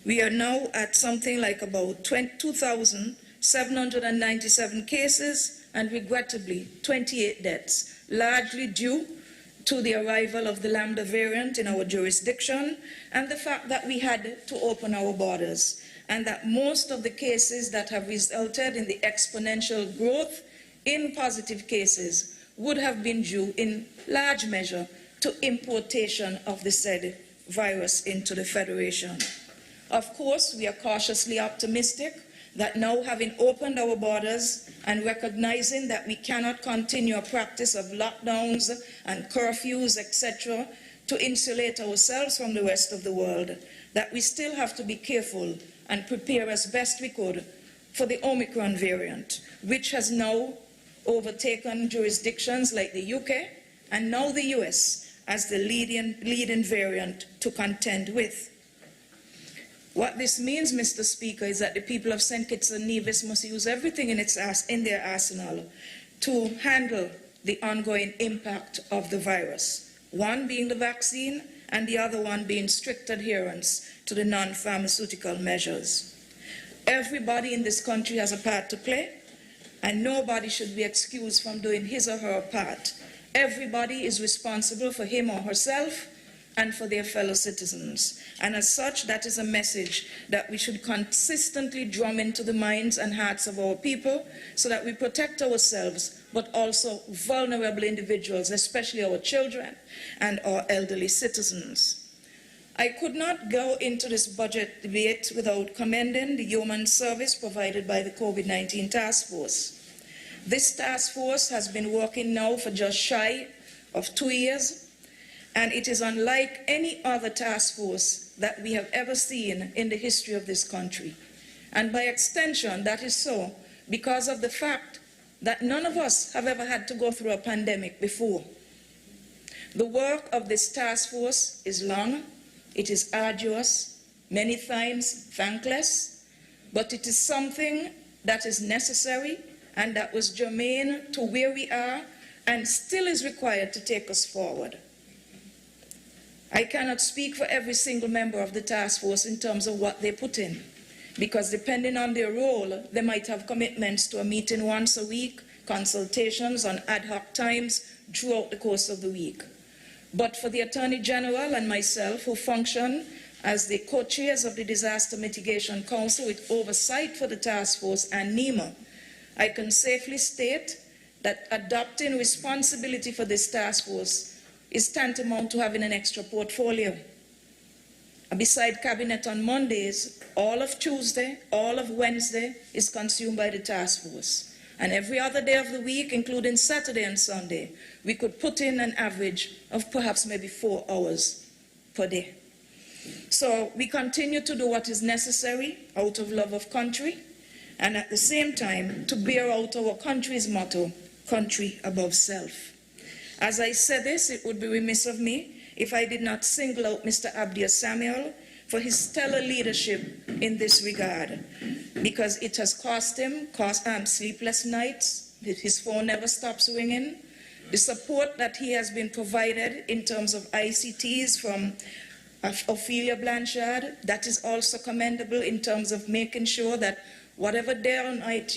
we are now at something like about 2,797 cases and regrettably 28 deaths, largely due to the arrival of the Lambda variant in our jurisdiction, and the fact that we had to open our borders, and that most of the cases that have resulted in the exponential growth in positive cases would have been due in large measure to importation of the said virus into the Federation. Of course, we are cautiously optimistic that now, having opened our borders and recognizing that we cannot continue a practice of lockdowns and curfews, etc., to insulate ourselves from the rest of the world, that we still have to be careful and prepare as best we could for the Omicron variant, which has now overtaken jurisdictions like the UK and now the US as the leading variant to contend with. What this means, Mr. Speaker, is that the people of St. Kitts and Nevis must use everything in their arsenal to handle the ongoing impact of the virus, one being the vaccine and the other one being strict adherence to the non-pharmaceutical measures. Everybody in this country has a part to play, and nobody should be excused from doing his or her part. Everybody is responsible for him or herself and for their fellow citizens. And as such, that is a message that we should consistently drum into the minds and hearts of our people so that we protect ourselves, but also vulnerable individuals, especially our children and our elderly citizens. I could not go into this budget debate without commending the human service provided by the COVID-19 task force. This task force has been working now for just shy of 2 years, and it is unlike any other task force that we have ever seen in the history of this country. And by extension, that is so because of the fact that none of us have ever had to go through a pandemic before. The work of this task force is long, it is arduous, many times thankless, but it is something that is necessary and that was germane to where we are and still is required to take us forward. I cannot speak for every single member of the task force in terms of what they put in, because depending on their role, they might have commitments to a meeting once a week, consultations on ad hoc times throughout the course of the week. But for the Attorney General and myself, who function as the co-chairs of the Disaster Mitigation Council with oversight for the task force and NEMA, I can safely state that adopting responsibility for this task force is tantamount to having an extra portfolio. Beside Cabinet on Mondays, all of Tuesday, all of Wednesday is consumed by the task force. And every other day of the week, including Saturday and Sunday, we could put in an average of perhaps maybe 4 hours per day. So we continue to do what is necessary out of love of country, and at the same time to bear out our country's motto, country above self. As I said this, it would be remiss of me if I did not single out Mr. Abdia Samuel for his stellar leadership in this regard, because it has cost him sleepless nights. His phone never stops ringing. The support that he has been provided in terms of ICTs from Ophelia Blanchard, that is also commendable in terms of making sure that whatever day or night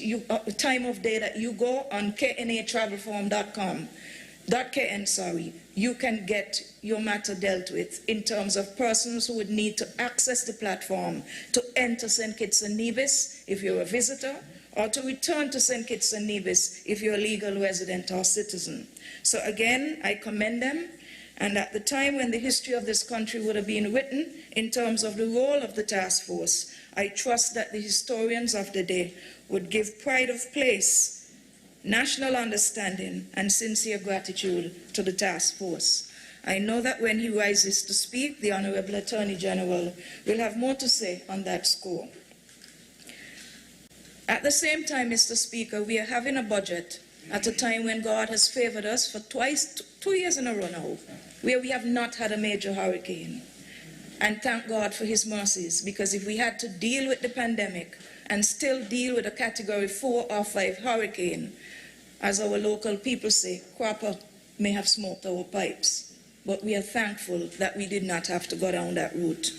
time of day that you go on knatravelforum.com, you can get your matter dealt with in terms of persons who would need to access the platform to enter St. Kitts and Nevis if you're a visitor, or to return to St. Kitts and Nevis if you're a legal resident or citizen. So again, I commend them. And at the time when the history of this country would have been written in terms of the role of the task force, I trust that the historians of the day would give pride of place, national understanding, and sincere gratitude to the task force. I know that when he rises to speak, the Honorable Attorney General will have more to say on that score. At the same time, Mr. Speaker, we are having a budget at a time when God has favored us for 2 years in a row now, where we have not had a major hurricane. And thank God for his mercies, because if we had to deal with the pandemic and still deal with a Category 4 or 5 hurricane, as our local people say, Cropper may have smoked our pipes. But we are thankful that we did not have to go down that route.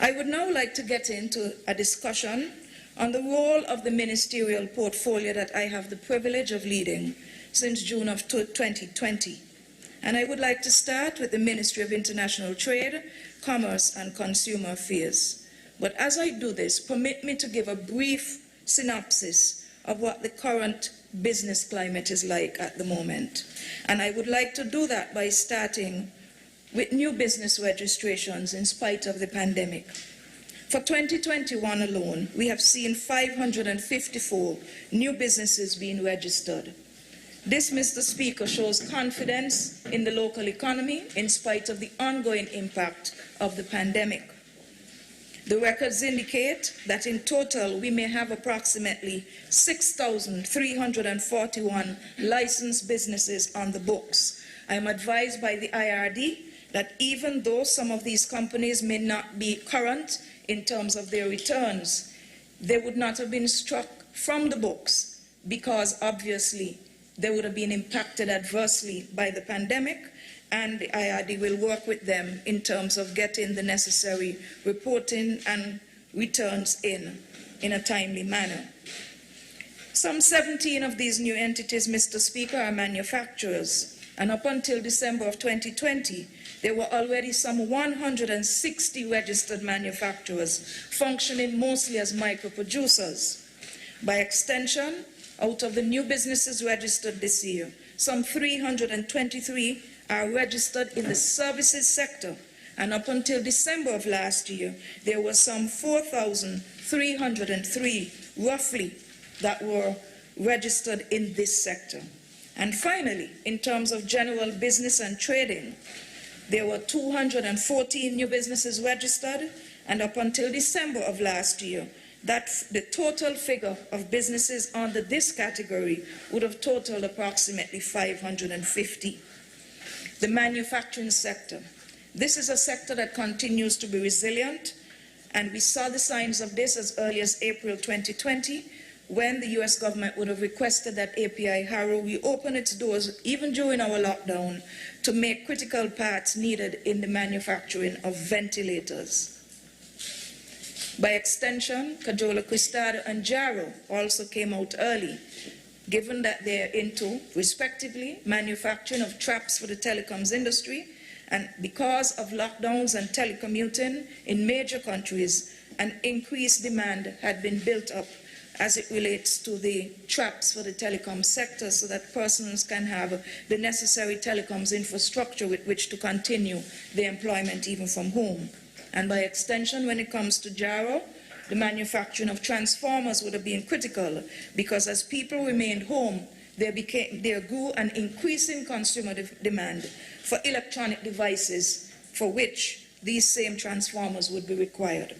I would now like to get into a discussion on the role of the ministerial portfolio that I have the privilege of leading since June of 2020. And I would like to start with the Ministry of International Trade, Commerce and Consumer Affairs. But as I do this, permit me to give a brief synopsis of what the current business climate is like at the moment. And I would like to do that by starting with new business registrations in spite of the pandemic. For 2021 alone, we have seen 554 new businesses being registered. This, Mr. Speaker, shows confidence in the local economy in spite of the ongoing impact of the pandemic. The records indicate that in total we may have approximately 6,341 licensed businesses on the books. I am advised by the IRD that even though some of these companies may not be current in terms of their returns, they would not have been struck from the books because obviously they would have been impacted adversely by the pandemic, and the IRD will work with them in terms of getting the necessary reporting and returns in a timely manner. Some 17 of these new entities, Mr. Speaker, are manufacturers, and up until December of 2020, there were already some 160 registered manufacturers functioning mostly as micro-producers. By extension, out of the new businesses registered this year, some 323 are registered in the services sector, and up until December of last year, there were some 4,303 roughly that were registered in this sector. And finally, in terms of general business and trading, there were 214 new businesses registered, and up until December of last year, the total figure of businesses under this category would have totaled approximately 550. The manufacturing sector. This is a sector that continues to be resilient, and we saw the signs of this as early as April 2020, when the US government would have requested that API Harrow reopen its doors even during our lockdown to make critical parts needed in the manufacturing of ventilators. By extension, Cajola Cristado and Jarrow also came out early, given that they're into, respectively, manufacturing of traps for the telecoms industry, and because of lockdowns and telecommuting in major countries, an increased demand had been built up as it relates to the traps for the telecom sector, so that persons can have the necessary telecoms infrastructure with which to continue their employment even from home. And by extension, when it comes to Jarrow, the manufacturing of transformers would have been critical, because as people remained home, there grew an increasing consumer demand for electronic devices for which these same transformers would be required.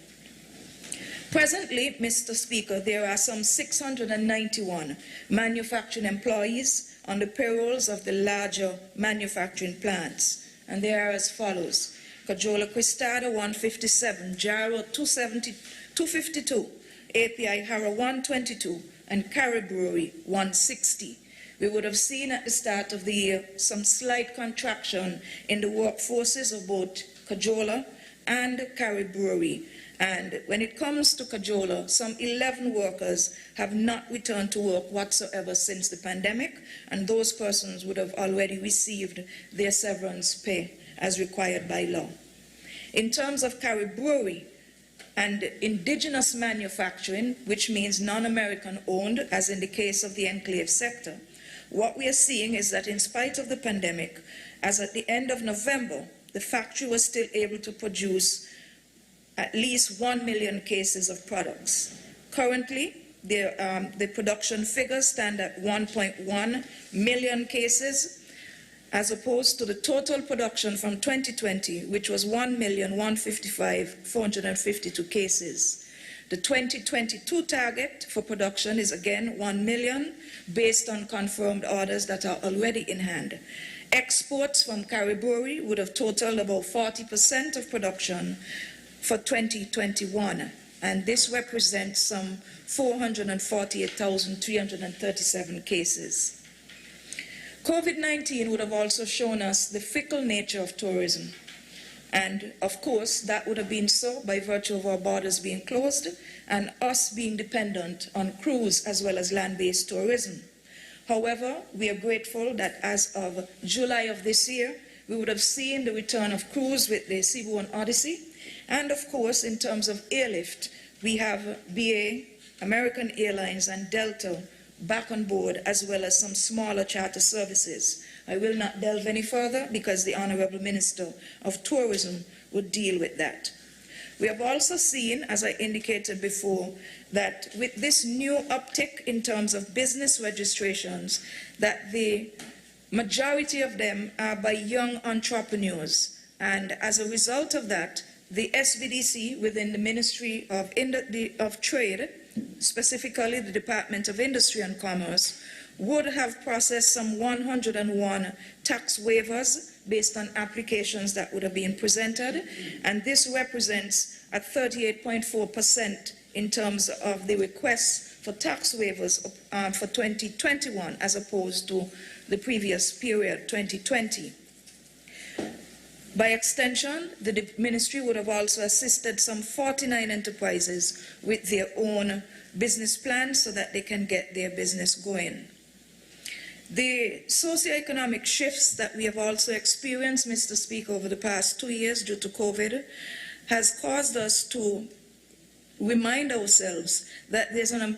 Presently, Mr. Speaker, there are some 691 manufacturing employees on the payrolls of the larger manufacturing plants, and they are as follows: Cajola Cristado 157, Jarrow 252, API Harrow 122, and Carry Brewery 160. We would have seen at the start of the year some slight contraction in the workforces of both Cajola and Carry Brewery. And when it comes to Cajola, some 11 workers have not returned to work whatsoever since the pandemic, and those persons would have already received their severance pay as required by law. In terms of Carry Brewery and indigenous manufacturing, which means non-American owned, as in the case of the enclave sector, what we are seeing is that in spite of the pandemic, as at the end of November, the factory was still able to produce at least 1 million cases of products. Currently, the production figures stand at 1.1 million cases, as opposed to the total production from 2020, which was 1,155,452 cases. The 2022 target for production is again 1 million, based on confirmed orders that are already in hand. Exports from Carry Brewery would have totaled about 40% of production for 2021, and this represents some 448,337 cases. COVID-19 would have also shown us the fickle nature of tourism, and of course that would have been so by virtue of our borders being closed and us being dependent on cruise as well as land-based tourism. However, we are grateful that as of July of this year, we would have seen the return of crews with the Seaborne Odyssey. And of course, in terms of airlift, we have BA, American Airlines, and Delta back on board, as well as some smaller charter services. I will not delve any further because the Honorable Minister of Tourism would deal with that. We have also seen, as I indicated before, that with this new uptick in terms of business registrations, that the majority of them are by young entrepreneurs. And as a result of that, the SVDC within the Ministry of Trade, specifically the Department of Industry and Commerce, would have processed some 101 tax waivers based on applications that would have been presented, and this represents a 38.4% in terms of the requests for tax waivers for 2021 as opposed to the previous period, 2020. By extension, the ministry would have also assisted some 49 enterprises with their own business plans so that they can get their business going. The socioeconomic shifts that we have also experienced, Mr. Speaker, over the past 2 years due to COVID has caused us to remind ourselves that there's an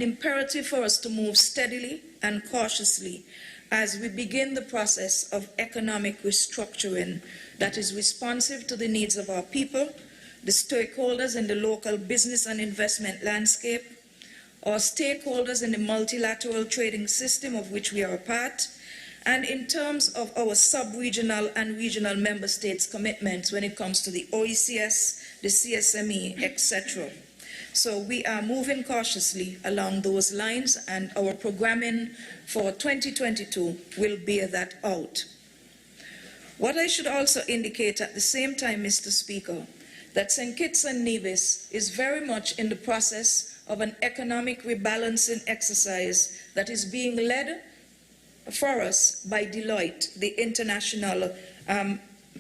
imperative for us to move steadily and cautiously as we begin the process of economic restructuring that is responsive to the needs of our people, the stakeholders in the local business and investment landscape, our stakeholders in the multilateral trading system of which we are a part, and in terms of our sub-regional and regional member states' commitments when it comes to the OECS, the CSME, etc. So we are moving cautiously along those lines, and our programming for 2022 will bear that out. What I should also indicate at the same time, Mr. Speaker, that St. Kitts and Nevis is very much in the process of an economic rebalancing exercise that is being led for us by Deloitte, the international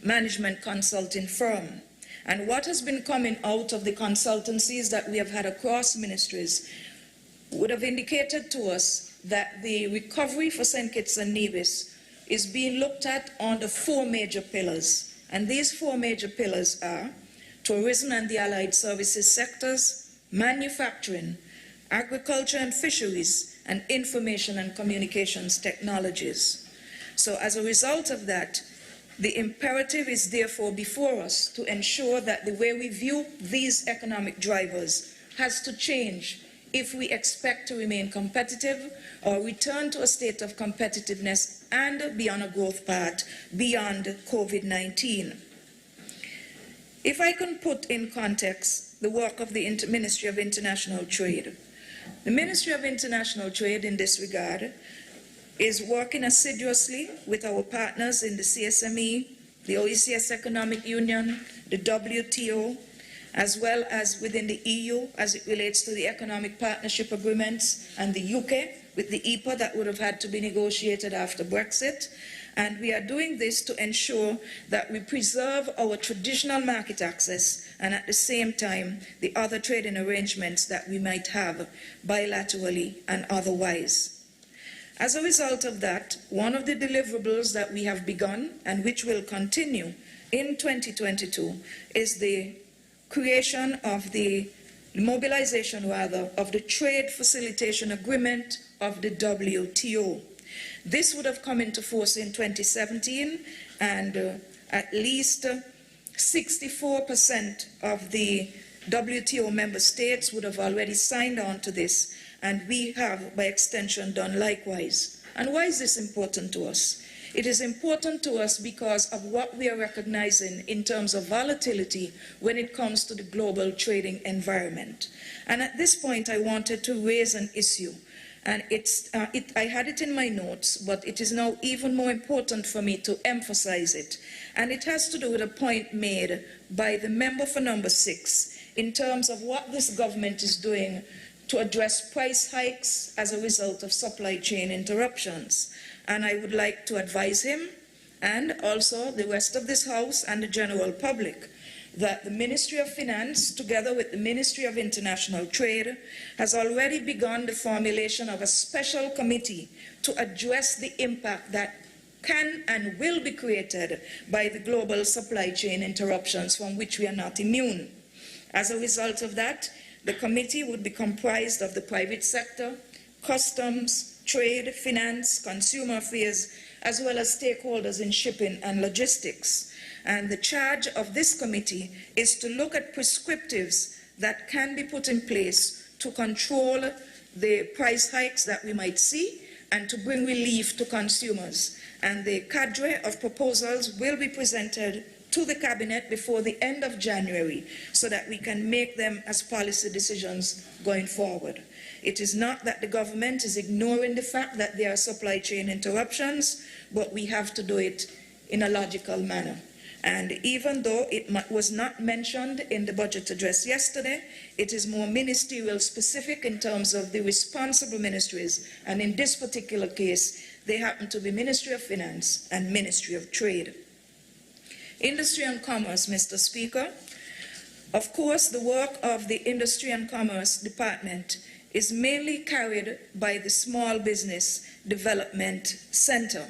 management consulting firm. And what has been coming out of the consultancies that we have had across ministries would have indicated to us that the recovery for St. Kitts and Nevis is being looked at on the 4 major pillars. And these 4 major pillars are tourism and the allied services sectors, manufacturing, agriculture and fisheries, and information and communications technologies. So as a result of that, the imperative is therefore before us to ensure that the way we view these economic drivers has to change if we expect to remain competitive or return to a state of competitiveness and be on a growth path beyond COVID-19. If I can put in context the work of the Ministry of International Trade, the Ministry of International Trade in this regard is working assiduously with our partners in the CSME, the OECS Economic Union, the WTO, as well as within the EU as it relates to the economic partnership agreements, and the UK with the EPA that would have had to be negotiated after Brexit. And we are doing this to ensure that we preserve our traditional market access and at the same time the other trading arrangements that we might have bilaterally and otherwise. As a result of that, one of the deliverables that we have begun and which will continue in 2022 is the creation of the mobilization of the trade facilitation agreement of the WTO. This would have come into force in 2017, and at least 64% of the WTO member states would have already signed on to this, and we have, by extension, done likewise. And why is this important to us? It is important to us because of what we are recognizing in terms of volatility when it comes to the global trading environment. And at this point, I wanted to raise an issue. And I had it in my notes, but it is now even more important for me to emphasize it. And it has to do with a point made by the member for number 6 in terms of what this government is doing to address price hikes as a result of supply chain interruptions. And I would like to advise him and also the rest of this House and the general public that the Ministry of Finance, together with the Ministry of International Trade, has already begun the formulation of a special committee to address the impact that can and will be created by the global supply chain interruptions from which we are not immune. As a result of that, the committee would be comprised of the private sector, customs, trade, finance, consumer affairs, as well as stakeholders in shipping and logistics. And the charge of this committee is to look at prescriptives that can be put in place to control the price hikes that we might see and to bring relief to consumers. And the cadre of proposals will be presented to the Cabinet before the end of January so that we can make them as policy decisions going forward. It is not that the government is ignoring the fact that there are supply chain interruptions, but we have to do it in a logical manner. And even though it was not mentioned in the budget address yesterday, it is more ministerial specific in terms of the responsible ministries. And in this particular case, they happen to be Ministry of Finance and Ministry of Trade. Industry and Commerce, Mr. Speaker. Of course, the work of the Industry and Commerce Department is mainly carried by the Small Business Development Center.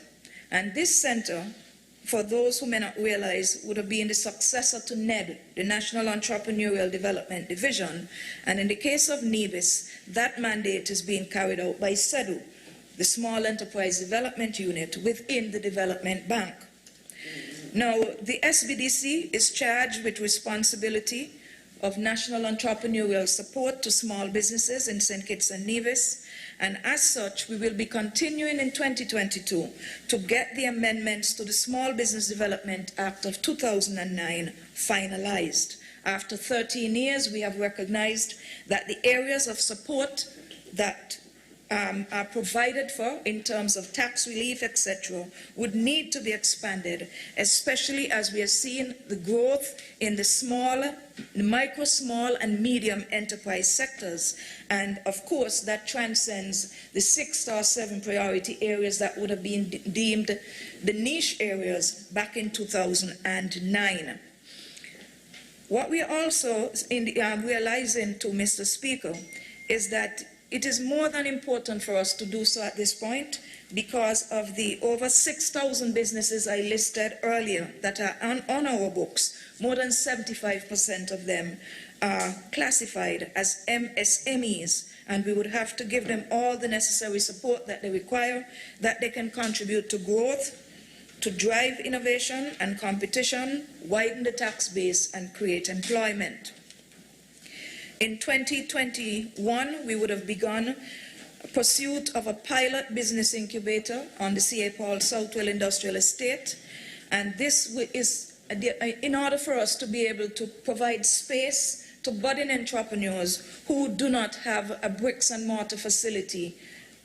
And this center, for those who may not realize, would have been the successor to NED, the National Entrepreneurial Development Division. And in the case of Nevis, that mandate is being carried out by SEDU, the Small Enterprise Development Unit within the Development Bank. Now, the SBDC is charged with responsibility of national entrepreneurial support to small businesses in St. Kitts and Nevis, and as such, we will be continuing in 2022 to get the amendments to the Small Business Development Act of 2009 finalized. After 13 years, we have recognized that the areas of support that are provided for in terms of tax relief, etc., would need to be expanded, especially as we are seeing the growth in the micro, small, and medium enterprise sectors. And of course, that transcends the 6 or 7 priority areas that would have been deemed the niche areas back in 2009. What we are also realizing, to Mr. Speaker, is that it is more than important for us to do so at this point because of the over 6,000 businesses I listed earlier that are on our books. More than 75% of them are classified as MSMEs, and we would have to give them all the necessary support that they require, that they can contribute to growth, to drive innovation and competition, widen the tax base, and create employment. In 2021, we would have begun pursuit of a pilot business incubator on the C.A. Paul Southwell Industrial Estate, and this is in order for us to be able to provide space to budding entrepreneurs who do not have a bricks and mortar facility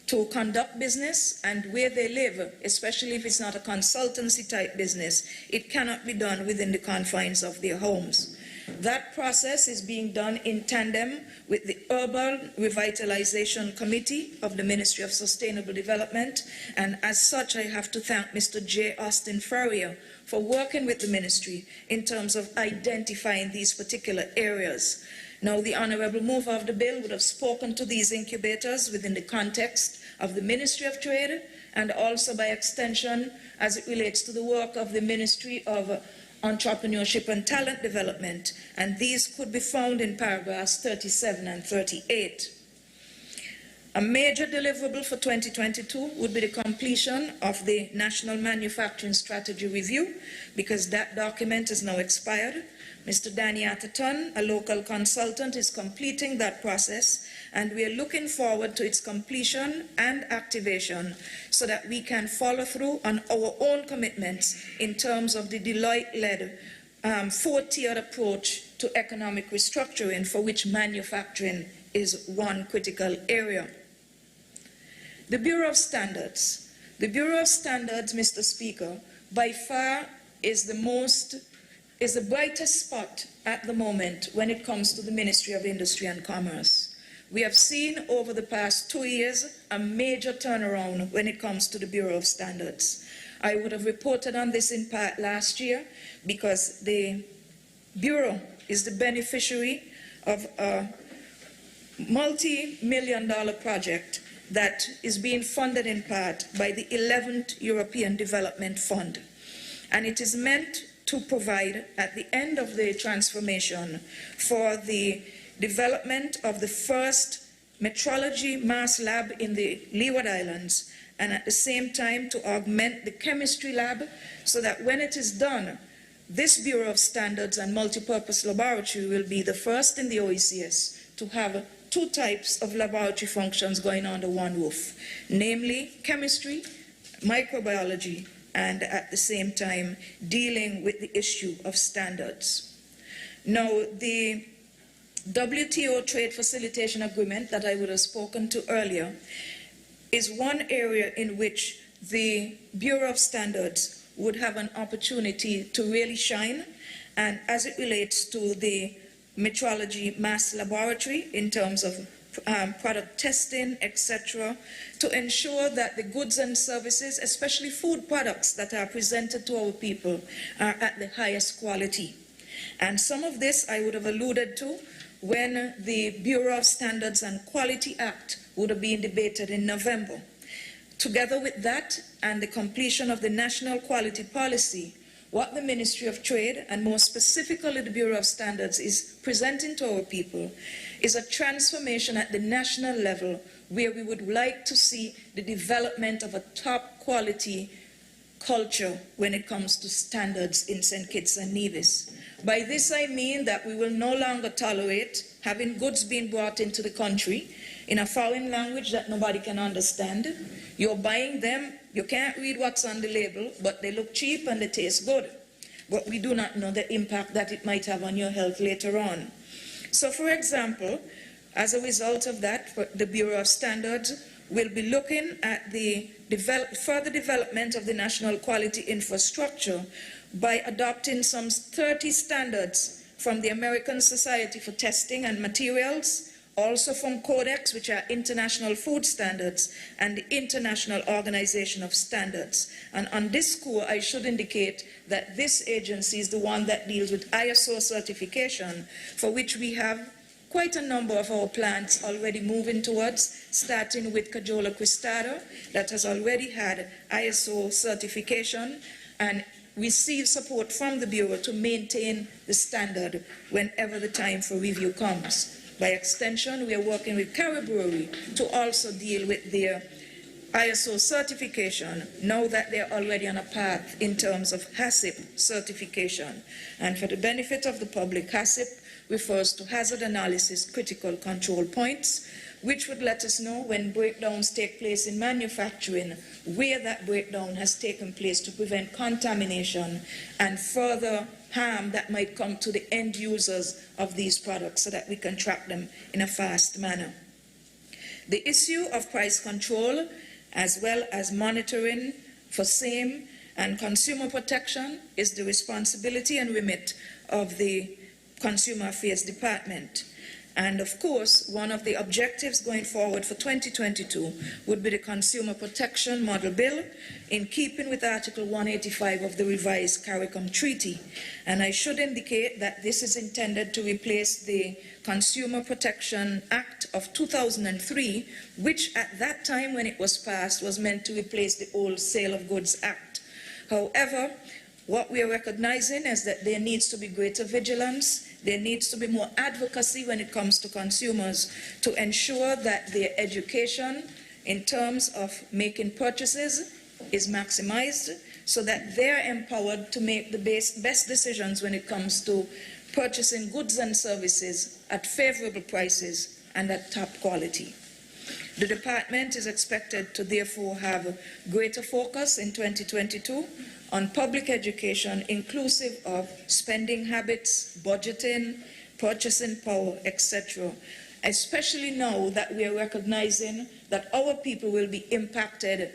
to conduct business, and where they live, especially if it's not a consultancy type business, it cannot be done within the confines of their homes. That process is being done in tandem with the Urban Revitalization Committee of the Ministry of Sustainable Development, and as such I have to thank Mr. J. Austin Ferrier for working with the ministry in terms of identifying these particular areas. Now, the Honourable Mover of the bill would have spoken to these incubators within the context of the Ministry of Trade, and also by extension as it relates to the work of the Ministry of Entrepreneurship and Talent Development, and these could be found in paragraphs 37 and 38. A major deliverable for 2022 would be the completion of the National Manufacturing Strategy Review, because that document is now expired. Mr. Danny Atherton, a local consultant, is completing that process, and we are looking forward to its completion and activation so that we can follow through on our own commitments in terms of the Deloitte-led 4-tiered approach to economic restructuring, for which manufacturing is one critical area. The Bureau of Standards. The Bureau of Standards, Mr. Speaker, by far is the brightest spot at the moment when it comes to the Ministry of Industry and Commerce. We have seen over the past 2 years a major turnaround when it comes to the Bureau of Standards. I would have reported on this in part last year because the Bureau is the beneficiary of a multi-million-dollar project that is being funded in part by the 11th European Development Fund. And it is meant to provide, at the end of the transformation, for the development of the first metrology mass lab in the Leeward Islands, and at the same time to augment the chemistry lab so that when it is done, this Bureau of Standards and Multipurpose Laboratory will be the first in the OECS to have two types of laboratory functions going under one roof, namely chemistry, microbiology, and at the same time dealing with the issue of standards. Now, the WTO Trade Facilitation Agreement that I would have spoken to earlier is one area in which the Bureau of Standards would have an opportunity to really shine, and as it relates to the metrology mass laboratory in terms of product testing, etc., to ensure that the goods and services, especially food products that are presented to our people, are at the highest quality. And some of this I would have alluded to when the Bureau of Standards and Quality Act would have been debated in November. Together with that and the completion of the National Quality Policy, what the Ministry of Trade, and more specifically the Bureau of Standards, is presenting to our people is a transformation at the national level where we would like to see the development of a top quality culture when it comes to standards in St. Kitts and Nevis. By this I mean that we will no longer tolerate having goods being brought into the country in a foreign language that nobody can understand. You're buying them, you can't read what's on the label, but they look cheap and they taste good. But we do not know the impact that it might have on your health later on. So, for example, as a result of that, the Bureau of Standards will be looking at the further development of the national quality infrastructure by adopting some 30 standards from the American Society for Testing and Materials, also from Codex, which are international food standards, and the International Organization of Standards. And on this score, I should indicate that this agency is the one that deals with ISO certification, for which we have quite a number of our plants already moving towards, starting with Cajola Cristado, that has already had ISO certification and receive support from the Bureau to maintain the standard whenever the time for review comes. By extension, we are working with Carib Brewery to also deal with their ISO certification, now that they're already on a path in terms of HACCP certification. And for the benefit of the public, HACCP refers to Hazard Analysis Critical Control Points, which would let us know when breakdowns take place in manufacturing, where that breakdown has taken place to prevent contamination and further harm that might come to the end users of these products so that we can track them in a fast manner. The issue of price control, as well as monitoring for same and consumer protection, is the responsibility and remit of the Consumer Affairs Department. And of course, one of the objectives going forward for 2022 would be the Consumer Protection Model Bill, in keeping with Article 185 of the revised CARICOM Treaty. And I should indicate that this is intended to replace the Consumer Protection Act of 2003, which at that time when it was passed was meant to replace the old Sale of Goods Act. However, what we are recognizing is that there needs to be greater vigilance, there needs to be more advocacy when it comes to consumers to ensure that their education in terms of making purchases is maximized so that they're empowered to make the best decisions when it comes to purchasing goods and services at favorable prices and at top quality. The department is expected to therefore have greater focus in 2022 on public education, inclusive of spending habits, budgeting, purchasing power, etc., especially now that we are recognizing that our people will be impacted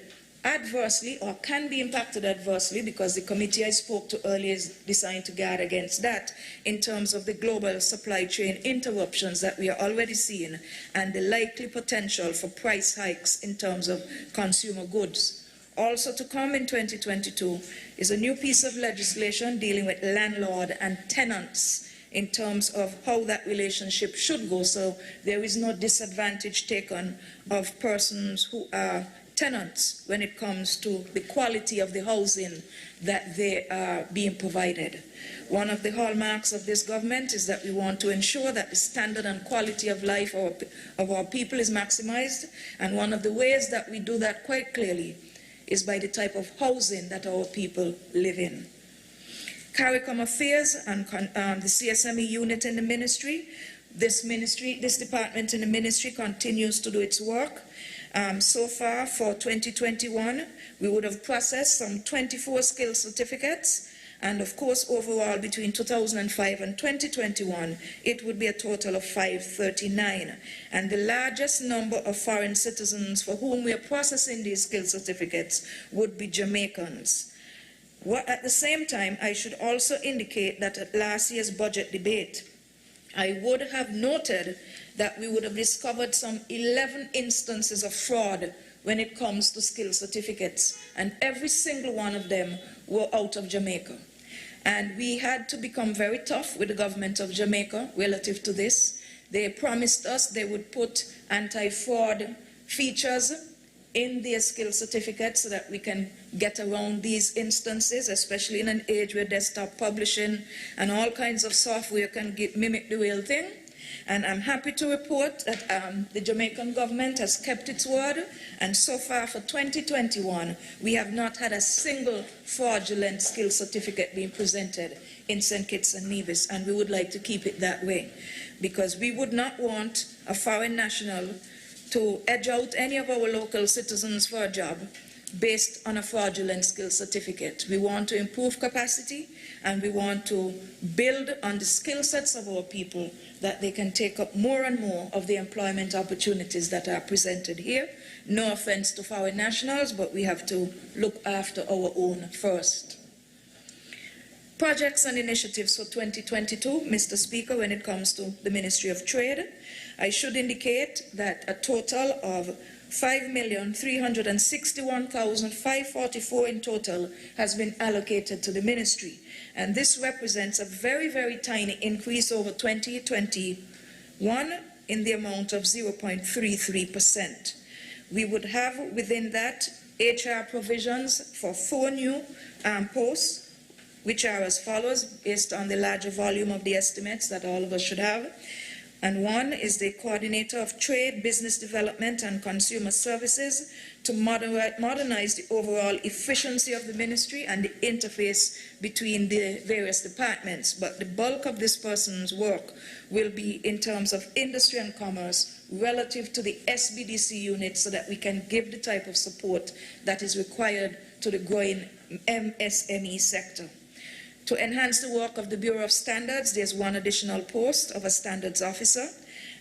adversely or can be impacted adversely, because the committee I spoke to earlier is designed to guard against that in terms of the global supply chain interruptions that we are already seeing and the likely potential for price hikes in terms of consumer goods. Also to come in 2022 is a new piece of legislation dealing with landlord and tenants in terms of how that relationship should go, so there is no disadvantage taken of persons who are tenants when it comes to the quality of the housing that they are being provided. One of the hallmarks of this government is that we want to ensure that the standard and quality of life of our people is maximized, and one of the ways that we do that quite clearly is by the type of housing that our people live in. CARICOM Affairs and the CSME unit in the ministry, this department in the ministry continues to do its work. So far for 2021, we would have processed some 24 skill certificates, and of course overall between 2005 and 2021, it would be a total of 539. And the largest number of foreign citizens for whom we are processing these skill certificates would be Jamaicans. At the same time, I should also indicate that at last year's budget debate, I would have noted that we would have discovered some 11 instances of fraud when it comes to skill certificates, and every single one of them were out of Jamaica. And we had to become very tough with the government of Jamaica relative to this. They promised us they would put anti-fraud features in their skill certificates so that we can get around these instances, especially in an age where desktop publishing and all kinds of software can mimic the real thing. And I'm happy to report that the Jamaican government has kept its word, and so far for 2021, we have not had a single fraudulent skill certificate being presented in St. Kitts and Nevis, and we would like to keep it that way, because we would not want a foreign national to edge out any of our local citizens for a job based on a fraudulent skill certificate. We want to improve capacity, and we want to build on the skill sets of our people that they can take up more and more of the employment opportunities that are presented here. No offense to foreign nationals, but we have to look after our own first. Projects and initiatives for 2022, Mr. Speaker, when it comes to the Ministry of Trade, I should indicate that a total of 5,361,544 in total has been allocated to the ministry. And this represents a very, very tiny increase over 2021 in the amount of 0.33%. We would have within that HR provisions for 4 new posts, which are as follows, based on the larger volume of the estimates that all of us should have. And one is the Coordinator of Trade, Business Development and Consumer Services to modernize the overall efficiency of the ministry and the interface between the various departments. But the bulk of this person's work will be in terms of industry and commerce relative to the SBDC unit, so that we can give the type of support that is required to the growing MSME sector. To enhance the work of the Bureau of Standards, there's one additional post of a standards officer.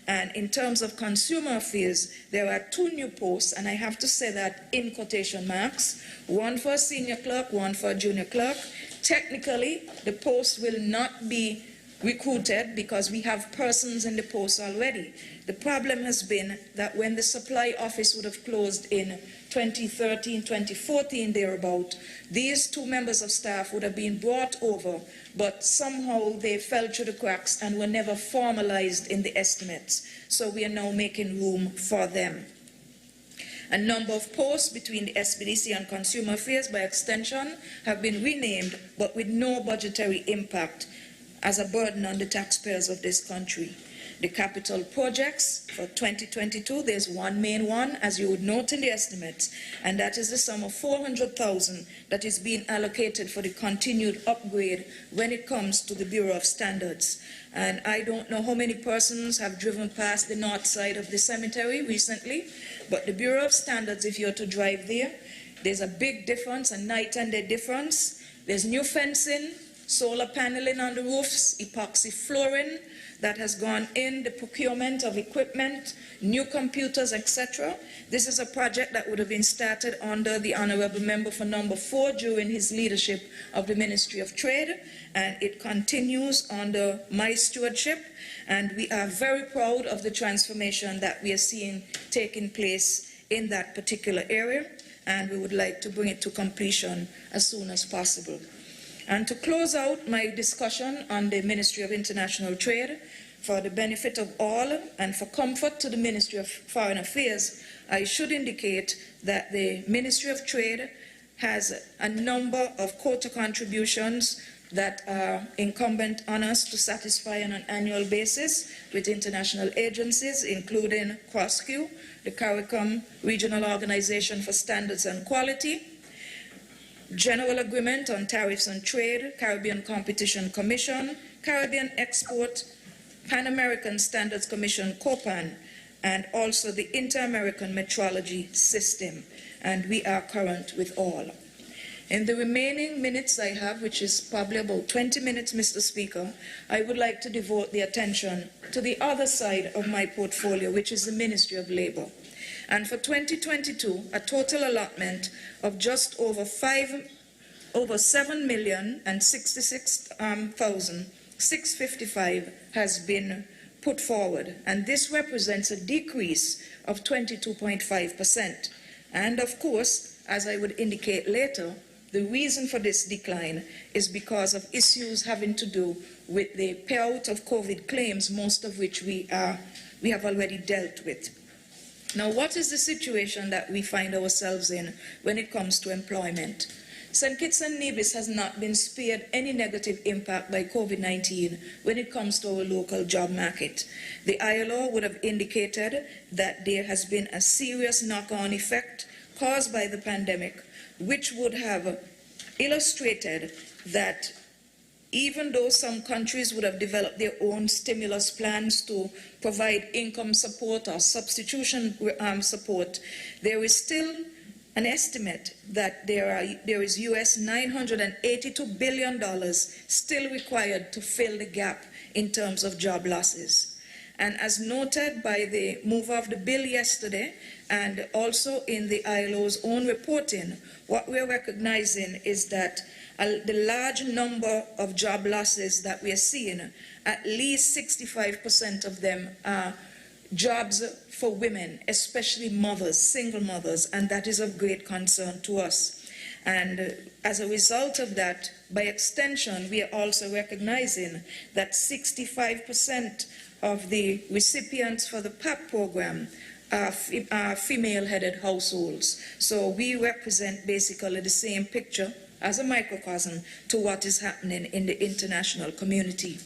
And in terms of consumer affairs, there are 2 new posts, and I have to say that in quotation marks, one for a senior clerk, one for a junior clerk. Technically, the post will not be recruited because we have persons in the post already. The problem has been that when the supply office would have closed in 2013, 2014, thereabout, these 2 members of staff would have been brought over, but somehow they fell through the cracks and were never formalized in the estimates. So we are now making room for them. A number of posts between the SBDC and Consumer Affairs, by extension, have been renamed, but with no budgetary impact as a burden on the taxpayers of this country. The capital projects for 2022, there's one main one, as you would note in the estimates, and that is the sum of 400,000 that is being allocated for the continued upgrade when it comes to the Bureau of Standards. And I don't know how many persons have driven past the north side of the cemetery recently, but the Bureau of Standards, if you're to drive there, there's a big difference, a night and day difference. There's new fencing, solar paneling on the roofs, epoxy flooring that has gone in, the procurement of equipment, new computers, etc. This is a project that would have been started under the Honorable Member for number 4 during his leadership of the Ministry of Trade, and it continues under my stewardship, and we are very proud of the transformation that we are seeing taking place in that particular area, and we would like to bring it to completion as soon as possible. And to close out my discussion on the Ministry of International Trade, for the benefit of all and for comfort to the Ministry of Foreign Affairs, I should indicate that the Ministry of Trade has a number of quota contributions that are incumbent on us to satisfy on an annual basis with international agencies, including CROSQ, the CARICOM Regional Organization for Standards and Quality, General Agreement on Tariffs and Trade, Caribbean Competition Commission, Caribbean Export, Pan American Standards Commission, COPAN, and also the Inter-American Metrology System, and we are current with all. In the remaining minutes I have, which is probably about 20 minutes, Mr. Speaker, I would like to devote the attention to the other side of my portfolio, which is the Ministry of Labour. And for 2022, a total allotment of just over 7,066,655 has been put forward, and this represents a decrease of 22.5%. And of course, as I would indicate later, the reason for this decline is because of issues having to do with the payout of COVID claims, most of which we have already dealt with. Now, what is the situation that we find ourselves in when it comes to employment? St. Kitts and Nevis has not been spared any negative impact by COVID-19 when it comes to our local job market. The ILO would have indicated that there has been a serious knock-on effect caused by the pandemic, which would have illustrated that even though some countries would have developed their own stimulus plans to provide income support or substitution support, there is still an estimate that there is US $982 billion still required to fill the gap in terms of job losses. And as noted by the mover of the bill yesterday, and also in the ILO's own reporting, what we're recognizing is that the large number of job losses that we are seeing, at least 65% of them are jobs for women, especially mothers, single mothers, and that is of great concern to us. And as a result of that, by extension, we are also recognizing that 65% of the recipients for the PAP program are female-headed households. So we represent basically the same picture as a microcosm to what is happening in the international community.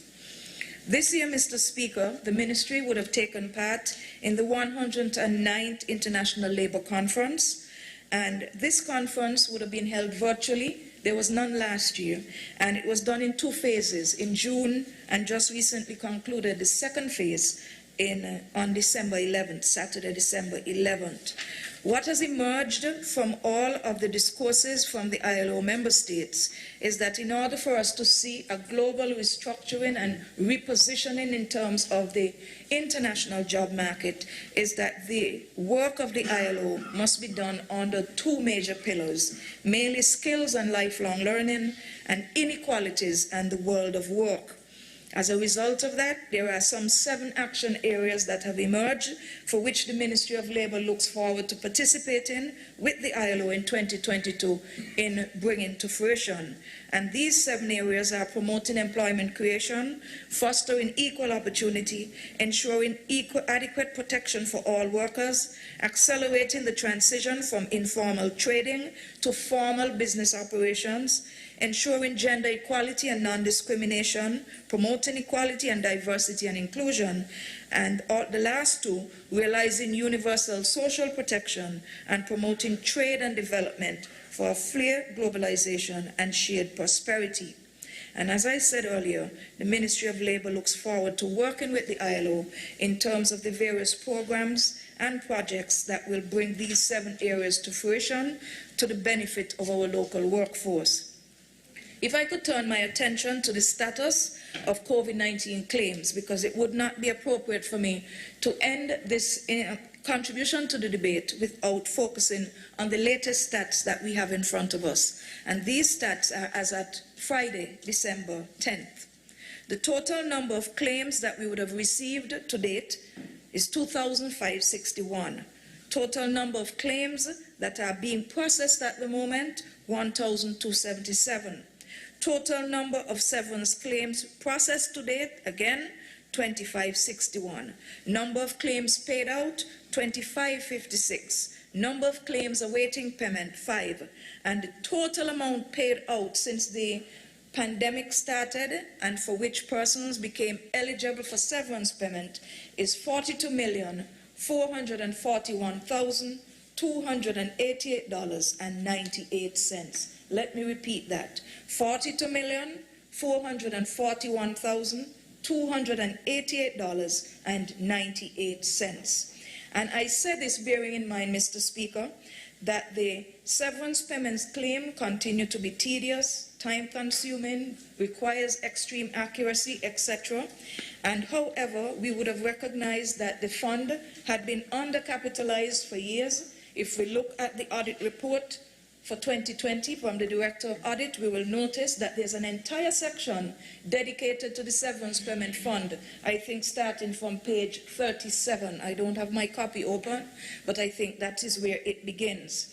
This year, Mr. Speaker, the ministry would have taken part in the 109th International Labour Conference, and this conference would have been held virtually. There was none last year, and it was done in two phases, in June, and just recently concluded the second phase on December 11th, Saturday, December 11th. What has emerged from all of the discourses from the ILO member states is that in order for us to see a global restructuring and repositioning in terms of the international job market, is that the work of the ILO must be done under two major pillars, mainly skills and lifelong learning, and inequalities and the world of work. As a result of that, there are some 7 action areas that have emerged for which the Ministry of Labour looks forward to participating with the ILO in 2022 in bringing to fruition. And these 7 areas are promoting employment creation, fostering equal opportunity, ensuring adequate protection for all workers, accelerating the transition from informal trading to formal business operations, ensuring gender equality and non-discrimination, promoting equality and diversity and inclusion, and the last 2, realizing universal social protection and promoting trade and development for a fair globalization and shared prosperity. And as I said earlier, the Ministry of Labour looks forward to working with the ILO in terms of the various programs and projects that will bring these 7 areas to fruition to the benefit of our local workforce. If I could turn my attention to the status of COVID-19 claims, because it would not be appropriate for me to end this contribution to the debate without focusing on the latest stats that we have in front of us. And these stats are as at Friday, December 10th. The total number of claims that we would have received to date is 2,561. Total number of claims that are being processed at the moment, 1,277. Total number of severance claims processed to date, again, 2561. Number of claims paid out, 2556. Number of claims awaiting payment, 5. And the total amount paid out since the pandemic started and for which persons became eligible for severance payment is $42,441,288.98. Let me repeat that. $42,441,288.98. And I said this bearing in mind, Mr. Speaker, that the severance payments claim continue to be tedious, time-consuming, requires extreme accuracy, etc. And however, we would have recognized that the fund had been undercapitalized for years. If we look at the audit report for 2020 from the Director of Audit, we will notice that there's an entire section dedicated to the severance payment fund, I think starting from page 37. I don't have my copy open, but I think that is where it begins.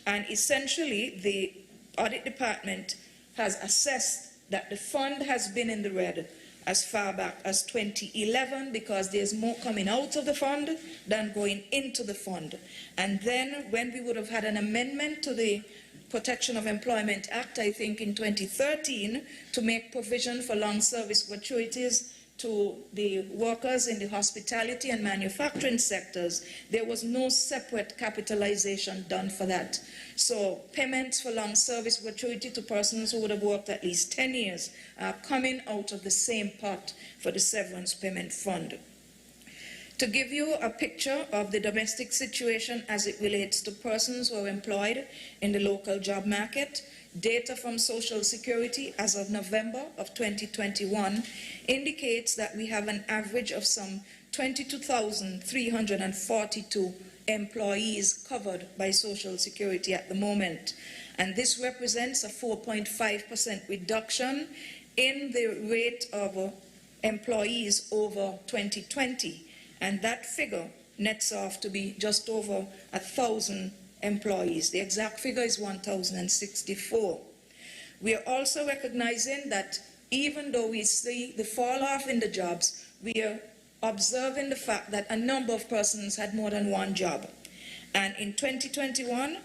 And essentially, the Audit Department has assessed that the fund has been in the red as far back as 2011 because there's more coming out of the fund than going into the fund. And then when we would have had an amendment to the Protection of Employment Act, I think in 2013, to make provision for long service gratuities to the workers in the hospitality and manufacturing sectors, there was no separate capitalization done for that. So payments for long service gratuity to persons who would have worked at least 10 years are coming out of the same pot for the severance payment fund. To give you a picture of the domestic situation as it relates to persons who are employed in the local job market, data from Social Security as of November of 2021 indicates that we have an average of some 22,342 employees covered by Social Security at the moment. And this represents a 4.5% reduction in the rate of employees over 2020. And that figure nets off to be just over 1,000 employees. The exact figure is 1,064. We are also recognizing that even though we see the fall off in the jobs, we are observing the fact that a number of persons had more than one job. And in 2021,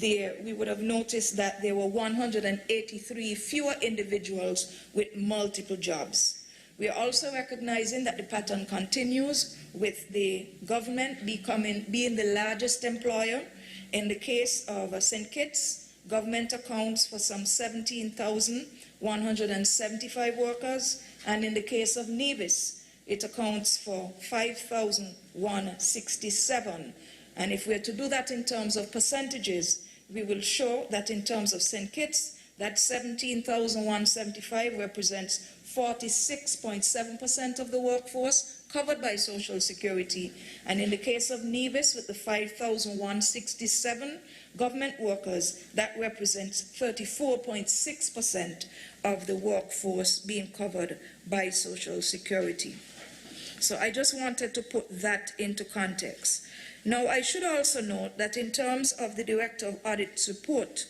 we would have noticed that there were 183 fewer individuals with multiple jobs. We are also recognizing that the pattern continues with the government being the largest employer. In the case of St. Kitts, government accounts for some 17,175 workers, and in the case of Nevis, it accounts for 5,167. And if we're to do that in terms of percentages, we will show that in terms of St. Kitts, that 17,175 represents 46.7% of the workforce covered by Social Security. And in the case of Nevis, with the 5,167 government workers, that represents 34.6% of the workforce being covered by Social Security. So I just wanted to put that into context. Now, I should also note that in terms of the Director of Audit's report,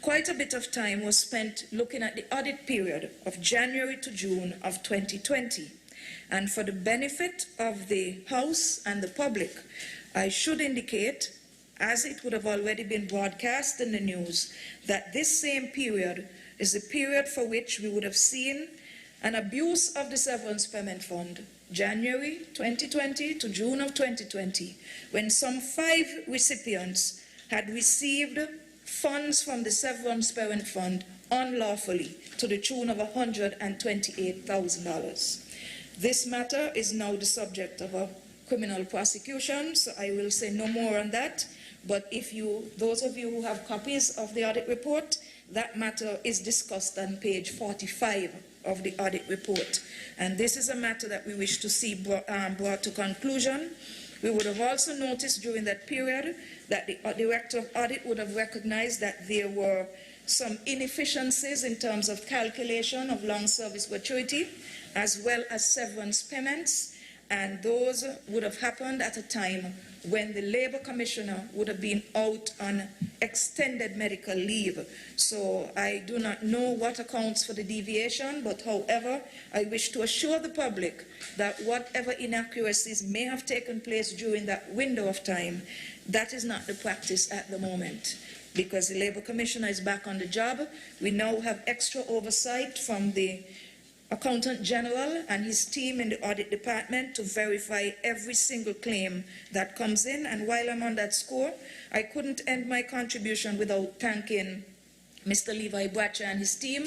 quite a bit of time was spent looking at the audit period of January to June of 2020. And for the benefit of the House and the public, I should indicate, as it would have already been broadcast in the news, that this same period is the period for which we would have seen an abuse of the severance payment fund, January 2020 to June of 2020, when some 5 recipients had received funds from the severance payment fund unlawfully to the tune of $128,000. This matter is now the subject of a criminal prosecution, so I will say no more on that. But those of you who have copies of the audit report, that matter is discussed on page 45 of the audit report. And this is a matter that we wish to see brought to conclusion. We would have also noticed during that period that the Director of Audit would have recognized that there were some inefficiencies in terms of calculation of long service gratuity, as well as severance payments, and those would have happened at a time when the Labour Commissioner would have been out on extended medical leave. So I do not know what accounts for the deviation, but however, I wish to assure the public that whatever inaccuracies may have taken place during that window of time, that is not the practice at the moment. Because the Labour Commissioner is back on the job, we now have extra oversight from the Accountant General and his team in the audit department to verify every single claim that comes in. And while I'm on that score, I couldn't end my contribution without thanking Mr. Levi Bratcher and his team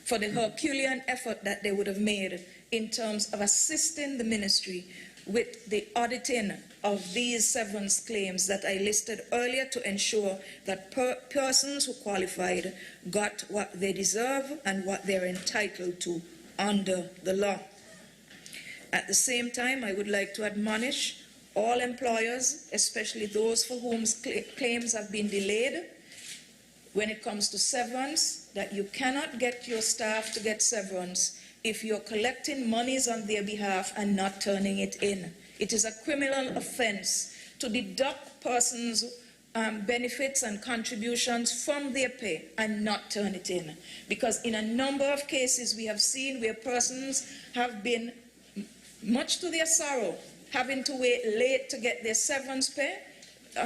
for the Herculean effort that they would have made in terms of assisting the ministry with the auditing of these severance claims that I listed earlier to ensure that persons who qualified got what they deserve and what they're entitled to under the law. At the same time, I would like to admonish all employers, especially those for whom claims have been delayed, when it comes to severance, that you cannot get your staff to get severance if you're collecting monies on their behalf and not turning it in. It is a criminal offense to deduct persons' benefits and contributions from their pay and not turn it in. Because in a number of cases we have seen where persons have been, much to their sorrow, having to wait late to get their severance pay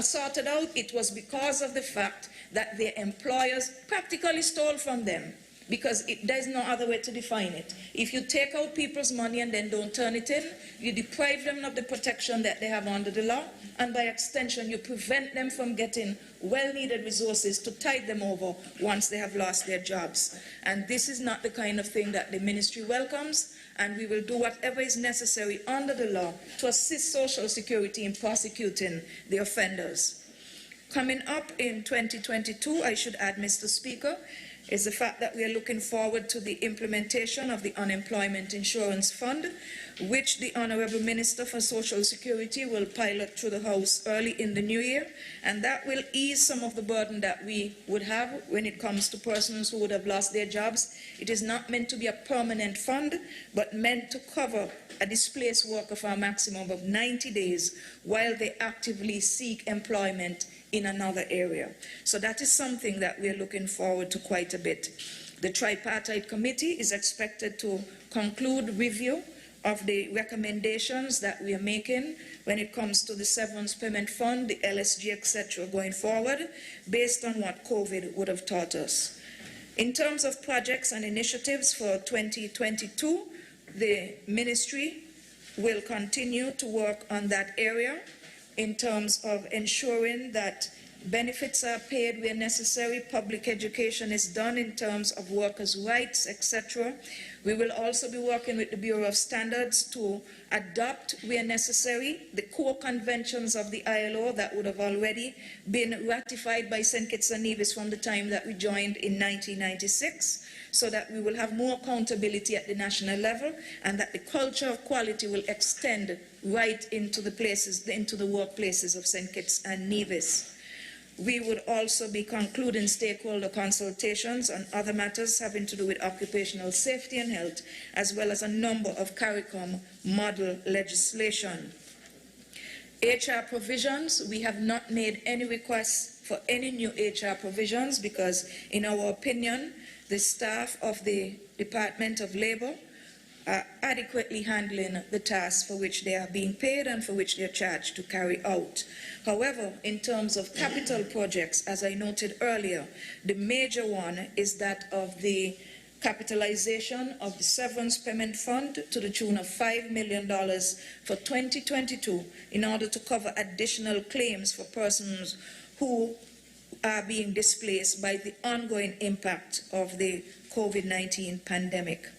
sorted out. It was because of the fact that their employers practically stole from them. Because there's no other way to define it. If you take out people's money and then don't turn it in, you deprive them of the protection that they have under the law, and by extension, you prevent them from getting well-needed resources to tide them over once they have lost their jobs. And this is not the kind of thing that the ministry welcomes, and we will do whatever is necessary under the law to assist Social Security in prosecuting the offenders. Coming up in 2022, I should add, Mr. Speaker, is the fact that we are looking forward to the implementation of the Unemployment Insurance Fund, which the Honourable Minister for Social Security will pilot through the House early in the new year, and that will ease some of the burden that we would have when it comes to persons who would have lost their jobs. It is not meant to be a permanent fund, but meant to cover a displaced worker for a maximum of 90 days while they actively seek employment in another area. So that is something that we are looking forward to quite a bit. The tripartite committee is expected to conclude review of the recommendations that we are making when it comes to the severance payment fund, the LSG, etc., going forward, based on what COVID would have taught us. In terms of projects and initiatives for 2022, the ministry will continue to work on that area in terms of ensuring that benefits are paid where necessary, public education is done in terms of workers' rights, etc. We will also be working with the Bureau of Standards to adopt, where necessary, the core conventions of the ILO that would have already been ratified by St. Kitts and Nevis from the time that we joined in 1996, so that we will have more accountability at the national level and that the culture of quality will extend right into the places, into the workplaces of St. Kitts and Nevis. We would also be concluding stakeholder consultations on other matters having to do with occupational safety and health, as well as a number of CARICOM model legislation. HR provisions, we have not made any requests for any new HR provisions because, in our opinion, the staff of the Department of Labour are adequately handling the tasks for which they are being paid and for which they are charged to carry out. However, in terms of capital projects, as I noted earlier, the major one is that of the capitalization of the severance payment fund to the tune of $5 million for 2022 in order to cover additional claims for persons who are being displaced by the ongoing impact of the COVID-19 pandemic.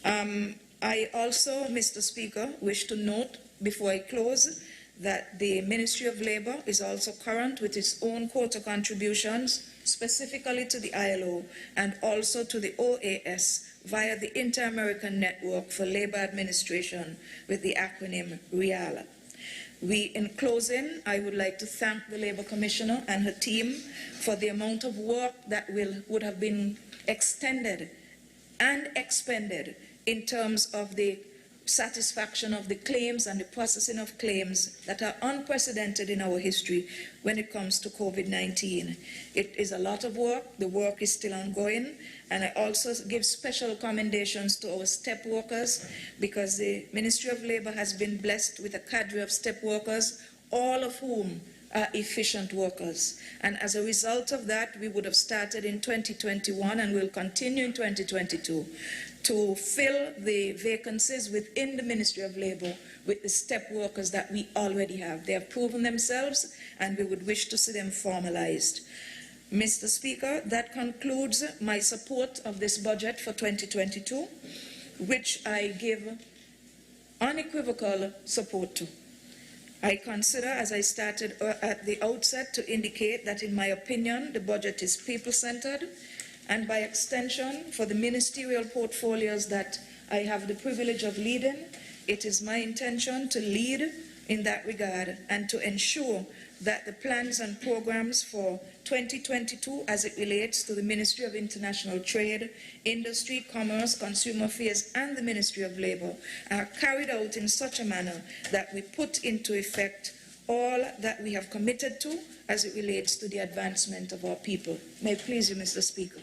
I also, Mr. Speaker, wish to note before I close that the Ministry of Labour is also current with its own quota contributions, specifically to the ILO and also to the OAS via the Inter-American Network for Labour Administration with the acronym RIALA. In closing, I would like to thank the Labour Commissioner and her team for the amount of work that would have been extended and expended in terms of the satisfaction of the claims and the processing of claims that are unprecedented in our history when it comes to COVID-19. It is a lot of work. The work is still ongoing. And I also give special commendations to our step workers, because the Ministry of Labor has been blessed with a cadre of step workers, all of whom are efficient workers. And as a result of that, we would have started in 2021 and will continue in 2022 to fill the vacancies within the Ministry of Labor with the step workers that we already have. They have proven themselves, and we would wish to see them formalized. Mr. Speaker, that concludes my support of this budget for 2022, which I give unequivocal support to. I consider, as I started at the outset, to indicate that, in my opinion, the budget is people-centered, and by extension, for the ministerial portfolios that I have the privilege of leading, it is my intention to lead in that regard and to ensure that the plans and programs for 2022, as it relates to the Ministry of International Trade, Industry, Commerce, Consumer Affairs, and the Ministry of Labor, are carried out in such a manner that we put into effect all that we have committed to as it relates to the advancement of our people. May it please you, Mr. Speaker.